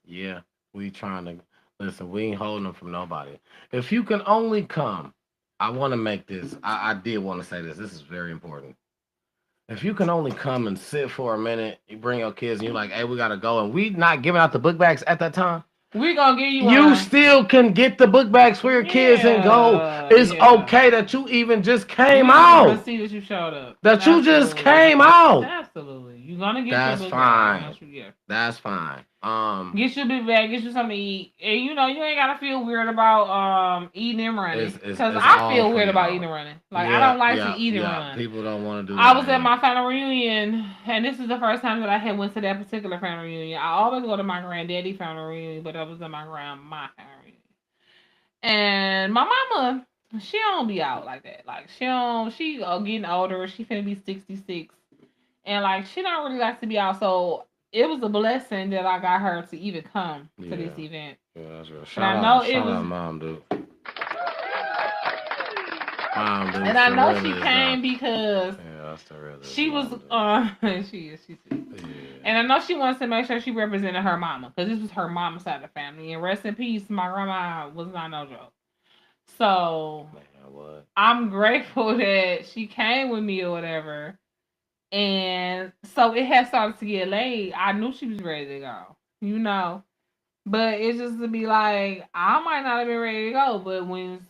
Yeah, we trying to listen. We ain't holding them from nobody. If you can only come, I want to make this. I did want to say this. This is very important. If you can only come and sit for a minute, you bring your kids, and you're like, "Hey, we gotta go," and we not giving out the book bags at that time. We're gonna give you You still can get the book bags for your kids and go. It's okay that you even just came out. See that you showed up. That you just came out. Absolutely. You're gonna get That's your fine. That's fine. Get your big bag, get you something to eat. And you know, you ain't gotta feel weird about eating and running. Because I feel weird about eating and running. Like I don't like to eat and run. People don't want to do that. I was at my family reunion, and this is the first time that I had went to that particular family reunion. I always go to my granddaddy family reunion, but I was at my grandma family reunion. And my mama, she don't be out like that. Like she getting older. She finna be 66. And like she don't really like to be out. So it was a blessing that I got her to even come to this event. Yeah, that's real. Shout out mom, dude. And I know she came because she was she is. And I know she wants to make sure she represented her mama because this was her mama's side of the family. And rest in peace, my grandma was not no joke. So I'm grateful that she came with me or whatever. And so it had started to get late. I knew she was ready to go, you know. But it's just to be like, I might not have been ready to go, but when it's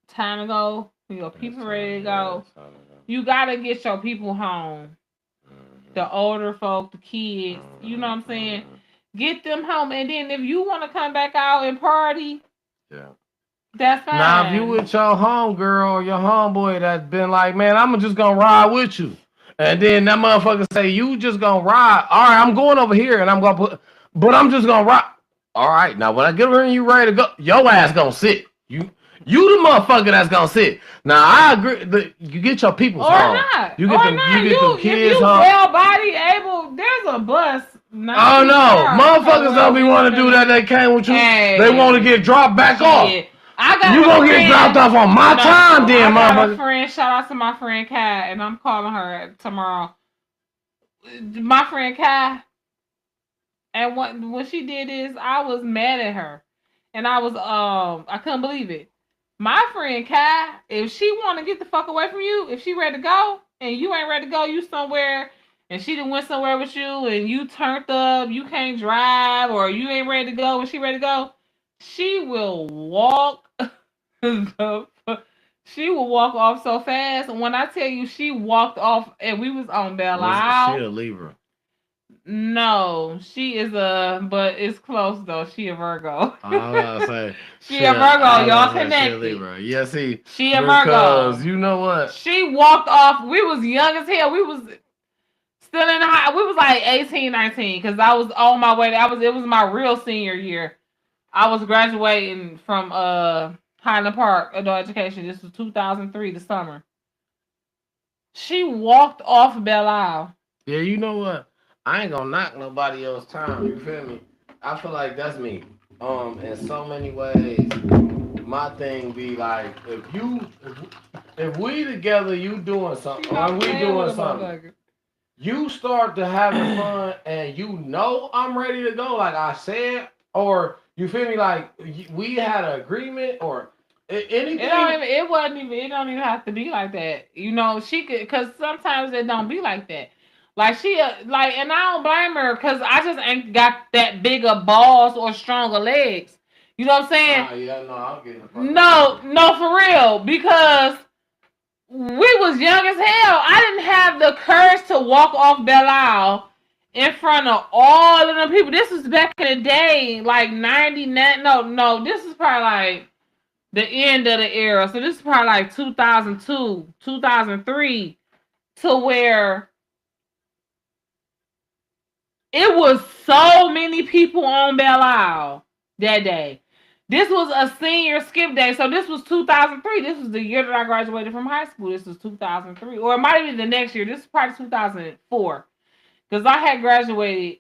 time to go, when your people ready to go, you gotta get your people home. The older folk, the kids, you know what I'm saying? Get them home. And then if you want to come back out and party, that's fine. Now, if you with your homegirl or your homeboy that's been like, man, I'm just gonna ride with you. And then that motherfucker say, you just gonna ride. All right, I'm going over here and I'm gonna but I'm just gonna ride. All right, now when I get over here and you ready to go, your ass gonna sit. You the motherfucker that's gonna sit. Now I agree. You get your people's or home. not, You or get them. not. You get them If kids you home. well body able, there's a bus. Not Oh too no, far motherfuckers where don't be we want to do that. finna. They came with you. They want to Hey, get dropped back off. shit. I got You a gonna get dropped friend. off on my time, No, then, I got a motherfucker. friend. Shout out to my friend Kai, and I'm calling her tomorrow. My friend Kai, and when she did this, I was mad at her, and I couldn't believe it. My friend Kai, if she want to get the fuck away from you, if she ready to go, and you ain't ready to go, you somewhere, and she done went somewhere with you, and you turned up, you can't drive, or you ain't ready to go, and she ready to go, she will walk. She will walk off so fast. And when I tell you she walked off, and we was on Belle Was she Isle. a Libra? No, she is but it's close though. She a Virgo. I was gonna say She a Virgo. Y'all she a connected. Libra. Yeah, see, She a because Virgo. you know what? She walked off. We was young as hell. We was still in the high. We was like 18, 19 because I was on my way. It was my real senior year. I was graduating from Highland Park Adult Education. This was 2003, the summer. She walked off Belle Isle. Yeah, you know what? I ain't gonna knock nobody else's time. You feel me? I feel like that's me. In so many ways, my thing be like, if we together, you doing something, or we doing something, you start to having fun, and you know I'm ready to go, like I said, or you feel me? Like we had an agreement, or anything. It don't even have to be like that. You know, she could, cause sometimes it don't be like that. Like and I don't blame her, cause I just ain't got that bigger balls or stronger legs. You know what I'm saying? Yeah, no, I'm getting no, for real, because we was young as hell. I didn't have the courage to walk off Belle Isle in front of all of them people. This was back in the day, like 99. No, this is probably like the end of the era. So this is probably like 2002, 2003, to where it was so many people on Belle Isle that day. This was a senior skip day. So this was 2003. This was the year that I graduated from high school. This was 2003. Or it might have been the next year. This is probably 2004. Because I had graduated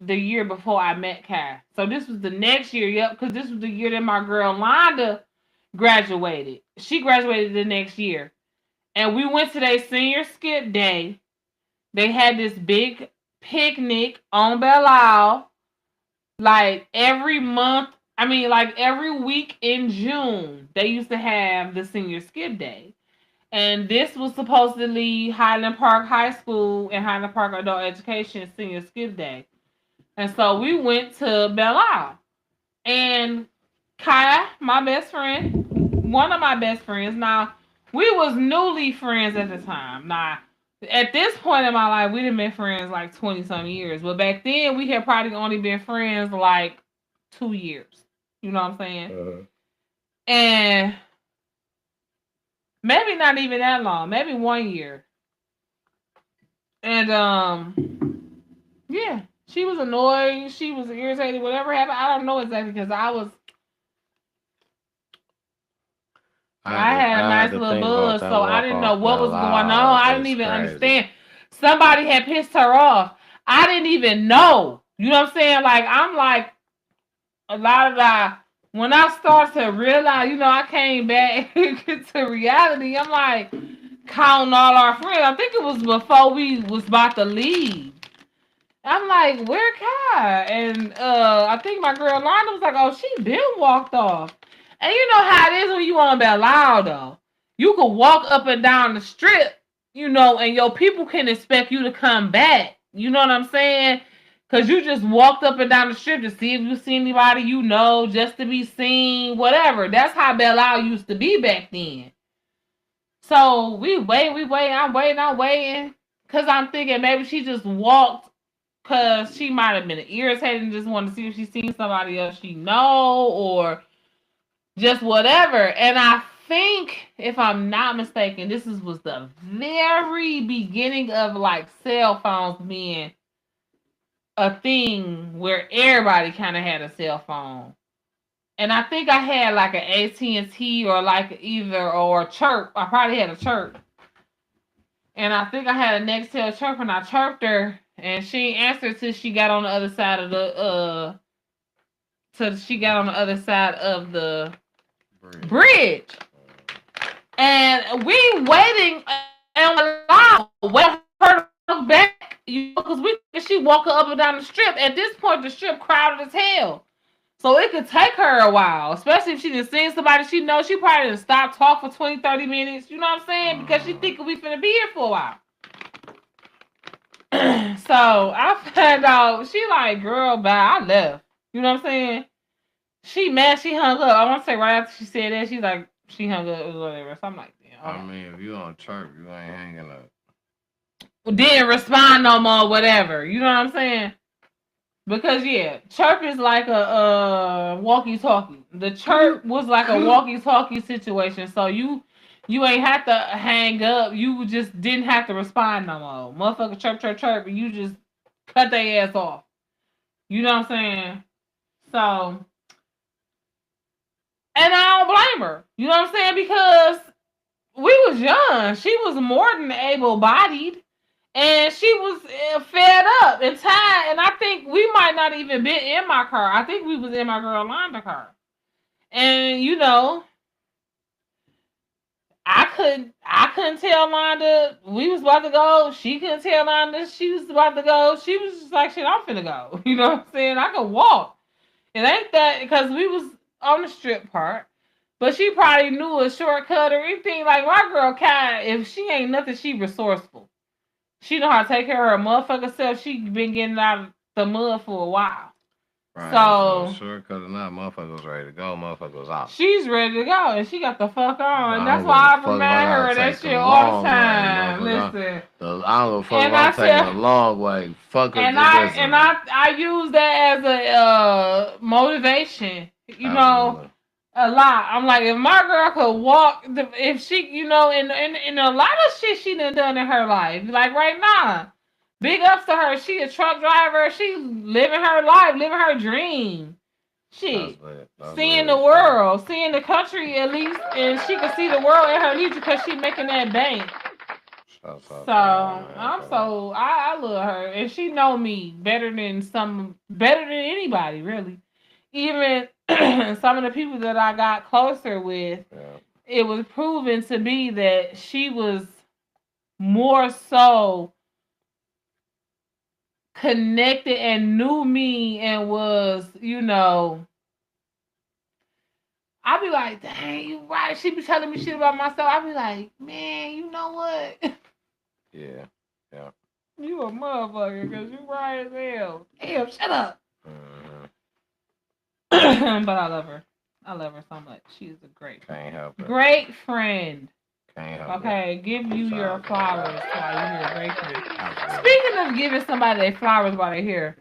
the year before I met Kai. So this was the next year. Yep. Because this was the year that my girl Londa graduated. She graduated the next year. And we went to their senior skip day. They had this big picnic on Belle Isle. Like every month, like every week in June, they used to have the senior skip day. And this was supposedly Highland Park High School and Highland Park Adult Education senior skip day. And so we went to Belle Isle. And Kai, my best friend, one of my best friends. Now, we was newly friends at the time. Now, at this point in my life, we done been friends like 20-some years. But back then, we had probably only been friends like 2 years. You know what I'm saying? And maybe not even that long. Maybe 1 year. And, yeah. She was annoyed. She was irritated. Whatever happened, I don't know exactly because I had a nice little buzz, so I didn't know what was going on. I didn't even understand. Somebody had pissed her off. I didn't even know. You know what I'm saying? Like, I'm like, a lot of that. When I start to realize, I came back to reality, I'm like, counting all our friends. I think it was before we was about to leave. I'm like, where Kai? And I think my girl Londa was like, oh, she been walked off. And you know how it is when you on Belle Isle, though. You can walk up and down the strip, and your people can expect you to come back. You know what I'm saying? Because you just walked up and down the strip to see if you see anybody just to be seen, whatever. That's how Belle Isle used to be back then. So we wait. I'm waiting. Because I'm thinking maybe she just walked because she might have been irritated and just wanted to see if she seen somebody else she know or just whatever. And I think, if I'm not mistaken, was the very beginning of like cell phones being a thing where everybody kind of had a cell phone. And I think I had like an AT&T or like or a chirp. I probably had a chirp. And I think I had a Nextel chirp, and I chirped her, and she answered till she got on the other side of the bridge. And we waiting and waiting her to look back, because she walking up and down the strip. At this point, the strip crowded as hell. So it could take her a while, especially if she didn't see somebody she knows. She probably didn't stop talk for 20, 30 minutes. You know what I'm saying? Because she thinking we finna be here for a while. So I found out, she like, girl, bye, I left. You know what I'm saying? She mad, she hung up. I want to say right after she said that, she's like, she hung up or whatever. So I'm like, damn. I mean, if you on chirp, you ain't hanging up. Didn't respond no more, whatever. You know what I'm saying? Because yeah, chirp is like a walkie-talkie. The chirp was like a walkie-talkie situation. So you ain't have to hang up. You just didn't have to respond no more. Motherfucker chirp, chirp, chirp, and you just cut their ass off. You know what I'm saying? So, and I don't blame her. You know what I'm saying? Because we was young. She was more than able-bodied. And she was fed up and tired. And I think we might not even been in my car. I think we was in my girl Londa car. And you know, I couldn't tell Londa we was about to go. She couldn't tell Londa she was about to go. She was just like, shit, I'm finna go. You know what I'm saying? I could walk. It ain't that, because we was on the strip part. But she probably knew a shortcut or anything. Like my girl Kai, if she ain't nothing, she resourceful. She know how to take care of her motherfucker self. She been getting out of the mud for a while. Right. So shortcut or not, motherfucker was ready to go. Motherfucker was out. She's ready to go, and she got the fuck on. And that's why I remind her of that shit all the time. Listen. I don't know if I'm taking a long way. Fuck her. And I use that as a motivation. You know. A lot. I'm like, if my girl could walk, if she, you know, in a lot of shit she done in her life, like right now, big ups to her. She a truck driver. She living her life, living her dream. Shit, seeing the world, seeing the country at least, and she can see the world in her leisure because she making that bank. So I love her, and she know me better than anybody, really. Even some of the people that I got closer with, it was proven to be that she was more so connected and knew me and was, you know, I'd be like, dang, you right. She be telling me shit about myself. I'd be like, man, you know what? Yeah. You a motherfucker because you right as hell. Damn, shut up. But I love her. I love her so much. She's a great friend. Can't help it. Great friend. Can't help okay, give you your flowers while you're here. Great friend. Speaking of giving somebody their flowers while they're here,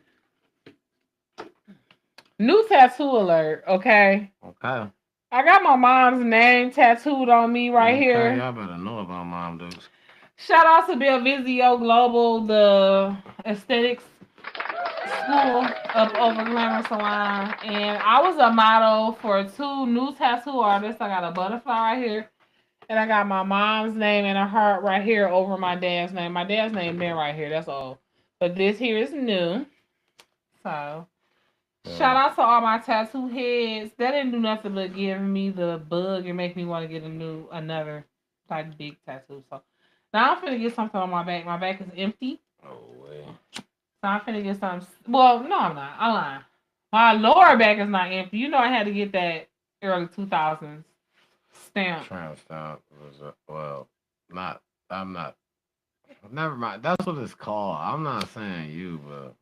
new tattoo alert, okay? Okay. I got my mom's name tattooed on me right here. Y'all better know about Mom Dukes. Shout out to Bill Vizio Global, the aesthetics school up over Glamour Salon, and I was a model for 2 new tattoo artists. I got a butterfly right here, and I got my mom's name and a heart right here over my dad's name. My dad's name been right here, that's all. But this here is new. So shout out to all my tattoo heads. That didn't do nothing but give me the bug and make me want to get another like big tattoo. So now I'm finna get something on my back. My back is empty. Oh way. So I'm finna get something. Well, no, I'm not. I'm lying. My lower back is not empty. You know I had to get that early 2000s stamp. Tramp stamp was I'm not. Never mind. That's what it's called. I'm not saying you, but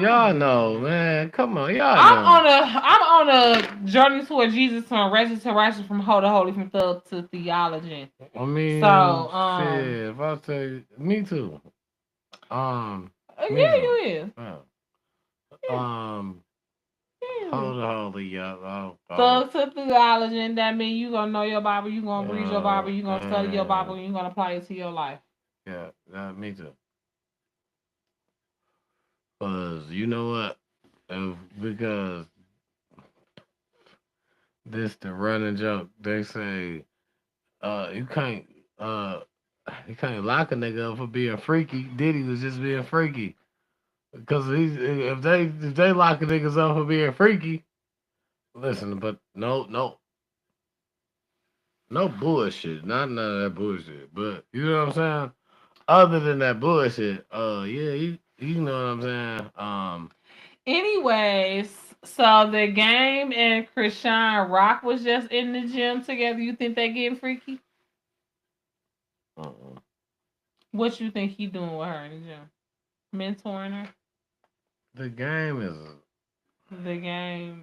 y'all know, man. Come on, y'all know. I'm on a journey toward Jesus, from righteous to righteous, from holy to holy, from thug to theology. I mean, so shit, if I tell you, me too. Yeah, you is. Holy, y'all. So to theology, and that means you gonna know your Bible, you gonna read your Bible, you gonna study your Bible, and you gonna apply it to your life. Yeah, me too. Cause you know what? Because this the running joke. They say, you can't lock a nigga up for being freaky. Diddy was just being freaky. Because if they lock a niggas up for being freaky, listen, but no bullshit. Not none of that bullshit. But you know what I'm saying? Other than that bullshit, yeah, you know what I'm saying? Anyways, so the game and Krishan Rock was just in the gym together. You think they getting freaky? What you think he doing with her in the gym? Mentoring her? The game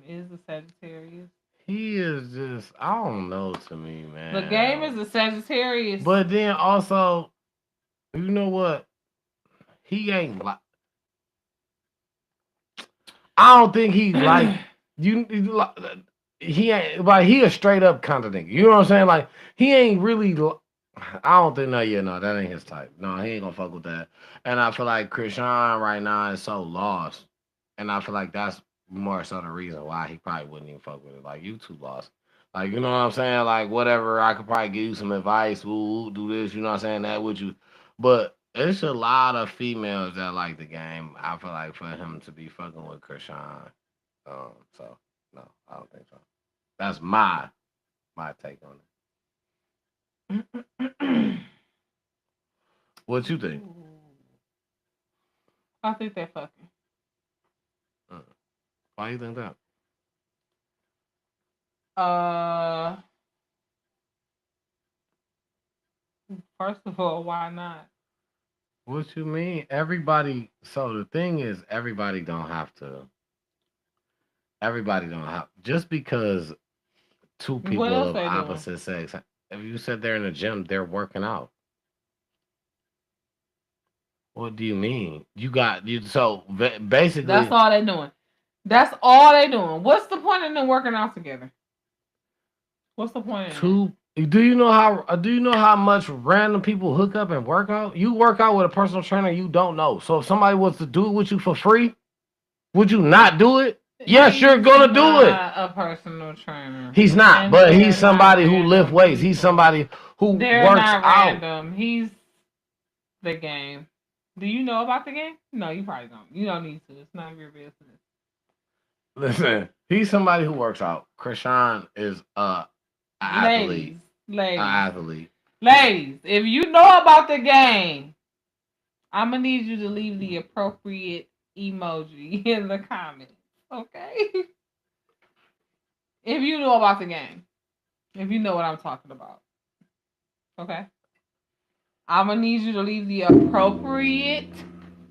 is a Sagittarius. He is just, I don't know, to me, man. The game is a Sagittarius. But then also, you know what? He ain't like. I don't think he like you. He ain't like he a straight up kind of nigga. You know what I'm saying? Like he ain't really. I don't think no, that ain't his type. No, he ain't gonna fuck with that. And I feel like Krishan right now is so lost, and I feel like that's more so the reason why he probably wouldn't even fuck with it. Like you too lost. Like you know what I'm saying? Like whatever, I could probably give you some advice. Ooh, do this. You know what I'm saying? That would you, but it's a lot of females that like the game. I feel like for him to be fucking with Krishan, so no, I don't think so. That's my take on it. What you think? I think they're fucking. Why you think that? First of all, why not? What you mean? Everybody. So the thing is, everybody don't have to. Everybody don't have just because two people of opposite sex. If you sit there in the gym, they're working out. What do you mean? You got you. So basically, that's all they doing. That's all they doing. What's the point in them working out together? What's the point? Do you know how much random people hook up and work out? You work out with a personal trainer you don't know. So if somebody was to do it with you for free, would you not do it? Yes, you're gonna do it. A personal trainer. He's not, but he's somebody who lifts weights. He's somebody who works out. Random. He's the game. Do you know about the game? No, you probably don't. You don't need to. It's none of your business. Listen, he's somebody who works out. Krishan is an athlete. Ladies, if you know about the game, I'm gonna need you to leave the appropriate emoji in the comments. Okay? If you know about the game. If you know what I'm talking about. Okay? I'm gonna need you to leave the appropriate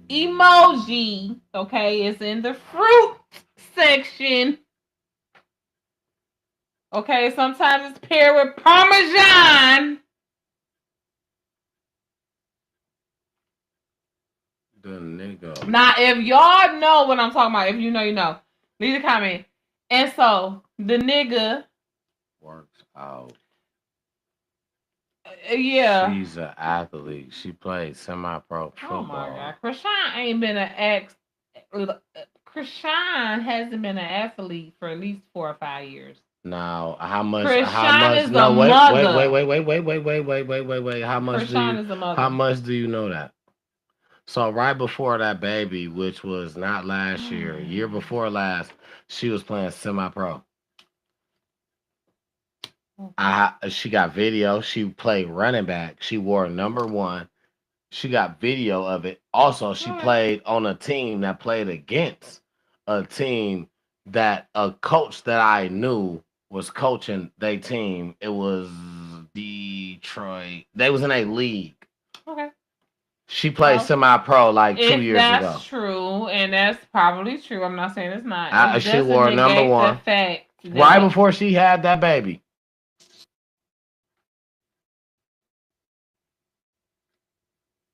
emoji. Okay? It's in the fruit section. Okay? Sometimes it's paired with Parmesan. The nigga. Now, if y'all know what I'm talking about, if you know, you know. Leave a comment. And so, the nigga works out. Yeah. She's an athlete. She plays semi-pro football. Oh my god. Krishan ain't been Krishan hasn't been an athlete for at least 4 or 5 years. Now, how much? Krishan how much? Is no, wait, mother. Wait. How much Krishan is a mother. How much do you know that? So right before that baby, which was not last year before last, she was playing semi-pro. She got video. She played running back. She wore number 1. She got video of it. Also, she played on a team that played against a team that a coach that I knew was coaching their team. It was Detroit. They was in a league. Okay. She played semi-pro like 2 years ago. That's true, and that's probably true. I'm not saying it's not. She wore number 1 right before she had that baby.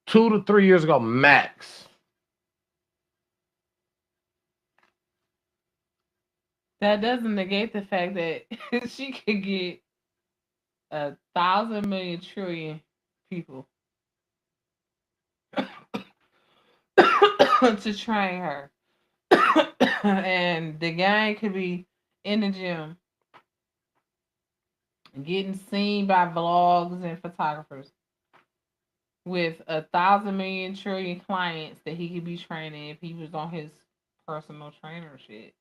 $2 to $3 years ago, max. That doesn't negate the fact that she could get 1,000,000,000,000,000,000,000 people to train her. And the gang could be in the gym getting seen by vlogs and photographers with 1,000,000,000,000,000,000 clients that he could be training if he was on his personal trainer shit.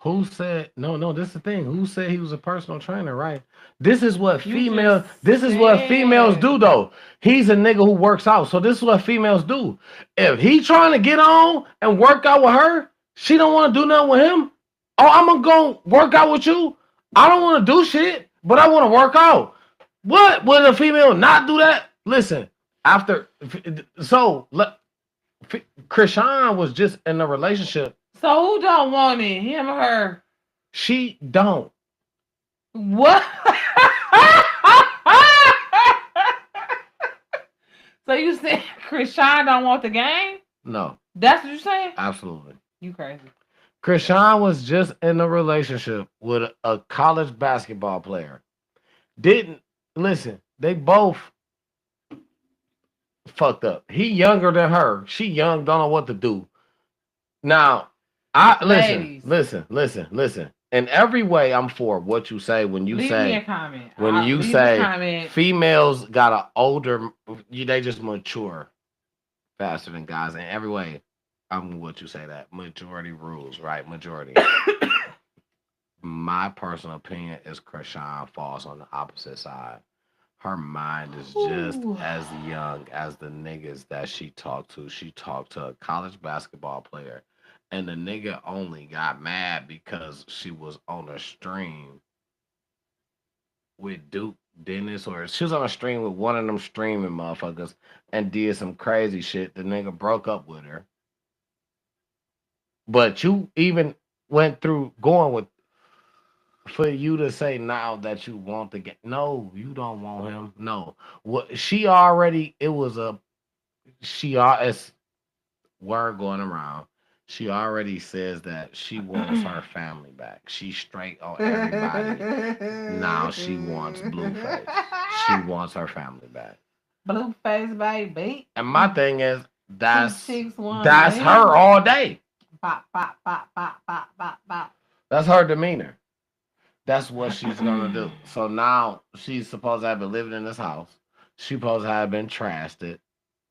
Who said no? No, this is the thing. Who said he was a personal trainer? Right. This is what You females. just This is what females do, said. though. He's a nigga who works out. So this is what females do. If he trying to get on and work out with her, she don't want to do nothing with him. Oh, I'm gonna go work out with you. I don't want to do shit, but I want to work out. What would a female not do that? Listen, after so Krishan was just in a relationship. So who don't want it? Him or her? She don't. What? So you saying Krishan don't want the game? No, That's what you saying? absolutely. You crazy. Krishan was just in a relationship with a college basketball player. Didn't listen, they both fucked up. He younger than her. She young, don't know what to do. Now, I Ladies. listen. In every way, I'm for what you say when you Leave me a say comment. when you leave a say comment. females got an older, they just mature faster than guys in every way. I'm what you say that majority rules, right? Majority. My personal opinion is Krishan falls on the opposite side. Her mind is just Ooh. as young as the niggas that she talked to. She talked to a college basketball player, and the nigga only got mad because she was on a stream with Duke Dennis, or she was on a stream with one of them streaming motherfuckers and did some crazy shit. The nigga broke up with her. But you even went through going with for you to say now that you want the game. No, you don't want him. No. What she already it was a it's word going around. She already says that she wants her family back. She's straight on everybody. Now she wants Blueface. She wants her family back. Blueface baby. And my thing is that's Two chicks, one that's man. her all day. Bop, bop, bop, bop, bop, bop, bop. That's her demeanor. That's what she's gonna do. So now she's supposed to have been living in this house. She supposed to have been trashed it,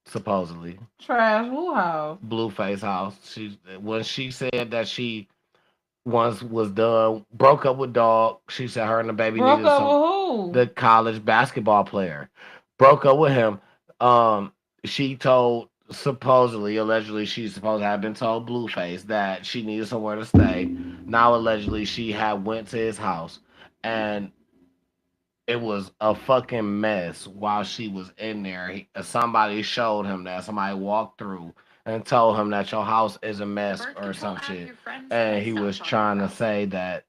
supposedly. Trash who house? Blueface house. She when she said that she once was done, broke up with dog. She said her and the baby Broke needed up some with who? the college basketball player. Broke up with him. She told supposedly, allegedly, she's supposed to have been told Blueface that she needed somewhere to stay. Now allegedly she had went to his house and it was a fucking mess while she was in there. Somebody showed him that somebody walked through and told him that your house is a mess Birth or control some app shit. your friends And can he stop was talking trying to about. say that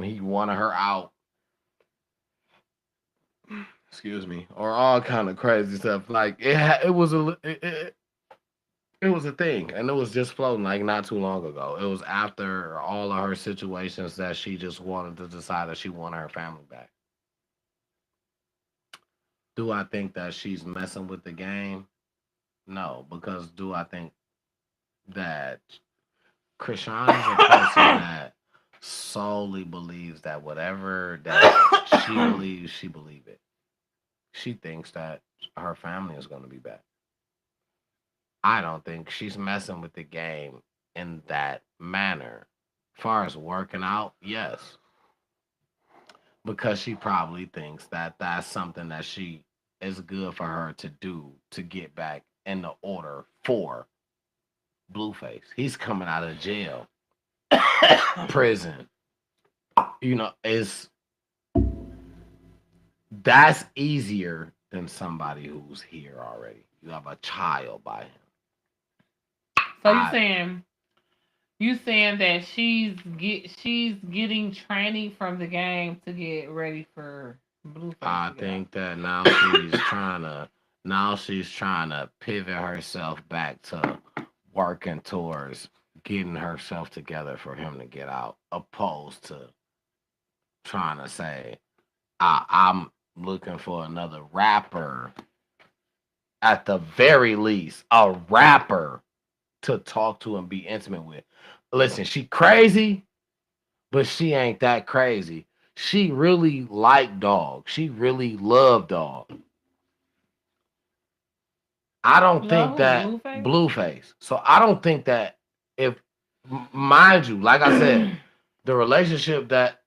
he wanted her out. Excuse me, or all kind of crazy stuff. Like it was it was a thing, and it was just floating like not too long ago. It was after all of her situations that she just wanted to decide that she wanted her family back. Do I think that she's messing with the game? No, because do I think that Krishan is a person that solely believes that whatever that she believe it. She thinks that her family is going to be back. I don't think she's messing with the game in that manner. Far as working out, yes, because she probably thinks that that's something that she is good for her to do to get back in the order for Blueface. He's coming out of jail, prison. You know, it's that's easier than somebody who's here already. You have a child by him. So I- you saying that she's getting training from the game to get ready for Blueface I to get out. think that now she's trying to pivot herself back to working towards getting herself together for him to get out, opposed to trying to say, I'm looking for another rapper, at the very least, a rapper to talk to and be intimate with. Listen, she crazy, but she ain't that crazy. She really like dog. She really love dog. I don't think Love who? that Blueface? Blueface. So I don't think that if, mind you, like I said, the relationship that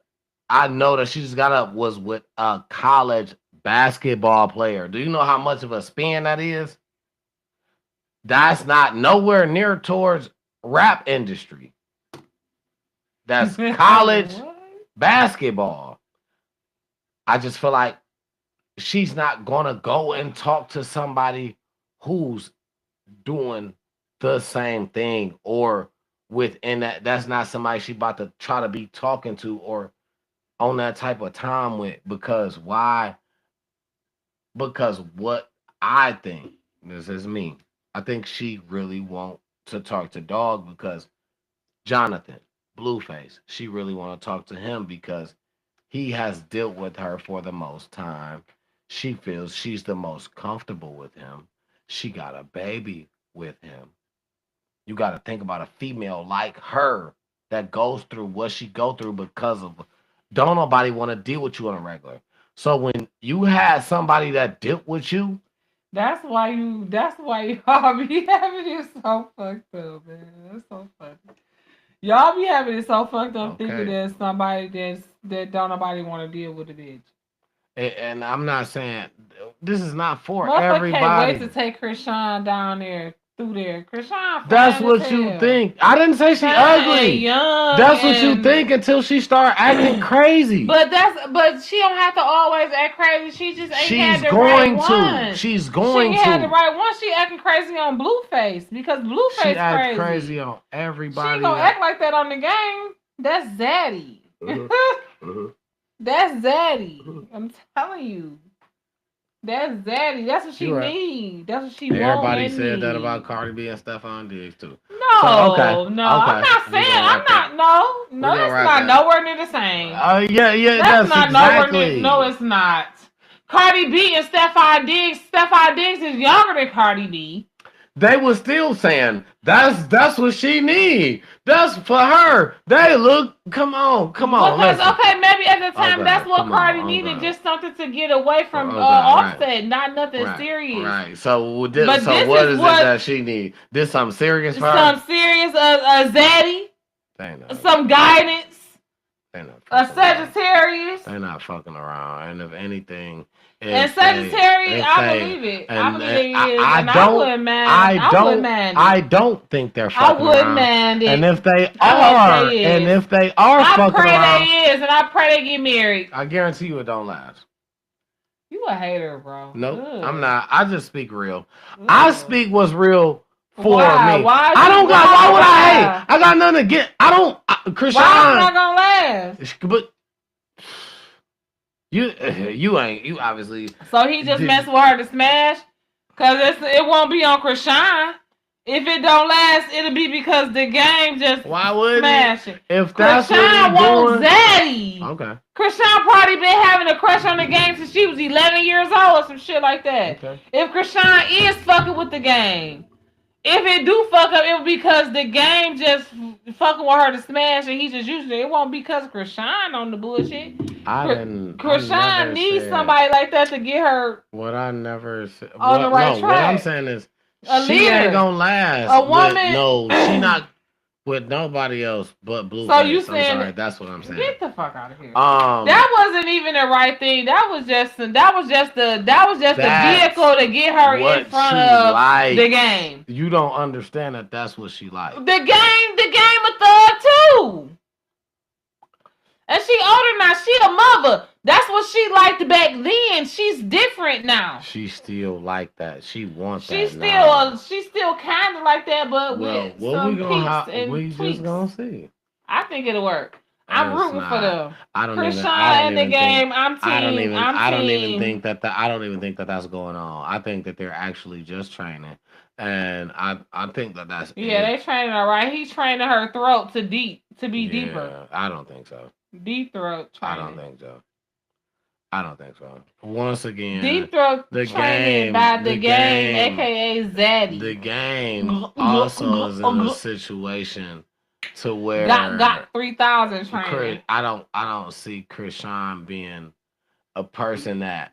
I know that she just got up was with a college basketball player. Do you know how much of a spin that is? That's not nowhere near towards rap industry. That's college What? basketball. I just feel like she's not gonna go and talk to somebody who's doing the same thing or within that. That's not somebody she about to try to be talking to or on that type of time with. Because why? Because what I think, this is me, I think she really want to talk to dog because Jonathan, Blueface, she really want to talk to him because he has dealt with her for the most time. She feels she's the most comfortable with him. She got a baby with him. You got to think about a female like her that goes through what she go through because of don't nobody want to deal with you on a regular. So when you had somebody that dealt with you, That's why y'all be having it so fucked up, man. That's so funny. Y'all be having it so fucked up thinking okay. there's somebody that don't nobody want to deal with a bitch. And I'm not saying this is not for Motherfucker can't wait to everybody. take Krishan down there through there. Krishan That's fine as what you hell. think. I didn't say she Fine and ugly. young That's what you and think until she start acting crazy. but she don't have to always act crazy. She just ain't had She's the going right to. one. She's She going ain't had the to. right one. She acting crazy on Blueface because She Blueface acts crazy. crazy on She everybody. ain't gonna act like that on the game. That's Zaddy. That's Zaddy. I'm telling you. That's Zaddy. That's what she You right. need. That's what she want Everybody and said that about need. Cardi B and Stephon Diggs too. No, So okay, no, I'm okay, not we saying. gonna I'm wrap that. not. No, We no, gonna that's wrap not that. nowhere near the same. Yeah, That's that's not nowhere near. exactly. No, it's not. Cardi B and Stephon Diggs. Stephon Diggs is younger than Cardi B. They were still saying that's what she need. That's for her. They look. Come on, Because listen. okay, maybe at the time Okay, that's what come on, Cardi needed, okay. just something to get away from Okay, right, Offset, not nothing right, serious. right. So But so this what is is it what that she need? This something serious for her? some serious Zaddy, They not. some guidance, They not a fucking around. Sagittarius. They're not fucking around. And if anything, And if Sagittarius, I they, believe it. I and believe it is, I and I don't, wouldn't mind. I wouldn't mind it. I don't think they're I fucking wouldn't around. mind it. And if they I hope are, they and is. if they are I fucking pray around, they is, and I pray they get married. I guarantee you it don't last. You a hater, bro. Nope, Ugh. I'm not. I just speak real. Ugh. I speak what's real for Why? me. Why? I don't got. Why would I why? hate? I got nothing to get. I don't. Krishan. Why it's not gonna last? But you ain't. You obviously. So he just messed with her to smash? Cause it won't be on Krishan. If it don't last, it'll be because the game just Why would smash it. If that's Krishan what he wants doing. Zaddy. Okay. Krishan probably been having a crush on the game since she was 11 years old or some shit like that. Okay. If Krishan is fucking with the game. If it do fuck up, it will be because the game just fucking with her to smash and he just used it. It won't be because Krishan on the bullshit. Krishan needs somebody like that to get her. What I never said. On the right track. What I'm saying is, A she leader. ain't gonna last. A woman. She not with nobody else but Blueface. So you saying? I'm sorry, that's what I'm saying. Get the fuck out of here. That wasn't even the right thing. That was just the vehicle to get her in front of the game. You don't understand that that's what she liked. The game a thug too. And she older now. She a mother. That's what she liked back then. She's different now. She still like that. She wants that. She's still kind of like that, but with some peaks and we tweaks. just gonna see. I think it'll work. I'm It's rooting for not. them. I don't even. I Krishan don't in the even think. game. I'm I don't team. even. I'm I don't even team. think that. I don't even think that that's going on. I think that they're actually just training, and I think that that's Yeah, it. they training her right. He's training her throat to be deeper. Yeah, I don't think so. Deep throat I don't training. think so. I don't think so. Once again, Deep throat the training by game, the the game, game, aka the Zaddy. game also is in a situation to Got where 3,000 training. I don't see Krishan being a person that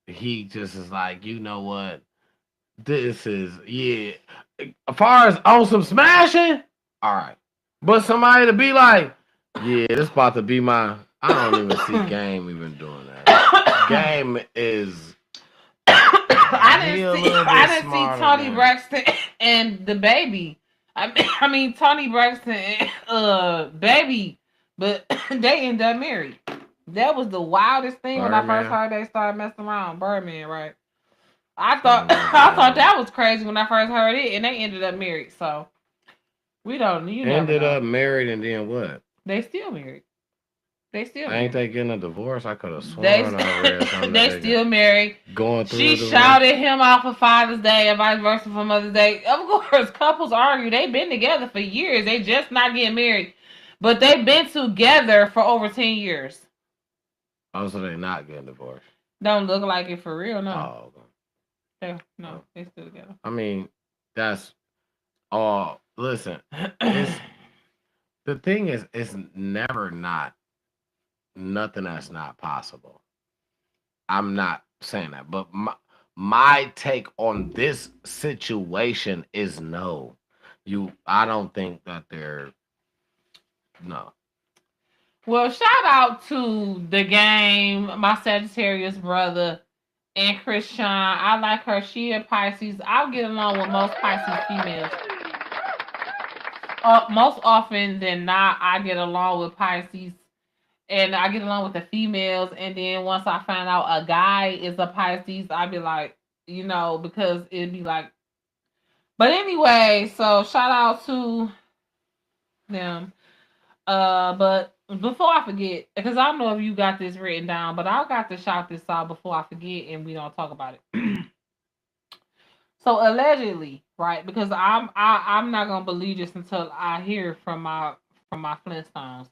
he just is like, you know what, this is yeah. As far as on some smashing, all right, but somebody to be like, yeah, this about to be my. I don't even see Game even doing that. Game is he a little bit I didn't see smarter Tony than. Braxton and the baby. I mean Tony Braxton and baby, but they ended up married. That was the wildest thing when I first Birdman. heard they started messing around. Birdman, right? I Tony thought I thought Braxton that was crazy when I first heard it, and they ended up married. So we don't. You never ended know. up married and then what? They still married. They still Ain't married. they getting a divorce? I could have They sworn I read something that they they still married. going through She a divorce. shouted him out for Father's Day and vice versa for Mother's Day. Of course, couples argue. They've been together for years. They just not getting married, but they've been together for over 10 years. Oh, so they not getting divorced. Don't look like it for real, no. Oh, okay. No, they still together. I mean, that's all. Listen, it's the thing is, it's never not nothing that's not possible. I'm not saying that, but my take on this situation is no. I don't think that they're no. Well, shout out to the game, my Sagittarius brother, and Krishan. I like her. She a Pisces. I'll get along with most Pisces females. Most often than not, I get along with Pisces, and I get along with the females. And then once I find out a guy is a Pisces, I'd be like, because it'd be like. But anyway, so shout out to them. But before I forget, because I don't know if you got this written down, but I got to shout this out before I forget, and we don't talk about it. So allegedly, right? Because I'm not gonna believe this until I hear from my Flintstones.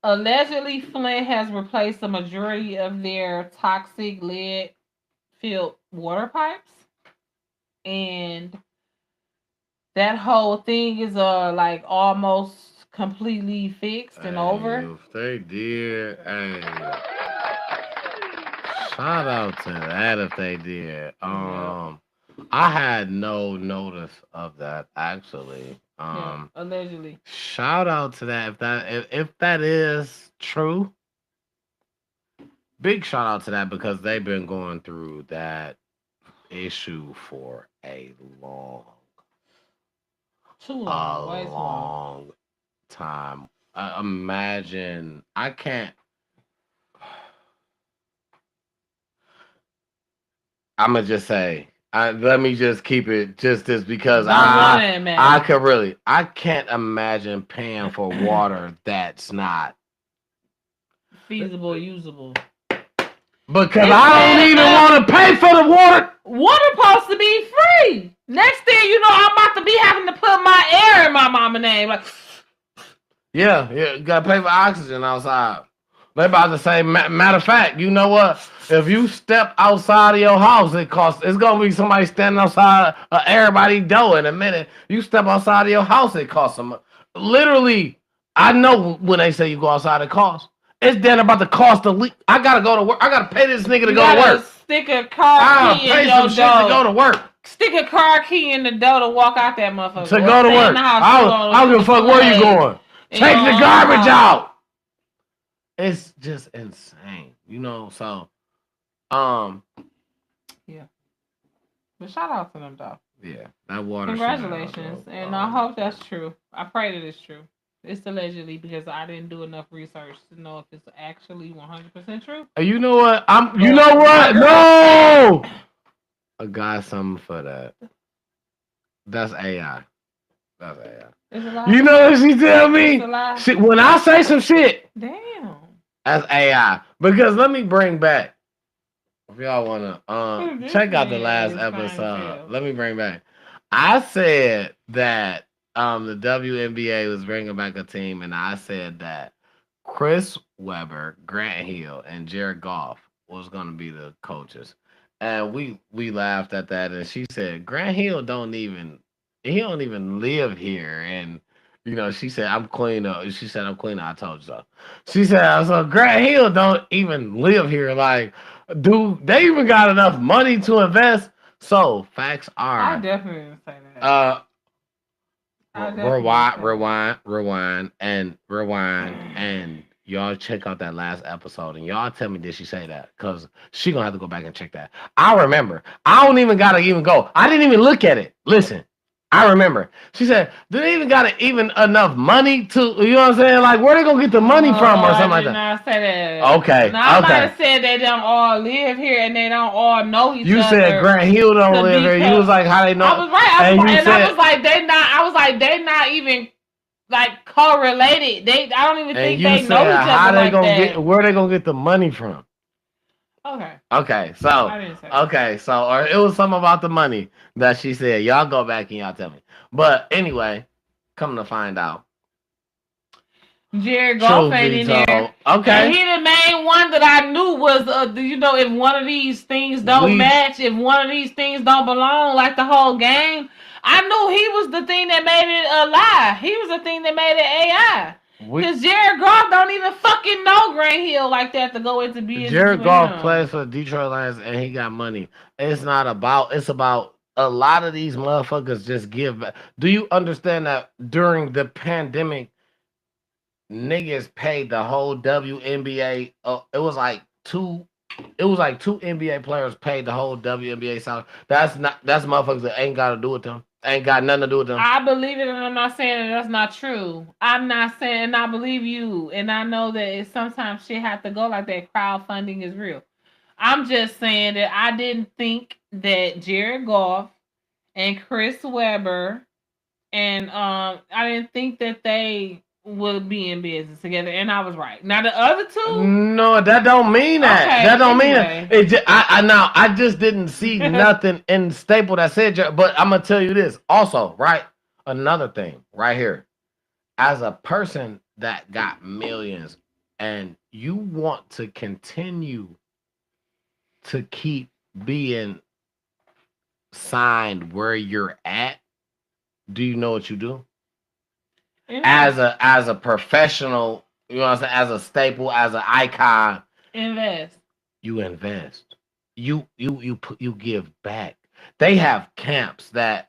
Allegedly, Flint has replaced the majority of their toxic lead filled water pipes, and that whole thing is like almost completely fixed and Hey, over. if they did, hey, shout out to that if they did. Yep. I had no notice of that actually. Yeah, allegedly. Shout out to that if that is true. Big shout out to that because they've been going through that issue for Too long, a way too long. long time. Imagine I can't. I'm gonna just say. Let me just keep it just this because Don't want to I imagine. could really I can't imagine paying for water that's not Feasible, usable. because I don't even want to pay for the water. Water supposed to be free. Next thing you know, I'm about to be having to put my air in my mama name. Like, Yeah, you gotta pay for oxygen outside. They about to say, matter of fact, you know what? If you step outside of your house, it's gonna be somebody standing outside of everybody's door in a minute. You step outside of your house, it costs some. Literally, I know when they say you go outside, it costs. It's then about the cost of leak. I gotta go to work. I gotta pay this nigga to go to work. Stick a car I'll key pay in some your shit to go door. to work. Stick a car key in the door to walk out that motherfucker. To go to work. I don't give a fuck where you going. Take the garbage out. It's just insane, So, yeah. But shout out to them though. Yeah, that water. Congratulations, and I hope that's true. I pray that it's true. It's allegedly because I didn't do enough research to know if it's actually 100% true. You know what? You know what? No. I got something for that. That's AI. That's AI. It's a lie. You know what she tell It's me? a lie. When I say some shit, Damn. that's AI. Because let me bring back, if y'all wanna This check out the man last is fine as episode. hell. Let me bring back. I said that the WNBA was bringing back a team, and I said that Chris Webber, Grant Hill, and Jared Goff was gonna be the coaches. And we laughed at that, and she said Grant Hill he don't even live here. And she said I'm clean up. She said I'm clean. I told you so. She said so Grant Hill don't even live here. Like, dude, they even got enough money to invest. So facts I are definitely didn't say that. I definitely didn't say that. rewind, and y'all check out that last episode, and y'all tell me did she say that? Cause she gonna have to go back and check that. I remember. I don't even gotta even go. I didn't even look at it. Listen, I remember. She said, "Do they even got even enough money to? You know what I'm saying? Like, where they gonna get the money from, or something like that?" I did not say that. Okay, Now, I might okay. have said they don't all live here and they don't all know each You other. said Grant Hill don't to live be here. You cut. was like, how they know? I was right. I And was, you and said- I was like, they not. I was like, they not even like correlated. I don't even And think you they said, know each how other they like gonna that. get? Where they gonna get the money from? Okay. Okay, so I didn't say that. okay, so or it was something about the money that she said. Y'all go back and y'all tell me. But anyway, come to find out, Jared Goff ain't in there. Okay, And he the main one that I knew was, if one of these things don't match, if one of these things don't belong, like the whole game, I knew he was the thing that made it a lie. He was the thing that made it AI. Because Jared Goff don't even fucking know Grant Hill like that to go into business. Jared Goff plays for Detroit Lions and he got money. It's about a lot of these motherfuckers just give back. Do you understand that during the pandemic, niggas paid the whole WNBA? It was like two NBA players paid the whole WNBA salary. That's motherfuckers that ain't got to do with them. Ain't got nothing to do with them. I believe it, and I'm not saying that that's not true. I'm not saying, and I believe you, and I know that sometimes shit have to go like that. Crowdfunding is real. I'm just saying that I didn't think that Jared Goff and Chris Webber and I didn't think that they would be in business together, and I was right. Now the other two, no, that don't mean that. Okay, that don't anyway. mean that. I just didn't see nothing in Staple that said. But I'm gonna tell you this also, right? Another thing, right here, as a person that got millions, and you want to continue to keep being signed where you're at, do you know what you do? As a professional, you know what I'm saying, as a staple, as an icon, invest. You invest. You give back. They have camps that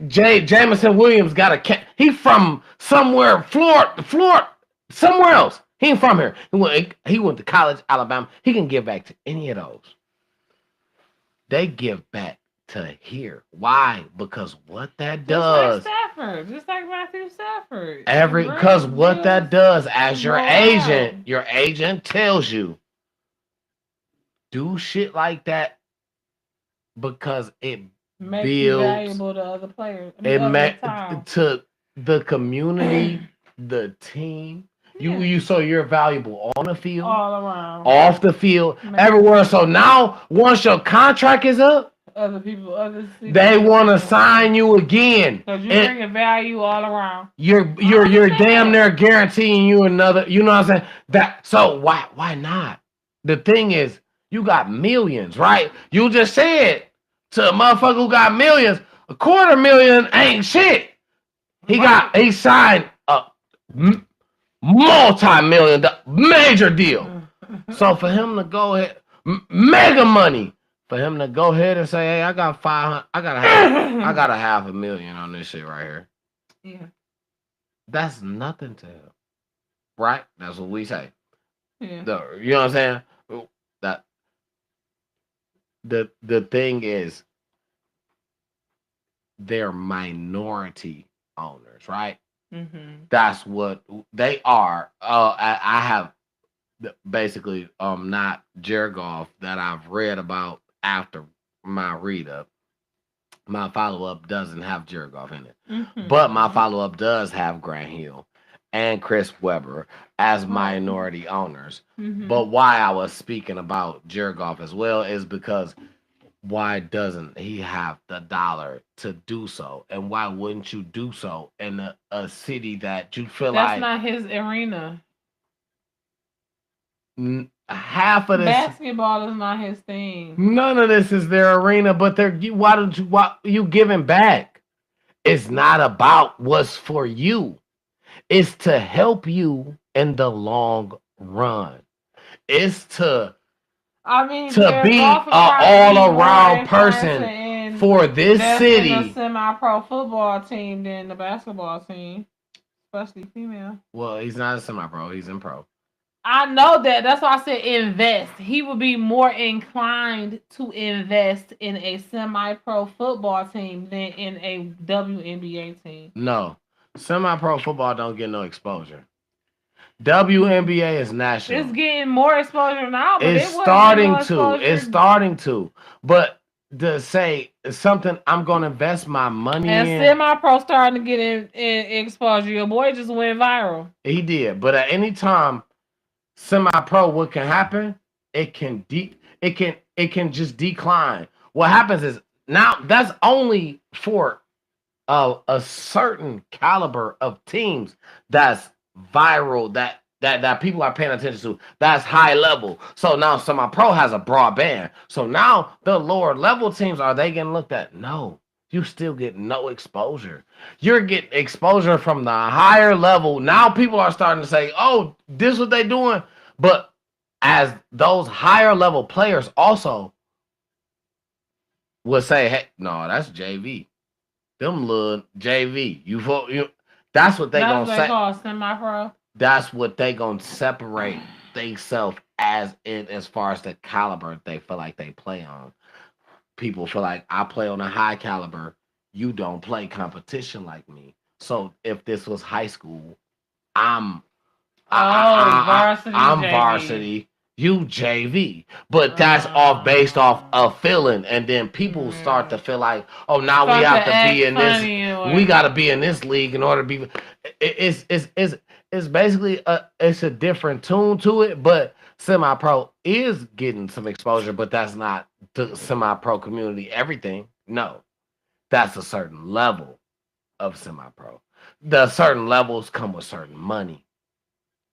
Jameson Williams got a camp. He from somewhere, Florida, somewhere else. He ain't from here. He went to college, Alabama. He can give back to any of those. They give back to here. Why? Because what that does. Just like Stafford. Just like Matthew Stafford. Because what that does, as your agent tells you, do shit like that because it makes builds, you valuable to other players. To the community, the team. So you're valuable on the field, all around, off the field, everywhere. So now, once your contract is up, other people they want to sign you again. Because you bring a value all around. You're damn near guaranteeing you another. You know what I'm saying? So why not? The thing is, you got millions, right? You just said to a motherfucker who got millions, $250,000 ain't shit. He signed a multi-million major deal. So for him to go ahead, mega money, for him to go ahead and say, "Hey, I got 500, I got a $500,000 on this shit right here." Yeah, that's nothing to him, right? That's what we say. Yeah, you know what I'm saying? That the thing is, they're minority owners, right? Mm-hmm. That's what they are. I have basically not Jared Goff that I've read about after my read up, My follow-up doesn't have Jared Goff in it. Mm-hmm. But my follow-up does have Grant Hill and Chris Webber as minority owners. Mm-hmm. But why I was speaking about Jared Goff as well is because why doesn't he have the dollar to do so? And why wouldn't you do so in a city that you feel That's like not his arena. half of this Basketball is not his thing. none of this is their arena, but why you giving back? It's not about what's for you. It's to help you in the long run. It's to be an all-around person for this city. A semi-pro football team than the basketball team, especially female. Well, he's not a semi-pro. He's in pro. I know that. That's why I said invest. He would be more inclined to invest in a semi-pro football team than in a WNBA team. No, semi-pro football don't get no exposure. WNBA is national. It's getting more exposure now, but it's starting to. But to say something, I'm going to invest my money in. And semi-pro starting to get in exposure. Your boy just went viral. He did, but at any time, semi-pro, what can happen? It can just decline. What happens is now that's only for a certain caliber of teams that's viral that people are paying attention to. That's high level. So now semi-pro has a broad band. So now the lower level teams, are they getting looked at? No. You still get no exposure. You're getting exposure from the higher level. Now people are starting to say, oh, this is what they doing. But as those higher level players also will say, hey, no, that's JV. Them little JV. That's what they gonna say. Call semi-pro. That's what they gonna separate themselves as far as the caliber they feel like they play on. People feel like I play on a high caliber. You don't play competition like me. So if this was high school, I'm varsity. You JV, but that's all based off a feeling, and then people start to feel like, oh, now we have to be in this. We got to be in this league in order to be. It's basically it's a different tune to it, but semi-pro is getting some exposure, but that's not the semi-pro community everything. No, that's a certain level of semi-pro. The certain levels come with certain money.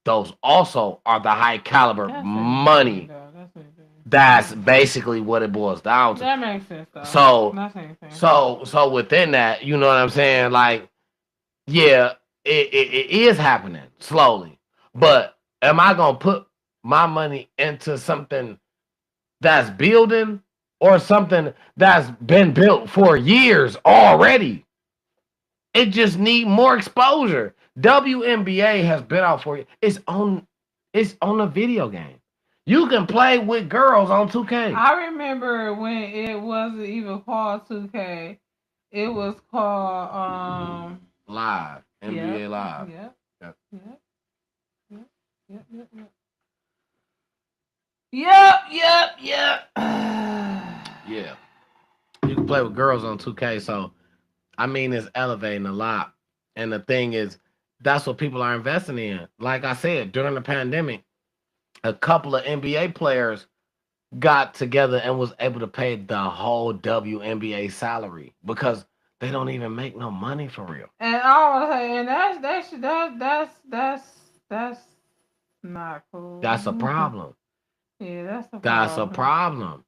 Those also are the high caliber money. That's basically what it boils down to. That makes sense, though. So within that, you know what I'm saying? Like, yeah, it is happening slowly. But am I gonna put my money into something that's building or something that's been built for years already? It just need more exposure. WNBA has been out for you. It's on a video game. You can play with girls on 2K. I remember when it wasn't even called 2K. It was called Live. NBA Live. Yep. Yeah. You can play with girls on 2K, so I mean it's elevating a lot. And the thing is, that's what people are investing in. Like I said, during the pandemic, a couple of NBA players got together and was able to pay the whole WNBA salary because they don't even make no money for real. And that's not cool. That's a problem. Yeah, that's a problem.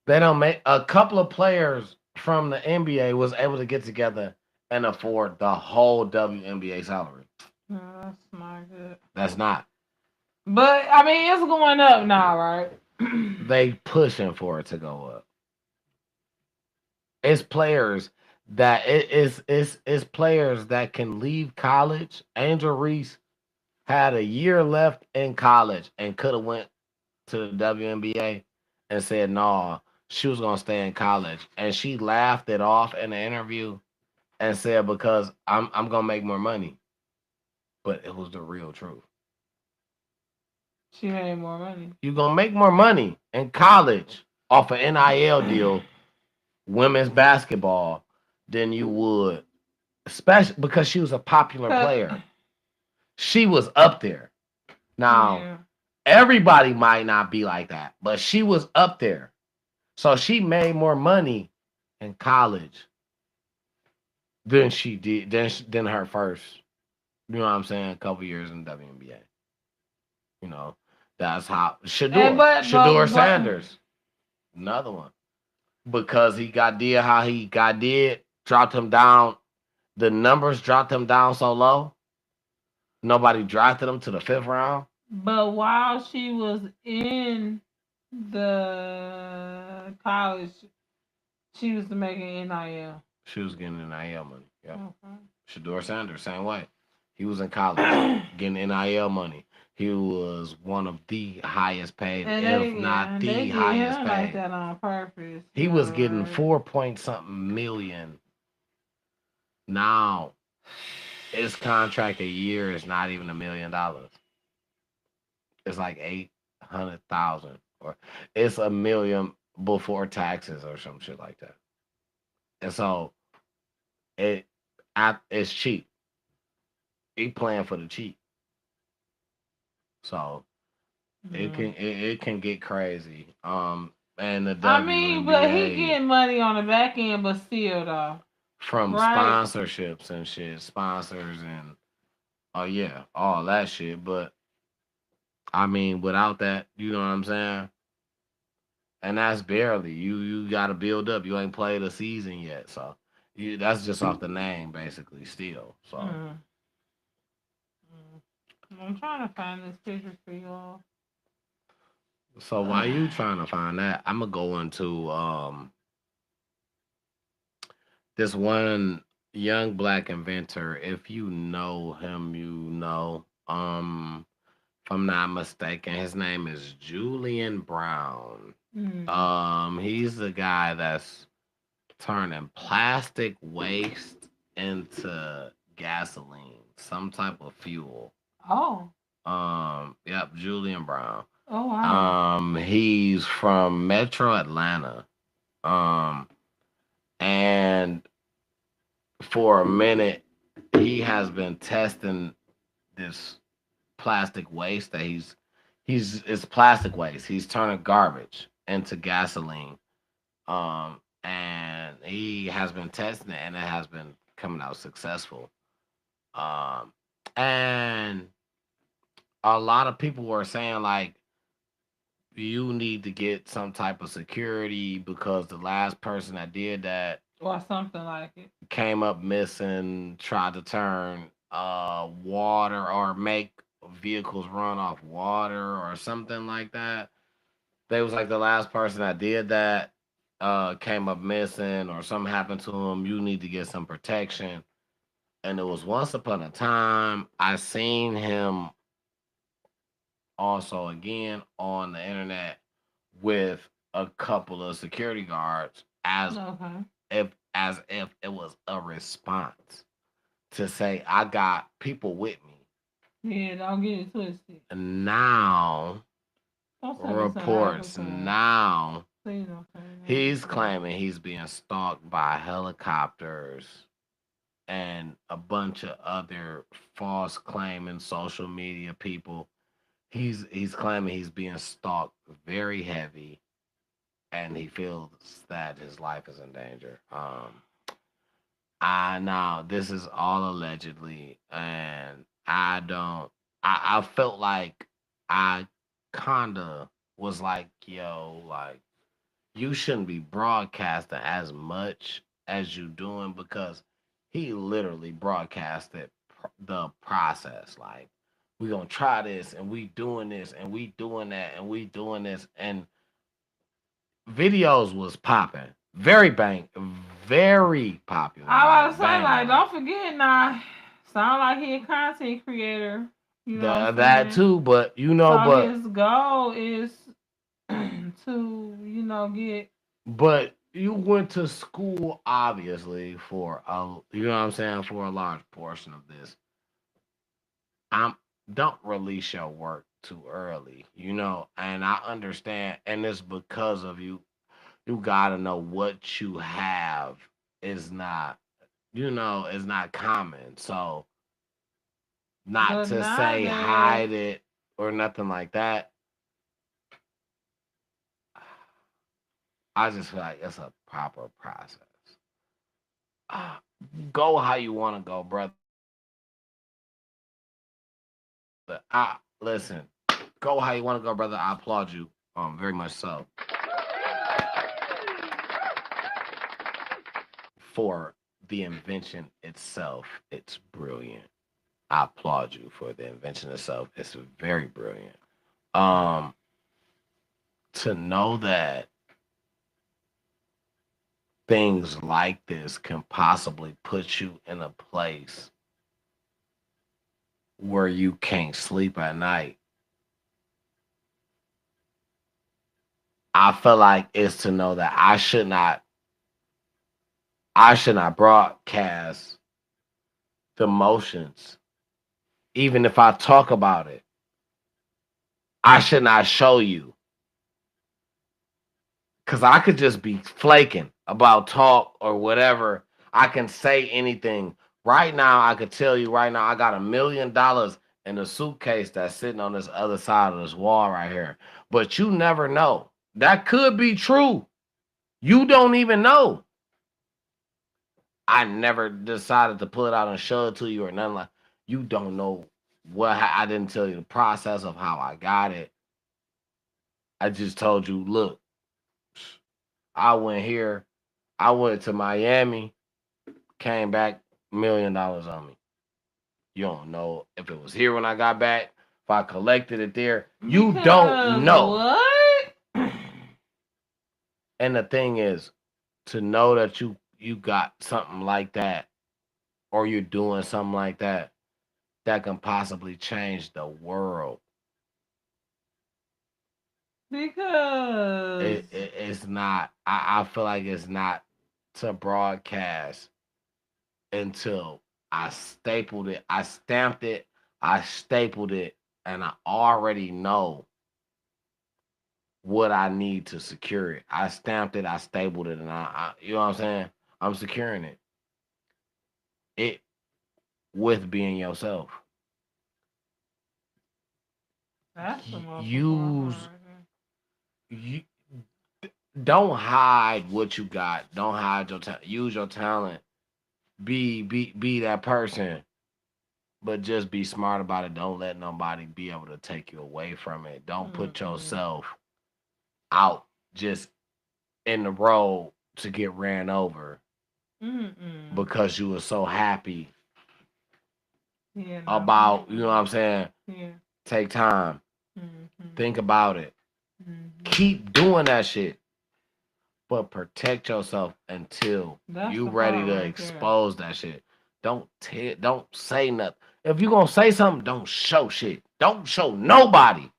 They don't make a couple of players from the NBA was able to get together and afford the whole WNBA salary. No, that's not good. That's not. But I mean, it's going up now, right? They pushing for it to go up. It's players that it's players that can leave college. Angel Reese had a year left in college and could have went to the WNBA and said no, she was gonna stay in college, and she laughed it off in the interview and said because I'm gonna make more money, but it was the real truth. She made more money. You're gonna make more money in college off an NIL deal women's basketball than you would, especially because she was a popular 'Cause- player. She was up there. Now, yeah. everybody might not be like that, but she was up there. So she made more money in college than she did than her first. You know what I'm saying? A couple years in WNBA. You know, that's how And Shador Sanders, another one, because he got did how he got did, dropped him down. The numbers dropped him down so low. Nobody drafted him to the fifth round. but while she was in the college, she was making NIL. She was getting NIL money. Yeah. Okay. Shador Sanders, same way. He was in college getting NIL money. He was one of the highest paid, And if they not the did highest him like paid. that on purpose. He was Yeah, getting right. 4 point something million. Now his contract a year is not even $1 million. It's like 800,000, or it's a million before taxes or some shit like that. And so it it's cheap. He playing for the cheap. So Yeah. it can get crazy. And the I mean, but he WNBA getting money on the back end, but still though, from right? sponsorships and shit, sponsors and oh yeah, all that shit. But I mean, without that, you know what I'm saying? And that's barely. You got to build up. You ain't played a season yet, so that's just off the name, basically. Still, so Mm. I'm trying to find this picture for y'all. while you trying to find that, I'm gonna go into this one young black inventor. If you know him, you know. If I'm not mistaken, his name is Julian Brown. Mm. He's the guy that's turning plastic waste into gasoline, some type of fuel. Oh. Yep, Julian Brown. Oh wow. He's from Metro Atlanta. Um, and for a minute, he has been testing this plastic waste that he's it's plastic waste. He's turning garbage into gasoline. And he has been testing it, and it has been coming out successful. Um, and a lot of people were saying like you need to get some type of security because the last person that did that Or something like it. came up missing, tried to turn water or make vehicles run off water or something like that. They was like the last person that did that came up missing or something happened to him. You need to get some protection. And it was once upon a time I seen him also again on the internet with a couple of security guards Okay. as if it was a response to say I got people with me. Yeah, don't get it twisted. And now Don't send me some reports Africa. now Please don't send me he's Africa. claiming he's being stalked by helicopters and a bunch of other false claiming social media people. He's claiming he's being stalked very heavy and he feels that his life is in danger. I now this is all allegedly, and I don't. I felt like I kinda was like, yo, like you shouldn't be broadcasting as much as you doing because he literally broadcasted the process. Like we gonna try this, and we doing this, and we doing that, and we doing this, and videos was popping. Very popular. I Like was say like, banging. don't forget now. Sound like he a content creator. You know what I'm That saying? too, but So his goal is to, get. but you went to school obviously for a you know what I'm saying for a large portion of this. I'm don't release your work too early, and I understand, and it's because of you. You gotta know what you have is not, is not common. So not But to not say that hide it or nothing like that. I just feel like it's a proper process. Ah, go how you want to go, brother. I listen. Go how you want to go, brother. I applaud you. Very much so for the invention itself. It's brilliant. I applaud you for the invention itself. It's very brilliant. Um, to know that things like this can possibly put you in a place where you can't sleep at night. I feel like it's to know that I should not broadcast the emotions. Even if I talk about it, I should not show you. Cause I could just be flaking about talk or whatever. I can say anything. Right now, I could tell you right now, I got $1 million in a suitcase that's sitting on this other side of this wall right here. But you never know. That could be true. You don't even know. I never decided to pull it out and show it to you or nothing like. You don't know I didn't tell you the process of how I got it. I just told you, look, I went here, I went to Miami, came back $1 million on me. You don't know if it was here when I got back, if I collected it there. You don't because know. what? And the thing is, to know that you got something like that, or you're doing something like that can possibly change the world. Because It's not. I feel like it's not to broadcast until I stapled it. I stamped it. I stapled it, and I already know what I need to secure it. I stamped it. I stapled it, and you know what I'm saying. I'm securing it with being yourself. that's the most important part Use right there. you. Don't hide what you got. Don't hide your talent. Use your talent. Be that person, but just be smart about it. Don't let nobody be able to take you away from it. Don't put Mm-mm. yourself out just in the road to get ran over Mm-mm. because you were so happy Yeah, no. about, you know what Mm-mm. I'm saying? Yeah. Take time. Mm-hmm. Think about it. Mm-hmm. Keep doing that shit. But protect yourself until That's you the ready part to right there. expose that shit. Don't say nothing. If you gonna say something, don't show shit. Don't show nobody.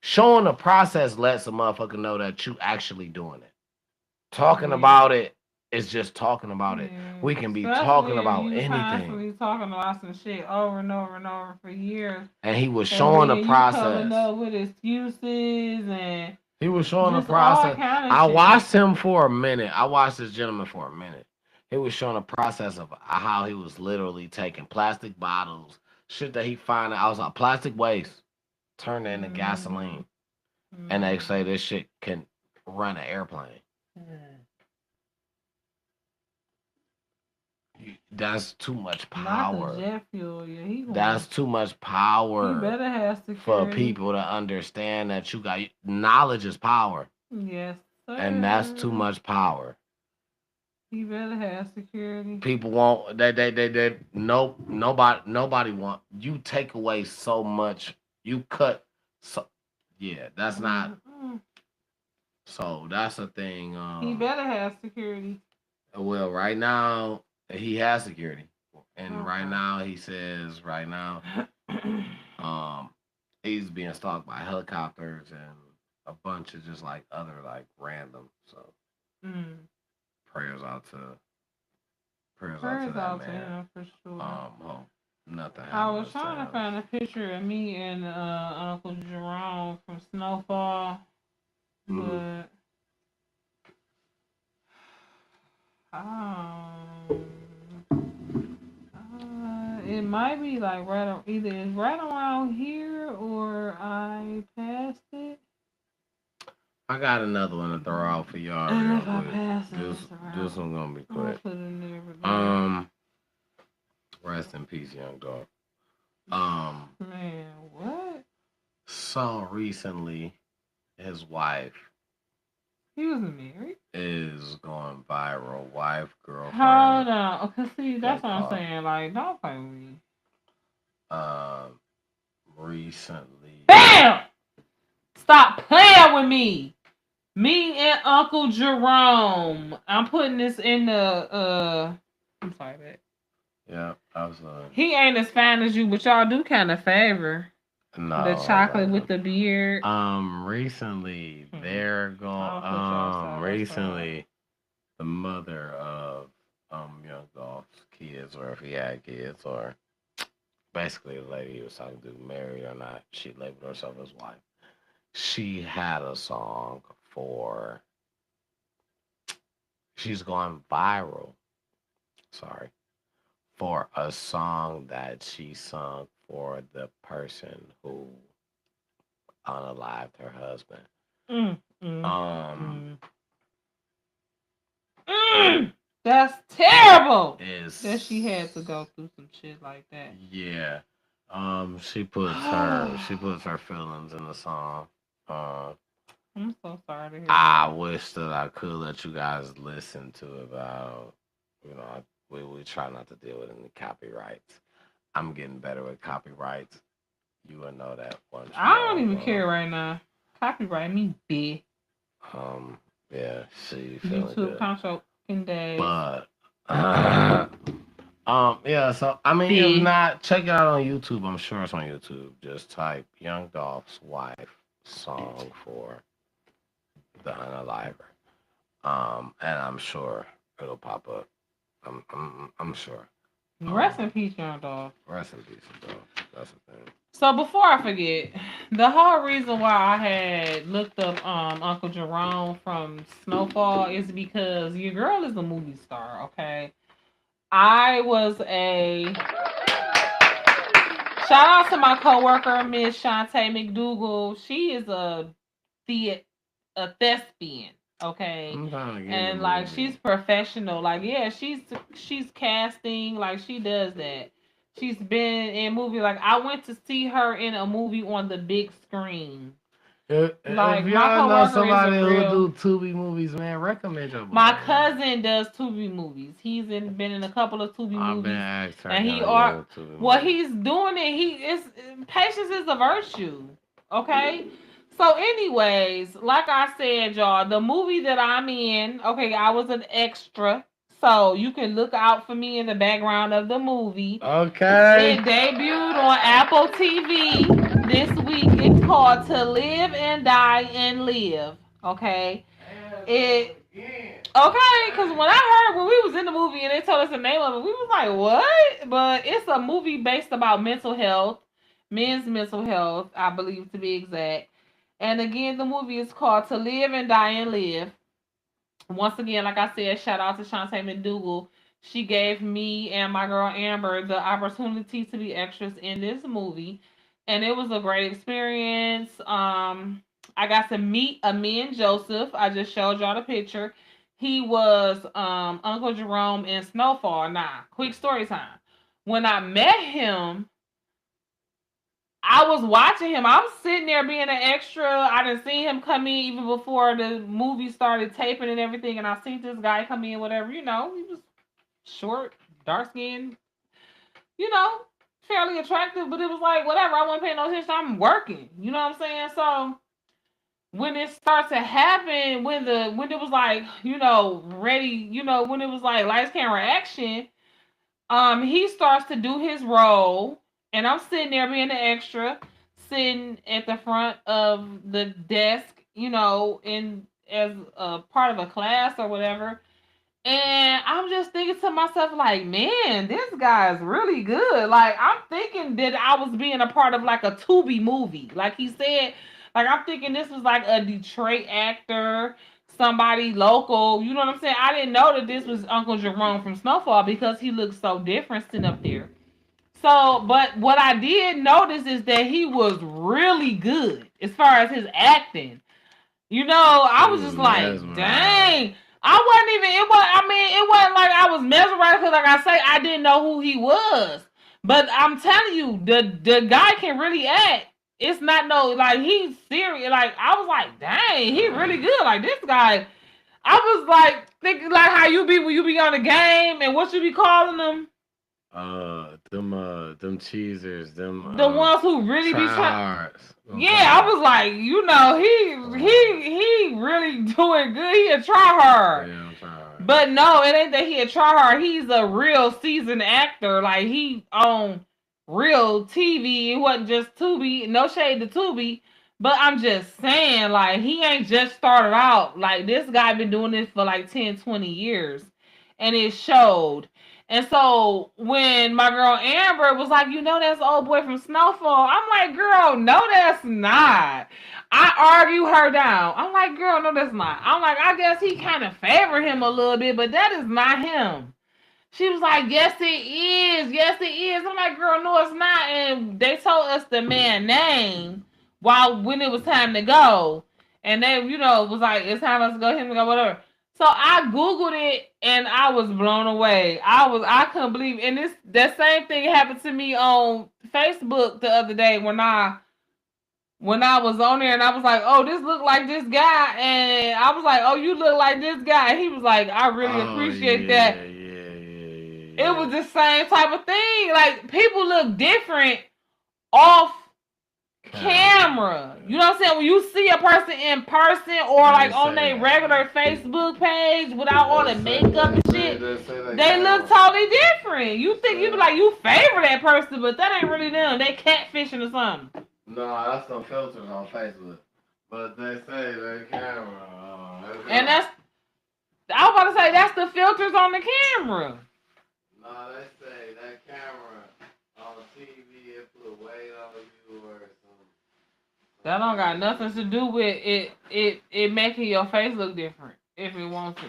Showing the process lets a motherfucker know that you actually doing it. Talking Yeah. about it is just talking about it. Yeah. We can be talking Especially if about you anything. constantly talking about some shit over and over and over for years. And he was And showing the then you coming process. up with excuses and He was showing the just all process. kind of I shit. watched him for a minute. I watched this gentleman for a minute. He was showing a process of how he was literally taking plastic bottles, shit that he found out was plastic waste, turn it into Mm-hmm. gasoline. And they say Mm-hmm. this shit can run an airplane. That's too much Not the power. jet fuel. Yeah, he going. That's too much He power better have for security. people to understand that you got knowledge is power. Yes, And that's too sir. much power. He better have security. People want they no nobody want you take away so much you cut so yeah that's not Mm-mm. so that's a thing He better have security. well right now he has security and right Okay. now he says right now um he's being stalked by helicopters and a bunch of just like other like random so mm. prayers out to prayers out to Prayers that out to man him for sure. hope nothing I was happens to trying to him. find a picture of me and Uncle Jerome from Snowfall, Mhm. but It might be like either it's right around here or I passed it. I got another one to throw out for y'all And real if I quick. pass it, This it's this around. one gonna be I'll quick. put it in there. Um, rest in peace, young dog. Man, what? Saw recently his wife He wasn't married. is going viral. Wife, Hold girlfriend, on. Okay, see, they that's what I'm call. saying. Like, don't play with me. Um, recently. Bam! Stop playing with me. Me and Uncle Jerome. I'm putting this in the I'm sorry, babe. Yeah, absolutely. He ain't as fine as you, but y'all do kind of favor. The No, chocolate with the beard. recently they're going. I'll put y'all side by side. Recently the mother of Young Dolph's kids, or if he had kids, or basically the lady he was talking to, married or not, she labeled herself as wife. She had a song for. She's going viral. Sorry, for a song that she sung for the person who unalived her husband. Mm, mm, Um, That's terrible. is That she had to go through some shit like that. Yeah. She puts her feelings in the song. Uh, I'm so sorry to hear I that. wish that I could let you guys listen to it, but we try not to deal with any copyrights. I'm getting better with copyrights. You will know that once you I don't even know. care right now. Copyright me, bitch. Yeah, see, feeling YouTube good, console days. but yeah. So I mean, if not, check it out on YouTube. I'm sure it's on YouTube. Just type Young Dolph's wife song for the Unaliver. And I'm sure it'll pop up. I'm sure. Rest in peace, Young Dolph. Rest in peace, dog. That's the thing. So before I forget, the whole reason why I had looked up Uncle Jerome from Snowfall is because your girl is a movie star, okay? I was a shout out to my coworker, Miss Shantae McDougal. She is a thespian, okay? And like she's professional. Like, yeah, she's casting, like she does that. She's been in movies. Like I went to see her in a movie on the big screen. Like if my y'all know coworker is somebody a real. who do Tubi movies, man, recommend your boy. My cousin does Tubi movies. Been in a couple of Tubi I've movies. been asked her. And he's doing it. He is patience is a virtue. Okay. So, anyways, like I said, y'all, the movie that I'm in, okay, I was an extra. So you can look out for me in the background of the movie. Okay. It debuted on Apple TV this week. It's called To Live and Die and Live. Okay. Because when we was in the movie and they told us the name of it, we was like, what? But it's a movie based about mental health, men's mental health, I believe to be exact. And again, the movie is called To Live and Die and Live. Once again, like I said, shout out to Shantae McDougal. She gave me and my girl Amber the opportunity to be extras in this movie. And it was a great experience. I got to meet Amin Joseph. I just showed y'all the picture. He was Uncle Jerome in Snowfall. Now, quick story time. When I met him, I was watching him. I was sitting there being an extra. I didn't see him come in even before the movie started taping and everything. And I seen this guy come in, whatever, he was short, dark skinned, fairly attractive, but it was like, whatever, I wasn't paying no attention. I'm working. You know what I'm saying? So when it starts to happen, when it was like, ready, when it was like lights, camera, action, he starts to do his role, and I'm sitting there being an extra, sitting at the front of the desk, in as a part of a class or whatever. And I'm just thinking to myself, like, man, this guy is really good. Like, I'm thinking that I was being a part of like a Tubi movie. Like he said, like I'm thinking this was like a Detroit actor somebody local. You know what I'm saying? I didn't know that this was Uncle Jerome from Snowfall because he looked so different sitting up there. So, but what I did notice is that he was really good as far as his acting. You know, I was just like, dang. I wasn't even. It was. I mean, it wasn't like I was mesmerized because, like I say, I didn't know who he was. But I'm telling you, the guy can really act. It's not no like he's serious. Like I was like, dang, he really good. Like this guy. I was like thinking like how you be when you be on the game and what you be calling them. Them cheesers, them The ones who really be trying. Yeah, I was like, you know, he really doing good. He a try hard. Yeah, I'm trying. But no, it ain't that he a try hard. He's a real seasoned actor. Like he on real TV. It wasn't just Tubi. No shade to Tubi. But I'm just saying, like, he ain't just started out. Like, this guy been doing this for like 10, 20 years. And it showed. And so when my girl Amber was like, you know, that's old boy from Snowfall. I'm like, girl, no, that's not. I argue her down. I'm like, girl, no, that's not. I'm like, I guess he kind of favored him a little bit, but that is not him. She was like, yes, it is. Yes, it is. I'm like, girl, no, it's not. And they told us the man name when it was time to go. And they, you know, was like, it's time for us to go, him to go, whatever. So I Googled it and I was blown away. I couldn't believe it. And that same thing happened to me on Facebook the other day when I was on there and I was like, oh, this look like this guy. And I was like, oh, you look like this guy. And he was like, I really appreciate that. It was the same type of thing. Like, people look different off camera. You know what I'm saying? When you see a person in person or like on their regular Facebook page without all the makeup and shit, they look totally different. You think you be like, you favor that person, but that ain't really them. They catfishing or something. No, that's some filters on Facebook. But they say they camera. And I was about to say that's the filters on the camera. No, they say that camera on TV it put weight on you or something. That don't got nothing to do with it making your face look different if it wants to.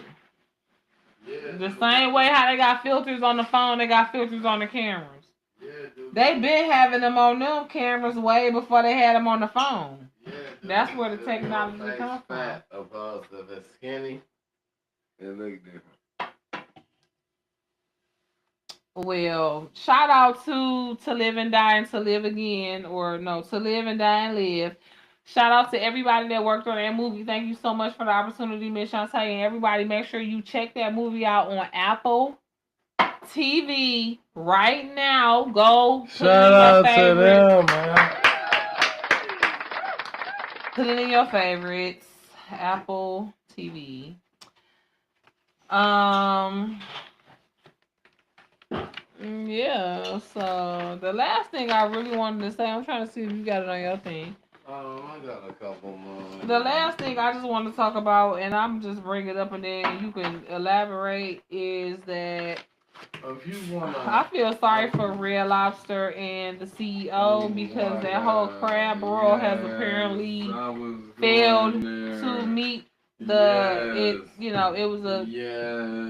Yeah, the same way how they got filters on the phone, they got filters on the cameras. Yeah, they been having them on them cameras way before they had them on the phone. Yeah, that's where the technology comes from. Fat opposed to the skinny, it look different. Well, shout out to Live and Die and To Live Again, or no, To Live and Die and Live. Shout out to everybody that worked on that movie. Thank you so much for the opportunity, Miss Shantae. And everybody, make sure you check that movie out on Apple TV right now. Go shout out to them, man. Put it in your favorites. Apple TV. Yeah, so the last thing I really wanted to say, I'm trying to see if you got it on your thing. I got a couple more. The last thing I just want to talk about, and I'm just bring it up and then you can elaborate, is that if you wanna, I feel sorry for Red Lobster and the CEO because that whole crab roll has apparently failed to meet it was a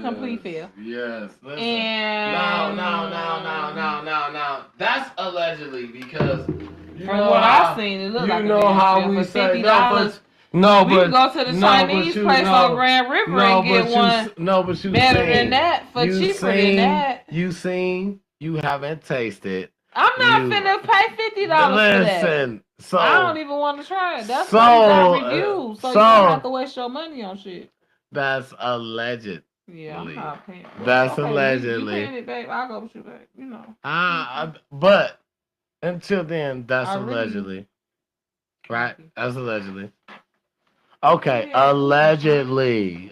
complete fail. Yes. Listen. And no. That's allegedly because from what I've seen, it looks like how we say $50. No, we can go to the Chinese place on Grand River and get one better than that for cheaper than that. You haven't tasted. I'm not finna pay $50 for that. Listen, so I don't even want to try it. That's why you got reviews, so you don't have to waste your money on shit. That's alleged. Yeah, I'm not paying. That's allegedly. You paying it, babe. I'll go with you back. You know. But until then, that's allegedly. Right? That's allegedly. Okay, yeah. Allegedly.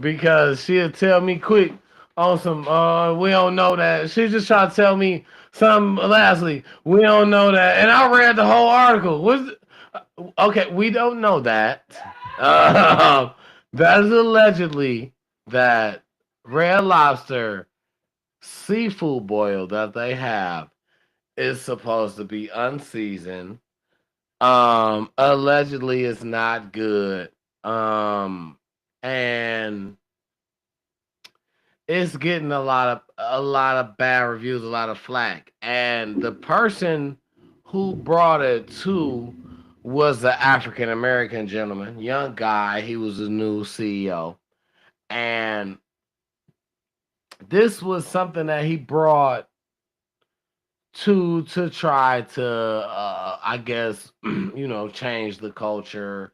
Because she'll tell me quick on some we don't know that. She just tried to tell me something lastly. We don't know that. And I read the whole article. Okay, we don't know that. That is allegedly that Red Lobster seafood boil that they have is supposed to be unseasoned. Allegedly it's not good. And it's getting a lot of bad reviews, a lot of flack. And the person who brought it to was the African American gentleman, young guy. He was the new CEO, and this was something that he brought to try to, I guess, change the culture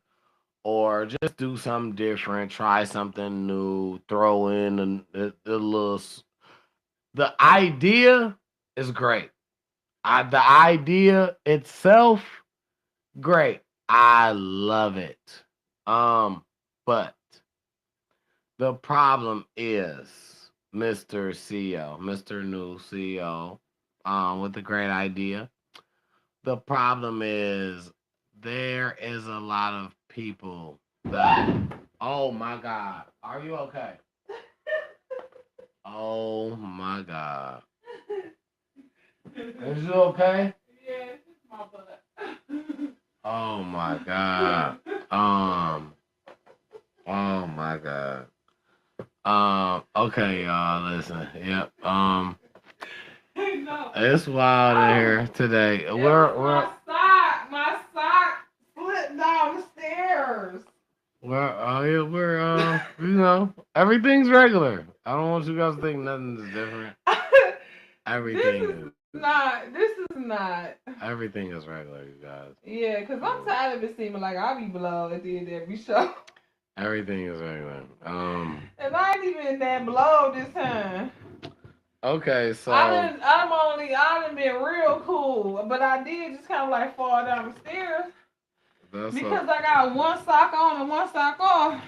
or just do something different, try something new, throw in the little. The idea is great. The idea itself, great. I love it. But the problem is, Mr. CEO, Mr. New CEO, with the great idea. The problem is there is a lot of people that. Oh my God, are you okay? Oh my God, is you okay? Yeah, it's my butt. Oh my God. Um. Oh my God. Okay, y'all. Listen. Yep. No. It's wild in here today. My sock slipped down the stairs. Everything's regular. I don't want you guys to think nothing's different. Everything This is not. everything is regular, you guys. Yeah, because I'm tired of it seeming like I be below at the end of every show. Everything is regular. And I ain't even that below this time. Okay, so I done been real cool, but I did just kind of like fall down the stairs because I got one sock on and one sock off.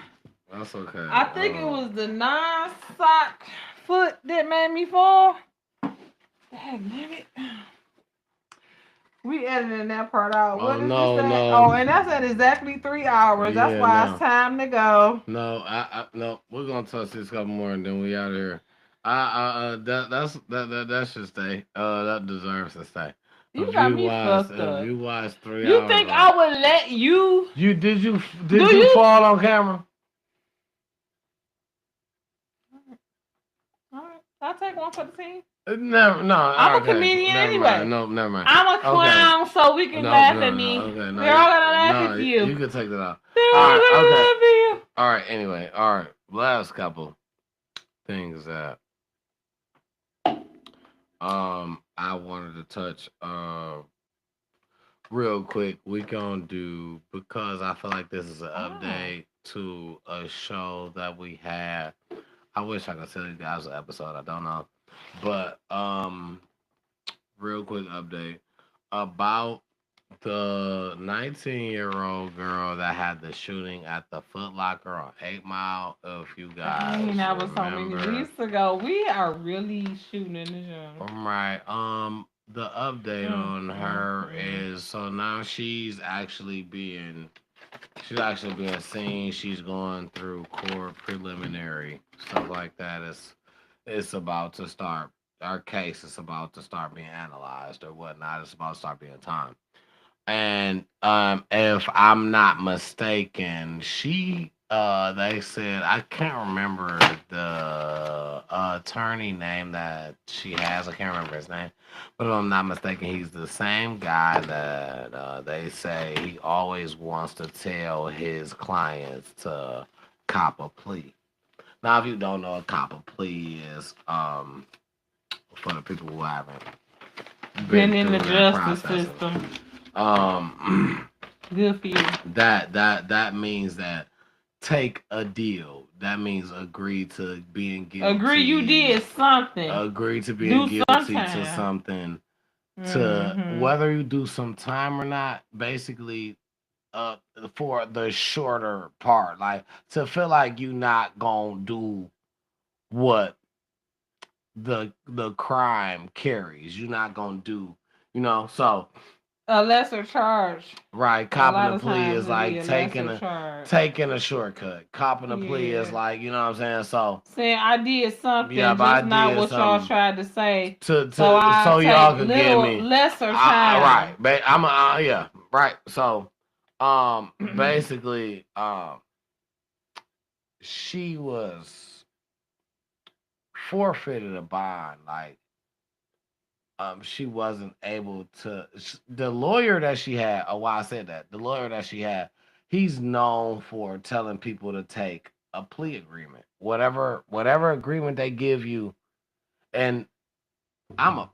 That's okay. I think it was the non-sock foot that made me fall. Dang, damn it. We editing that part out. What is this at? No. Oh, and that's at exactly 3 hours. That's why it's time to go. No, we're gonna touch this couple more and then we out of here. That should stay. That deserves to stay. You got me fucked up. If you watch 3 hours. You think I would let you? Did you fall on camera? All right, I'll take one for the team. Never, no. I'm a comedian anyway. No, never mind. I'm a clown, so we can laugh at me. Okay, We're all gonna laugh at you. You can take that out. They're all gonna laugh at you. All right. Anyway, all right. Last couple things that I wanted to touch real quick. We gonna do, because I feel like this is an update to a show that we had. I wish I could tell you guys the episode. I don't know. But real quick update about the 19-year-old girl that had the shooting at the Foot Locker on 8 Mile. If you guys that was so many weeks ago. We are really shooting in the gym. Right. The update on her is, so now she's actually being seen. She's going through court preliminary stuff like that. It's about to start. Our case is about to start being analyzed or whatnot. It's about to start being time. And if I'm not mistaken, they said, I can't remember the attorney name that she has. I can't remember his name, but if I'm not mistaken, he's the same guy that they say he always wants to tell his clients to cop a plea. Now, if you don't know what a cop a plea is, for the people who haven't been in the justice system. Good for you. That means that take a deal. That means agree to being guilty. Agree you did something. Agree to being guilty to something. To whether you do some time or not, basically, for the shorter part, like to feel like you not gonna do what the crime carries. You're not gonna do, so a lesser charge. Right, copping a plea is like taking a shortcut. Copping a plea is like, you know what I'm saying? So saying I did something, just not what y'all tried to say. So y'all could give me lesser time. Right, but right. So basically, she was forfeited a bond. Like she wasn't able to. The lawyer that she had. Oh, why I said that? The lawyer that she had, he's known for telling people to take a plea agreement, whatever agreement they give you. And I'm a,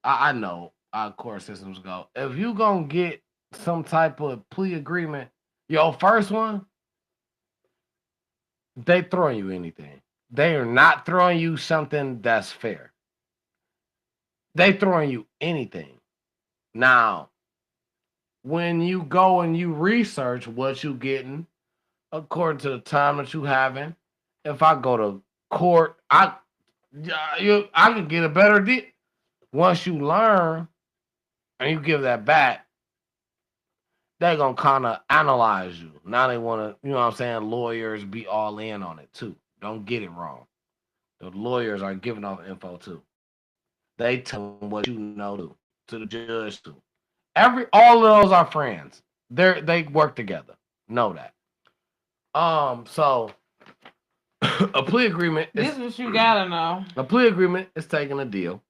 I know how court systems go. If you gonna get some type of plea agreement, your first one, they throwing you anything. They are not throwing you something that's fair. They throwing you anything. Now, when you go and you research what you getting, according to the time that you having, if I go to court, I can get a better deal. Once you learn and you give that back, they gonna kind of analyze you. Now they want to, you know what I'm saying? Lawyers be all in on it too. Don't get it wrong. The lawyers are giving off info too. They tell them what you know to the judge too. All of those are friends. They work together. Know that. So a plea agreement This is is what you gotta know. a plea agreement is taking a deal,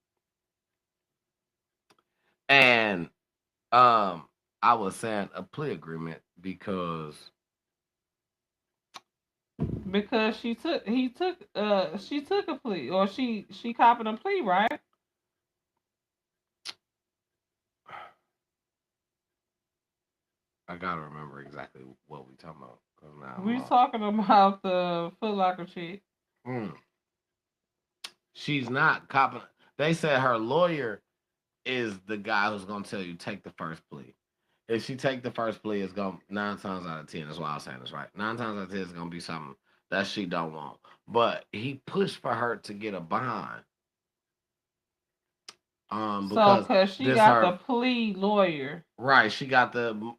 and um, I was saying a plea agreement because Because she took a plea, or she copied a plea, right? I gotta remember exactly what we talking about. 'Cause now I'm We lost. talking about the Foot Locker chick. Mm. She's not copying. They said her lawyer is the guy who's gonna tell you take the first plea. If she take the first plea, it's gonna 9 times out of 10. That's why I was saying this right. 9 times out of 10, it's gonna be something that she don't want. But he pushed for her to get a bond. So, Because cause she this got the her plea lawyer. right. She got the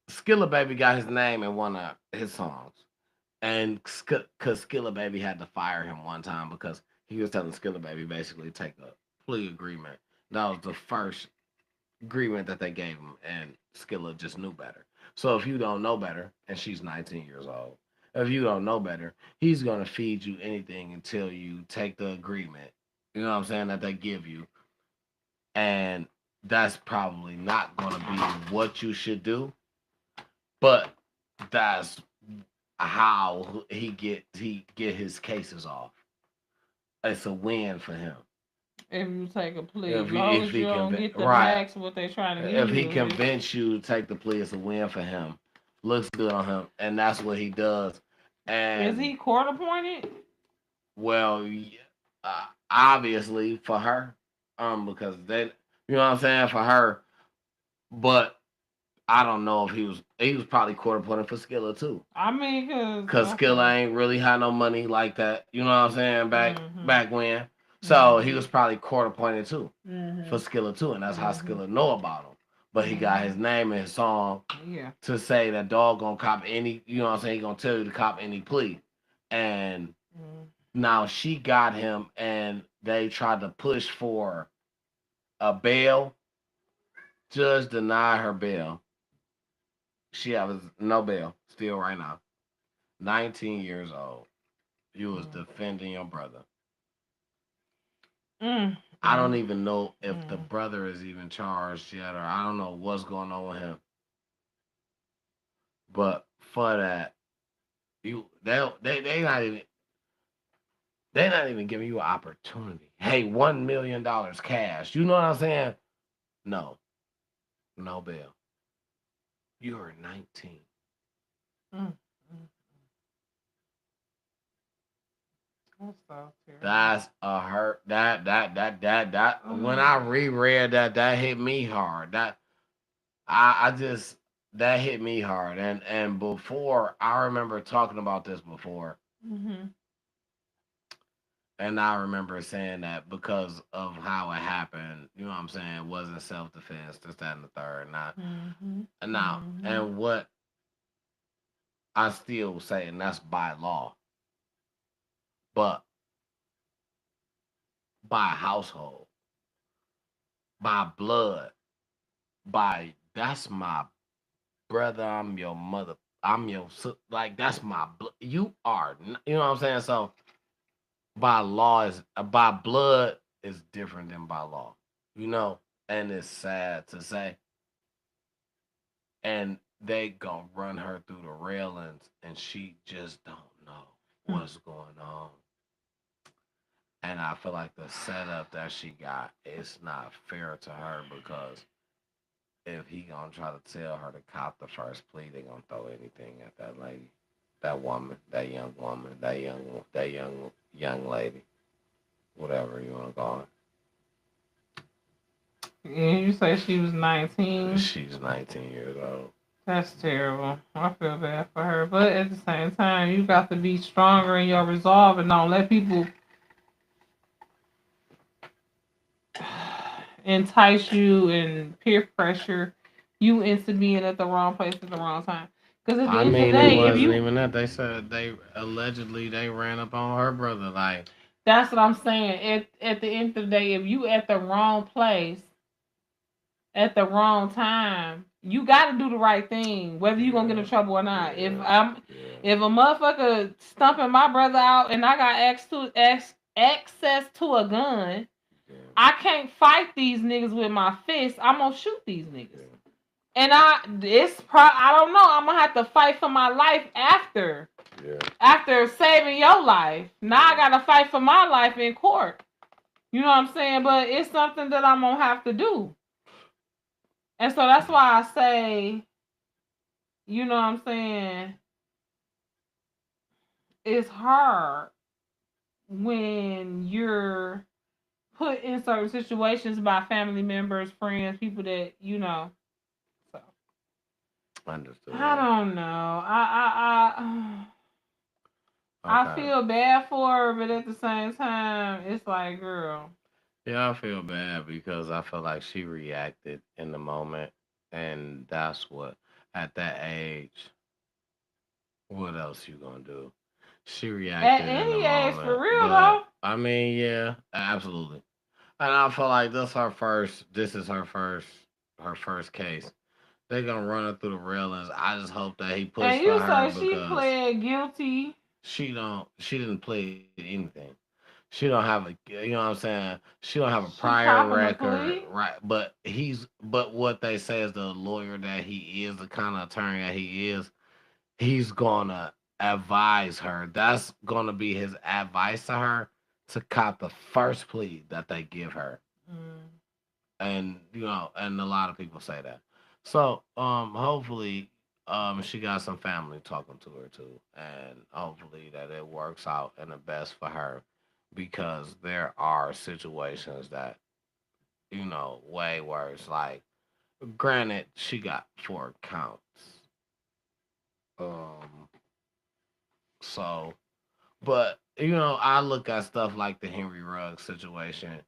Skilla Baby got his name in one of his songs, and because Skilla Baby had to fire him one time because he was telling Skilla Baby basically take a plea agreement. That was the first agreement that they gave him, and Skilla just knew better. So if you don't know better, and she's 19 years old, if you don't know better, he's gonna feed you anything until you take the agreement. You know what I'm saying that they give you, and that's probably not gonna be what you should do, but that's how he get his cases off. It's a win for him If you take a plea, as if long if as you he don't convince get the right. max what they trying to give If he you, convince you to take the plea, it's a win for him. Looks good on him, and that's what he does. is And he court appointed? well, obviously for her, because they, you know what I'm saying, for her. But I don't know if he was probably court appointed for Skilla too. I mean, Cause cause Skilla okay. ain't really had no money like that. You know what I'm saying? Mhm. Back when. So he Mhm. was probably court appointed too for Mhm. Skilla too, and that's how Mhm. Skilla know about him. But he got his Mhm. name in his song Yeah. to say that dog gonna cop any. You know what I'm saying? He gonna tell you to cop any plea. And Mhm. now she got him, and they tried to push for a bail. Judge denied her bail. She has no bail still right now. 19 years old. You was Mm. defending your brother. Mm. I don't Mm. even know if the Mm. brother is even charged yet, or I don't know what's going on with him. But for that, they they not even giving you an opportunity. Hey, $1 million cash. You know what I'm saying? No, no bail. You are 19. Mm. Mm. That's so terrible. That's a hurt. That. When I Mm. reread that, that hit me hard. I just that hit me hard. And before I remember talking about this before, Mhm. and I remember saying that because of how it happened. You know what I'm saying? It wasn't self defense. This, that, and the third. Mhm. Now, Mhm. and what I still say, and that's by law, but by household, by blood, by that's my brother. I'm your mother. I'm your like that's my you are you know what I'm saying. So by law is by blood is different than by law, you know, and it's sad to say. And they gonna run her through the railings, and she just don't know what's going on. And I feel like the setup that she got is not fair to her because if he gonna try to tell her to cop the first plea, they gonna throw anything at that lady, that woman, that young woman, that young lady, whatever you wanna call And you say she was it. 19. She's 19 years old. That's terrible. I feel bad for her. But at the same time, you got to be stronger in your resolve and don't let people entice you and peer pressure you into being at the wrong place at the wrong time. Because at the I end of the mean, it day, if wasn't you, even that. They said they allegedly they ran up on her brother. Like, that's what I'm saying. At the end of the day, if you at the wrong place at the wrong time, you got to do the right thing, whether you gonna get in trouble or not. If a motherfucker stumping my brother out and I got access to a gun, I can't fight these niggas with my fist. I'm gonna shoot these niggas. And I don't know. I'm gonna have to fight for my life after. Yeah. After saving your life. Now I gotta fight for my life in court. You know what I'm saying? But it's something that I'm gonna have to do. And so that's why I say, you know what I'm saying, it's hard when you're put in certain situations by family members, friends, people that you know. So Understood. I don't know. I feel bad for her, but at the same time, it's like, girl. Yeah, I feel bad because I feel like she reacted in the moment, and that's what at that age. What else you gonna do? She At reacted in the any age, for moment, real but though. I mean, yeah, absolutely. And I feel like this her first. This is her first case. They gonna run her through the railings. I just hope that he And pushed for you her say she because pled guilty. she didn't play anything. She don't have a you know what I'm saying. She don't have a She prior copping the record, plea. right? But what they say is the lawyer that he is, the kind of attorney that he is, he's gonna advise her. That's gonna be his advice to her to cop the first plea that they give her. Mm. And and a lot of people say that. So hopefully she got some family talking to her too, and hopefully that it works out in the best for her, because there are situations that way worse. Like, granted, she got 4 counts. Um, so, but I look at stuff like the Henry Ruggs situation.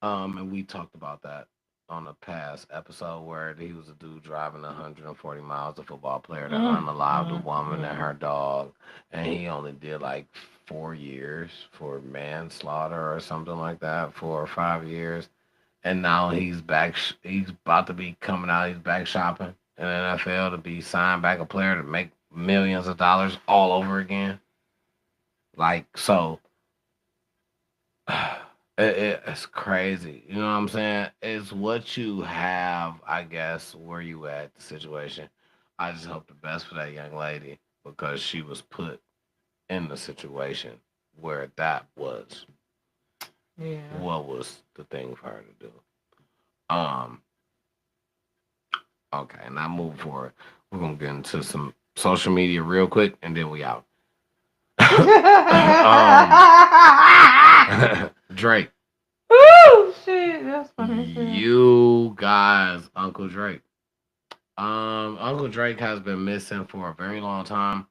And we talked about that on a past episode where he was a dude driving 140 miles, a football player that unalived a woman and her dog, and he only did like 4 years for manslaughter or something like that, 4 or 5 years, and now he's back. He's about to be coming out. He's back shopping in the NFL to be signed back a player to make millions of dollars all over again. Like so. It's crazy. You know what I'm saying? It's what you have, I guess, where you at the situation. I just hope the best for that young lady because she was put in the situation where that was what was the thing for her to do. Um, okay, now moving forward, we're gonna get into some social media real quick and then we out. Drake. Woo! Shit, that's funny. You guys, Uncle Drake. Uncle Drake has been missing for a very long time.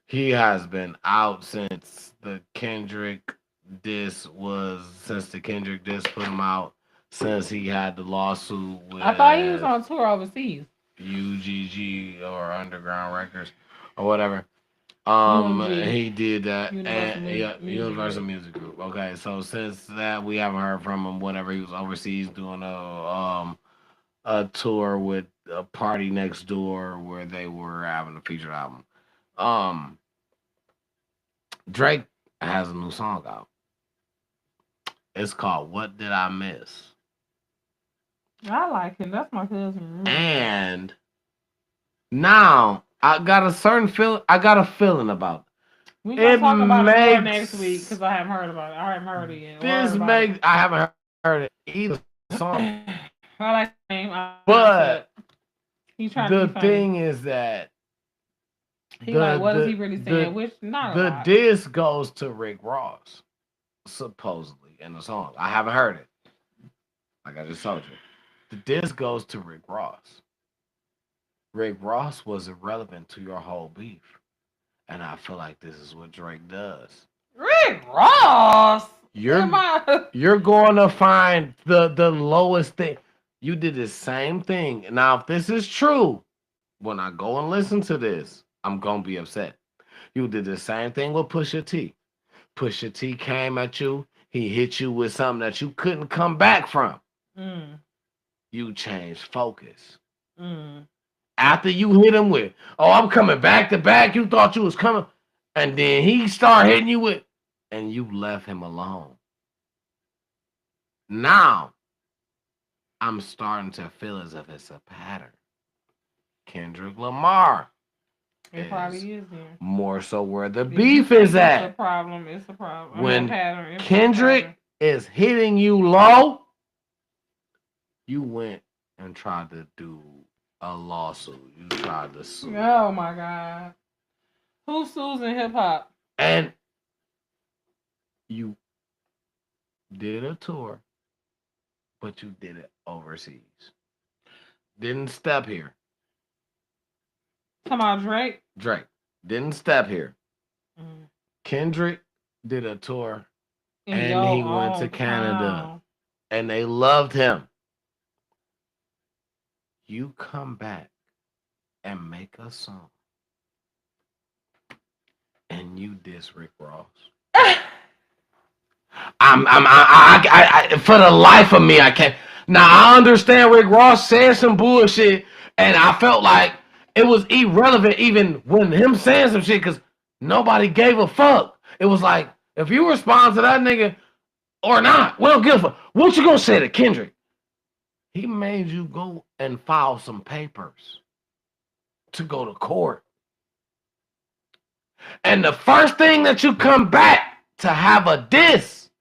He has been out since the Kendrick diss put him out, since he had the lawsuit with I thought he was on tour overseas. UGG or Underground Records or whatever. UMG. He did that, and yeah, Music Universal Group. Music Group. Okay, so since that we haven't heard from him. Whenever he was overseas doing a tour with a Party Next Door where they were having a featured album. Um, Drake has a new song out. It's called "What Did I Miss?" I like him. That's my cousin. And now I got a certain feel. I got a feeling about We it. gonna It talk about it more makes next week because I haven't heard about it. I haven't heard it yet. this makes. I haven't heard it either song, I like the name. but he's trying to the be funny. thing is that He like, what is he really saying? Which not a the lot. diss goes to Rick Ross, supposedly in the song. I haven't heard it. Like I just told you, the diss goes to Rick Ross. Rick Ross was irrelevant to your whole beef, and I feel like this is what Drake does. Rick Ross. You're going to find the lowest thing. You did the same thing. Now, if this is true, when I go and listen to this, I'm gonna be upset. You did the same thing with Pusha T. Pusha T came at you. He hit you with something that you couldn't come back from. You changed focus. After you hit him with, oh, I'm coming back to back. You thought you was coming, and then he started hitting you with, and you left him alone. Now, I'm starting to feel as if it's a pattern. Kendrick Lamar. It probably is there. More so where the beef is at. It's a problem. It's a problem. When Kendrick is hitting you low, you went and tried to do a lawsuit. You tried to sue. Oh my God. Who sues in hip hop? And you did a tour, but you did it overseas. Didn't step here. Come on, Drake. Drake didn't step here. Kendrick did a tour, and he went to Canada, and they loved him. You come back and make a song, and you diss Rick Ross. I for the life of me, I can't. Now I understand Rick Ross said some bullshit, and I felt like it was irrelevant even when him saying some shit because nobody gave a fuck. It was like if you respond to that nigga or not, we don't give a fuck. What you gonna say to Kendrick? He made you go and file some papers to go to court. And the first thing that you come back to have a diss,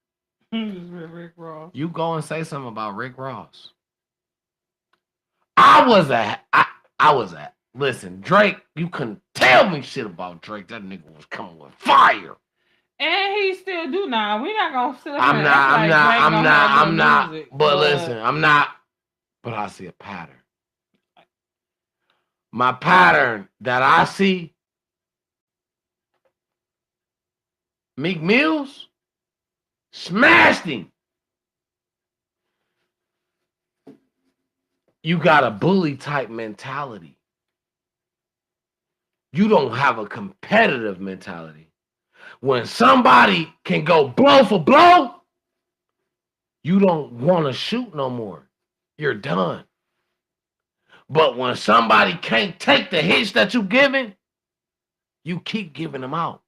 Rick Ross. You go and say something about Rick Ross. I was at. Listen, Drake, you couldn't tell me shit about Drake. That nigga was coming with fire. And he still do now. We not gonna sit I'm not. But listen, I'm not. But I see a pattern. My pattern that I see, Meek Mills smashed him. You got a bully type mentality. You don't have a competitive mentality. When somebody can go blow for blow, you don't want to shoot no more. You're done. But when somebody can't take the hits that you're giving, you keep giving them out.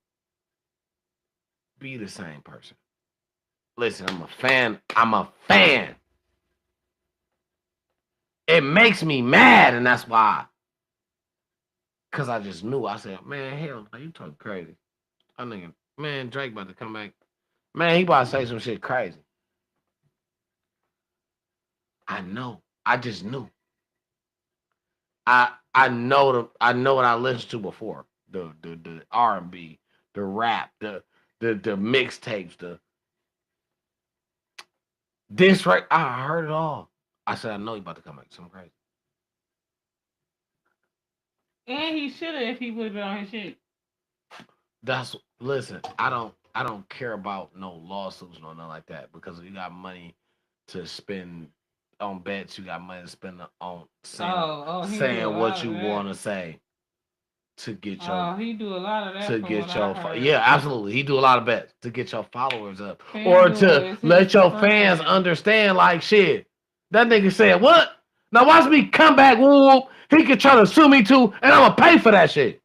Be the same person. Listen, I'm a fan. It makes me mad, and that's why. Because I just knew. I said, man, hell, you talking crazy. I think, man, Drake about to come back. Man, he about to say some shit crazy. I know. I just knew. I know what I listened to before. The R&B, the rap, the mixtapes, this right. I heard it all. I said, I know he about to come back. Something crazy. And he should have if he would have been on his shit. Listen, I don't care about no lawsuits or nothing like that because you got money to spend on bets, you got money to spend on saying what you want to say to get your. He do a lot of that. To get your absolutely, he do a lot of bets to get your followers up or to let your fans understand. Like shit, that nigga said what? Now watch me come back, whoop. He could try to sue me too, and I'm gonna pay for that shit.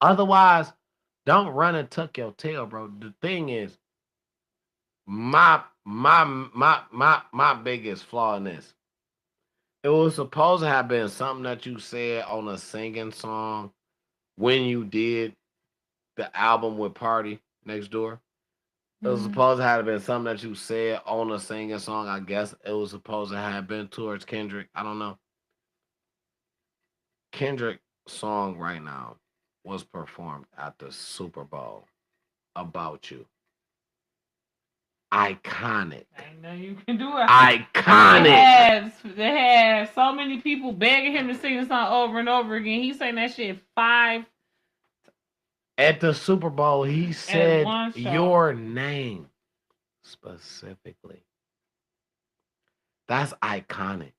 Otherwise, don't run and tuck your tail, bro. The thing is, my biggest flaw in this. It was supposed to have been something that you said on a singing song when you did the album with Party Next Door. It was supposed to have been something that you said on a singing song. I guess it was supposed to have been towards Kendrick. I don't know. Kendrick's song right now was performed at the Super Bowl. About You. Iconic. I know you can do it. Iconic. They had so many people begging him to sing the song over and over again. He sang that shit 5. At the Super Bowl, he said your name specifically. That's iconic.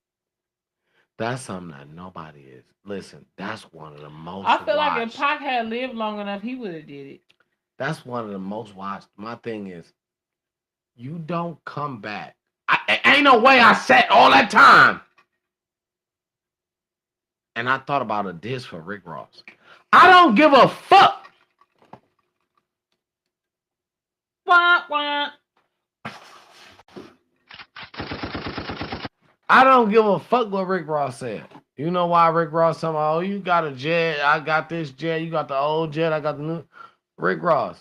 That's something that nobody is. Listen, that's one of the most I feel like if Pac had lived long enough, he would have did it. That's one of the most watched. My thing is, you don't come back. Ain't no way I sat all that time. And I thought about a diss for Rick Ross. I don't give a fuck. Wah, wah. I don't give a fuck what Rick Ross said. You know why Rick Ross talking about, oh, you got a jet, I got this jet, you got the old jet, I got the new. Rick Ross.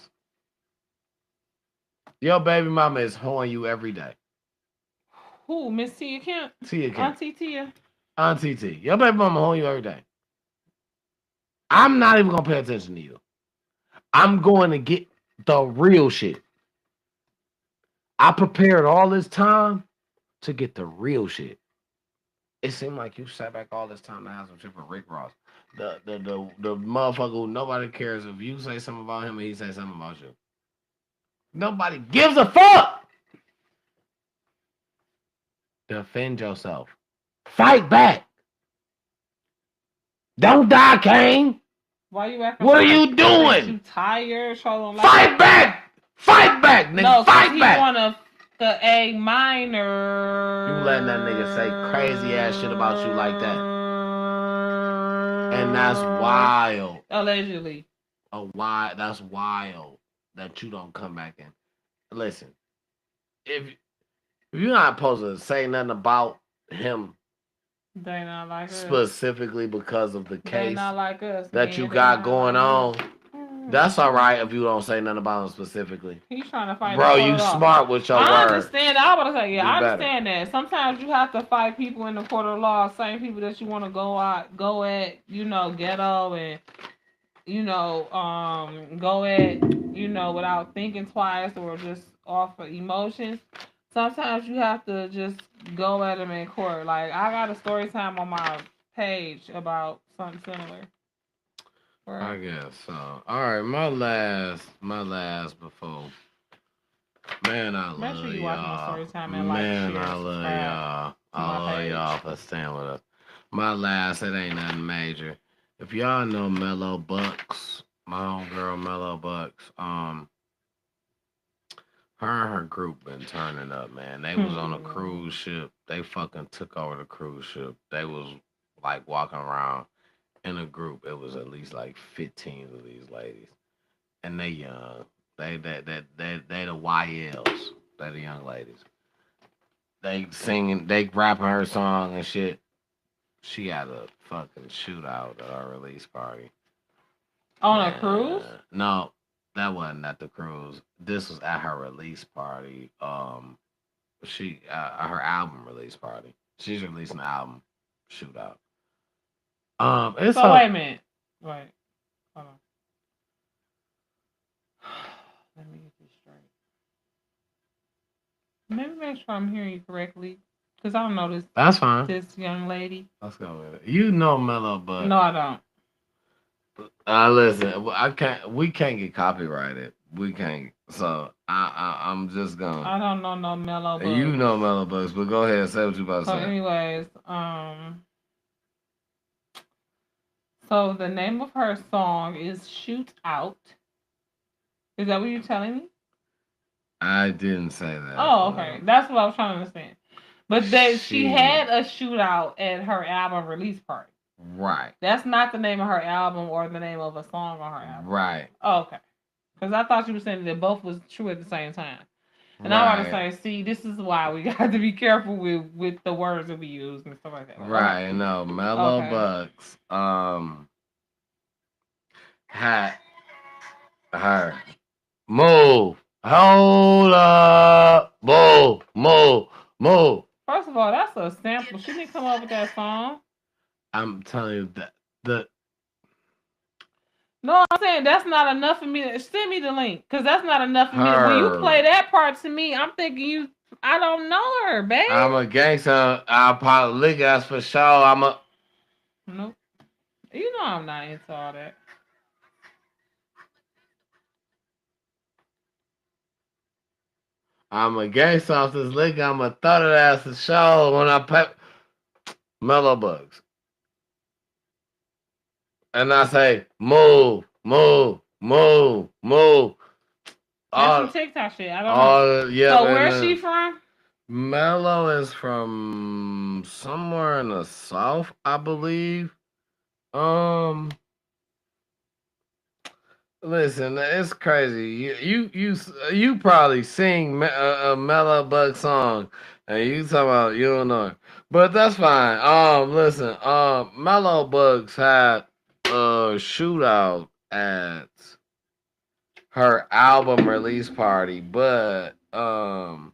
Your baby mama is hoeing you every day. Who? Miss Tia Kemp? Tia Kemp. Auntie Tia? Auntie T. Your baby mama hoeing you every day. I'm not even going to pay attention to you. I'm going to get the real shit. I prepared all this time to get the real shit. It seemed like you sat back all this time to have some shit for Rick Ross. The motherfucker who nobody cares if you say something about him and he say something about you. Nobody gives a fuck. Defend yourself. Fight back. Don't die, Kane. Why you acting? What are you doing? You tired? Fight back. Fight back, nigga. No, fight back. He want the A minor. You letting that nigga say crazy ass shit about you like that. And that's wild. Allegedly. That's wild that you don't come back in. Listen, if you're not supposed to say nothing about him, they not like specifically us. Because of the case not like us, that you got going on. That's all right if you don't say nothing about him specifically. He's trying to fight. Bro, you smart with your words. I understand. I was about to say, I understand that. Sometimes you have to fight people in the court of law, same people that you want to go at, ghetto and, go at, without thinking twice or just off of emotions. Sometimes you have to just go at them in court. Like, I got a story time on my page about something similar. I guess so. All right, my last before. Man, I love sure you y'all. Man, I love y'all. I love y'all for staying with us. My last, it ain't nothing major. If y'all know Mellow Bucks, my homegirl Mellow Bucks, her and her group been turning up, man. They was on a cruise ship. They fucking took over the cruise ship. They was like walking around. In a group, it was at least like 15 of these ladies, and they young. They the YLs. They the young ladies. They singing, they rapping her song and shit. She had a fucking shootout at our release party. On a cruise? No, that wasn't at the cruise. This was at her release party. She her album release party. She's releasing an album shootout. Wait a minute. Wait. Hold on. Let me get this straight. Maybe make sure I'm hearing you correctly. Because I don't know this. That's fine. This young lady. Let's go with it. You know Mellow Bucks. No, I don't. Listen, we can't get copyrighted. We can't. So I'm just gonna. I don't know no Mellow Bucks. You know Mellow Bucks, but go ahead and say what you about to say. Anyways, so the name of her song is Shoot Out. Is that what you're telling me? I didn't say that. Oh, okay. That's what I was trying to understand. But she had a shootout at her album release party. Right. That's not the name of her album or the name of a song on her album. Right. Oh, okay. Because I thought you were saying that both was true at the same time. And I want to say, see, this is why we got to be careful with the words that we use and stuff like that. Right. Okay. No, Mellow Bucks had her move. Hold up. Move. First of all, that's a sample. She didn't come up with that song. I'm telling you that No, I'm saying that's not enough for me to send me the link because that's not enough for me. When you play that part to me, I'm thinking I don't know her, babe. I'm a gangster. I'll probably lick ass for sure. Nope. You know I'm not into all that. I'm a gangster off this lick. I'm a throw that ass for sure when I play Mellow Bucks. And I say, move. That's some TikTok shit. I don't know. Yeah, so where's she from? Mellow is from somewhere in the South, I believe. Listen, it's crazy. You probably sing a Mellow Bucks song, and you talking about you don't know it. But that's fine. Listen, Mellow Bucks had a shootout at her album release party, but God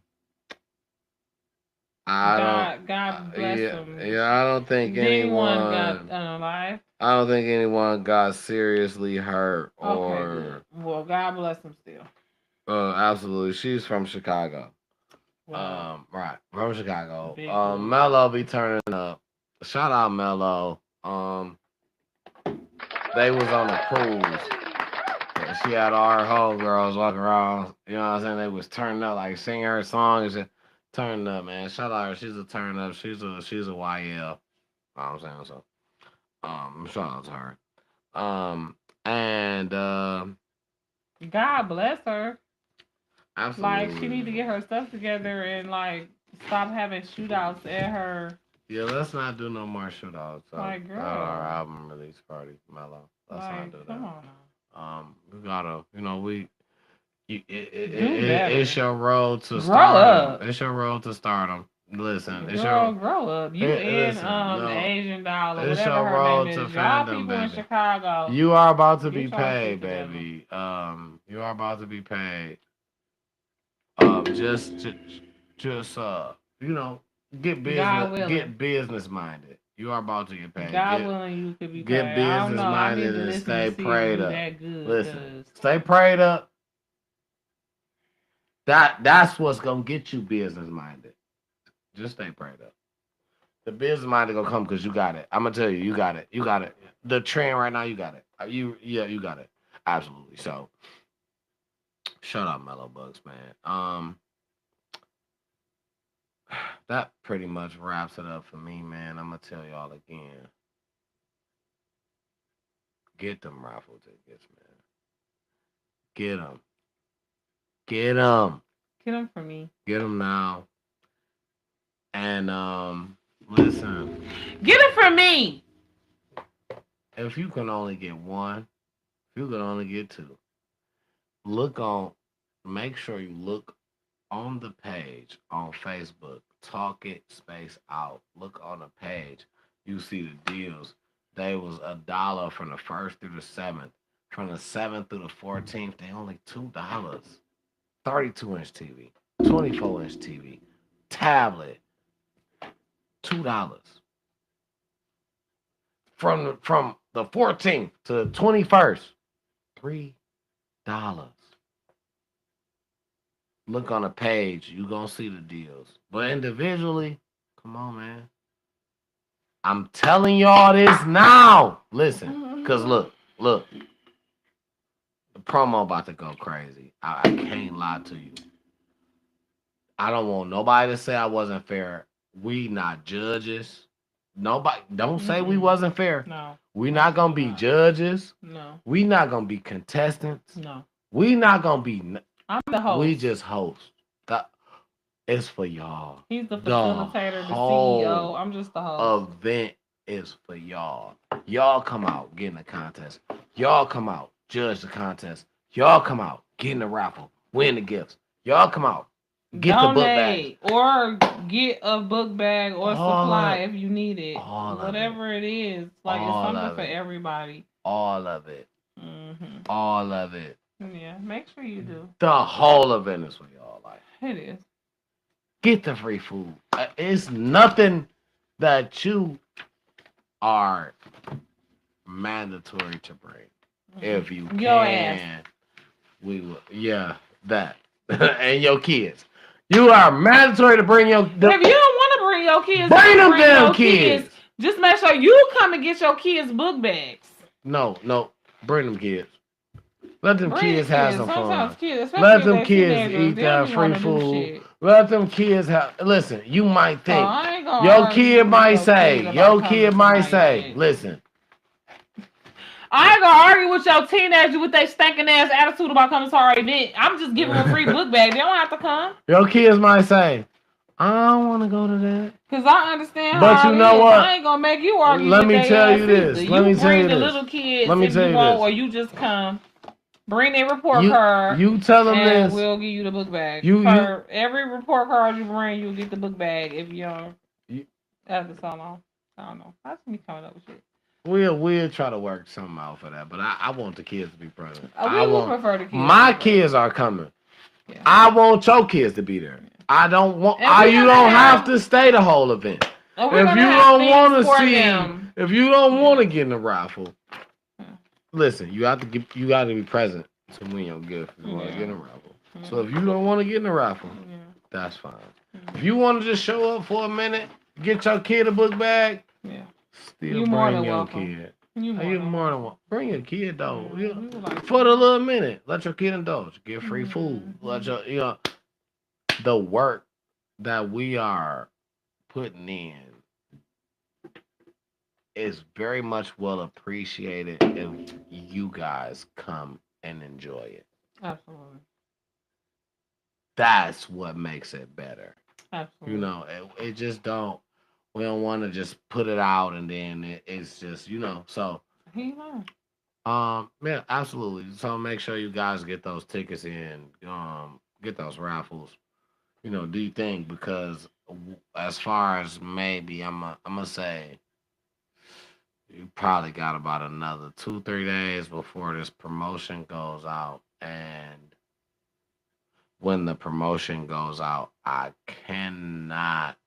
bless them. Yeah, I don't think anyone got alive. I don't think anyone got seriously hurt or. Well, God bless them still. Absolutely. She's from Chicago. Wow. Right, from Chicago. Mello be turning up. Shout out Mello. They was on a cruise. She had all her homegirls walking around. You know what I'm saying? They was turning up, like singing her songs and turning up, man. Shout out her. She's a turn up. She's a YL. You know what I'm saying? So shout out to her. And God bless her. Absolutely. Like she need to get her stuff together and like stop having shootouts at her. Yeah, let's not do no more shootouts. Like, girl. Our album release party, Mello. Let's not do that. Come on now. We gotta, it's your road to stardom. It's your road to stardom. Listen, it's your grow up. You Asian doll or whatever her name is. Y'all people in Chicago. You are about to be paid, baby. You are about to be paid. Just get business minded. You are about to get paid. God willing, you could be paid. Get business minded and stay prayed up. Listen, stay prayed up. That's what's gonna get you business minded. Just stay prayed up. The business minded gonna come because you got it. I'm gonna tell you, you got it. You got it. The trend right now, you got it. You got it. Absolutely. So, shut up, Mellow Bucks, man. That pretty much wraps it up for me, man. I'm gonna tell y'all again. Get them raffle tickets, man. Get them. Get them. Get them for me. Get them now. And listen. Get them for me. If you can only get one, if you can only get two, make sure you look on the page on Facebook. Talk It Space Out. Look on the page. You see the deals. They was $1 from the 1st through the 7th. From the 7th through the 14th, they only $2. 32-inch TV, 24-inch TV, tablet, $2. From the 14th to the 21st, $3. Look on the page, you gonna see the deals. But individually, come on, man. I'm telling y'all this now. Listen, because look. The promo about to go crazy. I can't lie to you. I don't want nobody to say I wasn't fair. We not judges. Nobody, don't say we wasn't fair. No. We not gonna be judges. No. We not gonna be contestants. No. We not gonna be. I'm the host. We just host. It's for y'all. He's the The facilitator, the whole CEO. I'm just the host. event is for y'all. Y'all come out, get in the contest. Y'all come out, judge the contest. Y'all come out, get in the raffle, win the gifts. Y'all come out, get the book bags. Donate or get a book bag or All supply of- if you need it. all of Whatever it is, like it's All something of for it. everybody. All of it. All of it. Yeah, make sure you do. The whole event is for y'all. Like, It is. get the free food. It's nothing that you are mandatory to bring. If you Your can, ass. we will. Yeah, that and your kids. You are mandatory to bring your. If you don't want to bring your kids, Bring don't them damn your kids. Just make sure you come and get your kids book bags. No, bring them kids. Let them Bring kids have some Sometimes fun. kids, Let them if kids teenagers, eat they don't that be free wanna do food. shit. Let them kids have. Listen, you might So think I ain't gonna your argue kid with might your say, kid about your coming kid to might my say, event. listen. I ain't gonna argue with your teenager with their stinking ass attitude about coming to our event. I'm just giving them a free book bag. They don't have to come. Your kids might say, I don't want to go to that. Cause I understand But how you it know is. what? I ain't gonna make you argue Let with me their tell ass you this. either. Let me You tell you bring the this. little kids Let me if tell you you want, this. or you just come. Bring their report card. You tell them and this. we'll give you the book bag. You Every report card you bring, you'll get the book bag if you don't. After so long. I don't know. That's me coming up with shit. We'll try to work something out for that, but I want the kids to be present. We would prefer the kids. My kids are coming. Yeah. I want your kids to be there. Yeah. I don't want. You don't have to stay the whole event. If you don't want to see, if you don't want to get in the raffle, listen. You got to be present to win your gift. If you want to get in the raffle. So if you don't want to get in the raffle, that's fine. If you want to just show up for a minute, get your kid a book bag. Yeah. Still bring your kid. You more than welcome. Bring your kid though. For the little minute. Let your kid indulge. Get free food. Let your the work that we are putting in is very much well appreciated if you guys come and enjoy it. Absolutely. That's what makes it better. Absolutely. You know, it just don't. We don't want to just put it out and then it's just, so. Yeah, absolutely. So make sure you guys get those tickets in, get those raffles. Do you think? Because as far as maybe, I'm gonna say you probably got about another 2-3 days before this promotion goes out, and when the promotion goes out, I cannot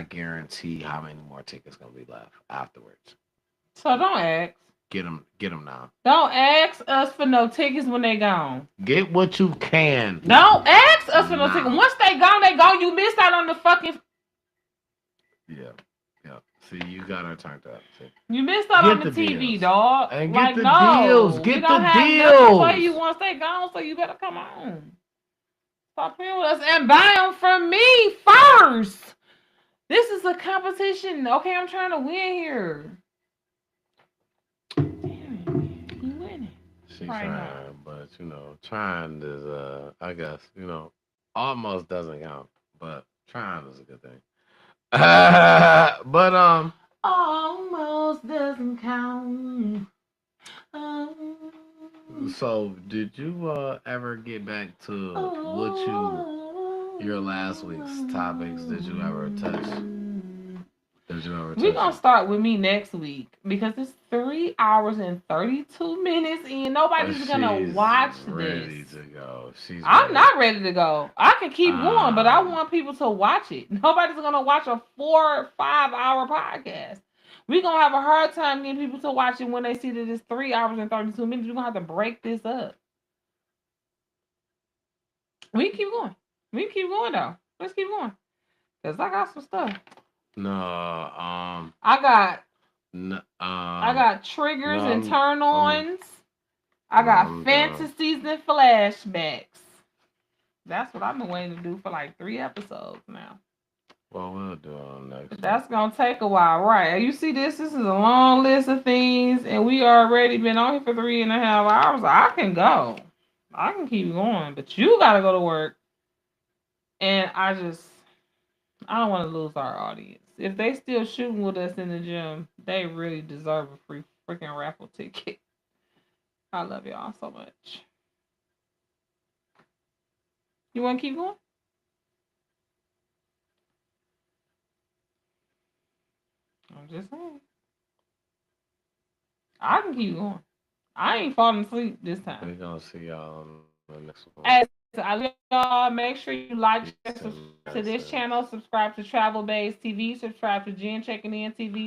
guarantee how many more tickets gonna be left afterwards. So don't ask. Get them now. Don't ask us for no tickets when they gone. Get what you can. Don't ask us for no tickets. Once they gone. You missed out on the fucking. Yeah. See, you got her turned up. See. You missed out on the TV, deals. Dog. And get the deals. Get the deals. For you once they gone, so you better come on. Stop playing with us and buy them from me first. This is a competition. Okay, I'm trying to win here. Damn it. You winning. She's trying, but trying is I guess, almost doesn't count. But trying is a good thing. But almost doesn't count. So did you ever get back to your last week's topics? Did you ever touch? We're gonna start with me next week because it's 3 hours and 32 minutes and nobody's gonna watch ready this. To go. I'm not ready to go. I can keep going, but I want people to watch it. Nobody's gonna watch a 4 or 5 hour podcast. We're gonna have a hard time getting people to watch it when they see that it's 3 hours and 32 minutes. We're gonna have to break this up. We can keep going. We can keep going though. Let's keep going. Cause I got some stuff. No, I got triggers and turn-ons. I got fantasies and flashbacks. That's what I've been waiting to do for like 3 episodes now. Well, we'll do it next week. That's gonna take a while, right? You see this? This is a long list of things, and we already been on here for 3.5 hours. I can go. I can keep going, but you gotta go to work. And I don't want to lose our audience. If they still shooting with us in the gym, they really deserve a free freaking raffle ticket. I love y'all so much. You want to keep going? I'm just saying. I can keep going. I ain't falling asleep this time. We're gonna see y'all on the next one. As I love y'all, make sure you like, share, subscribe to this channel, subscribe to Travel Base TV, subscribe to Jen Checking In TV.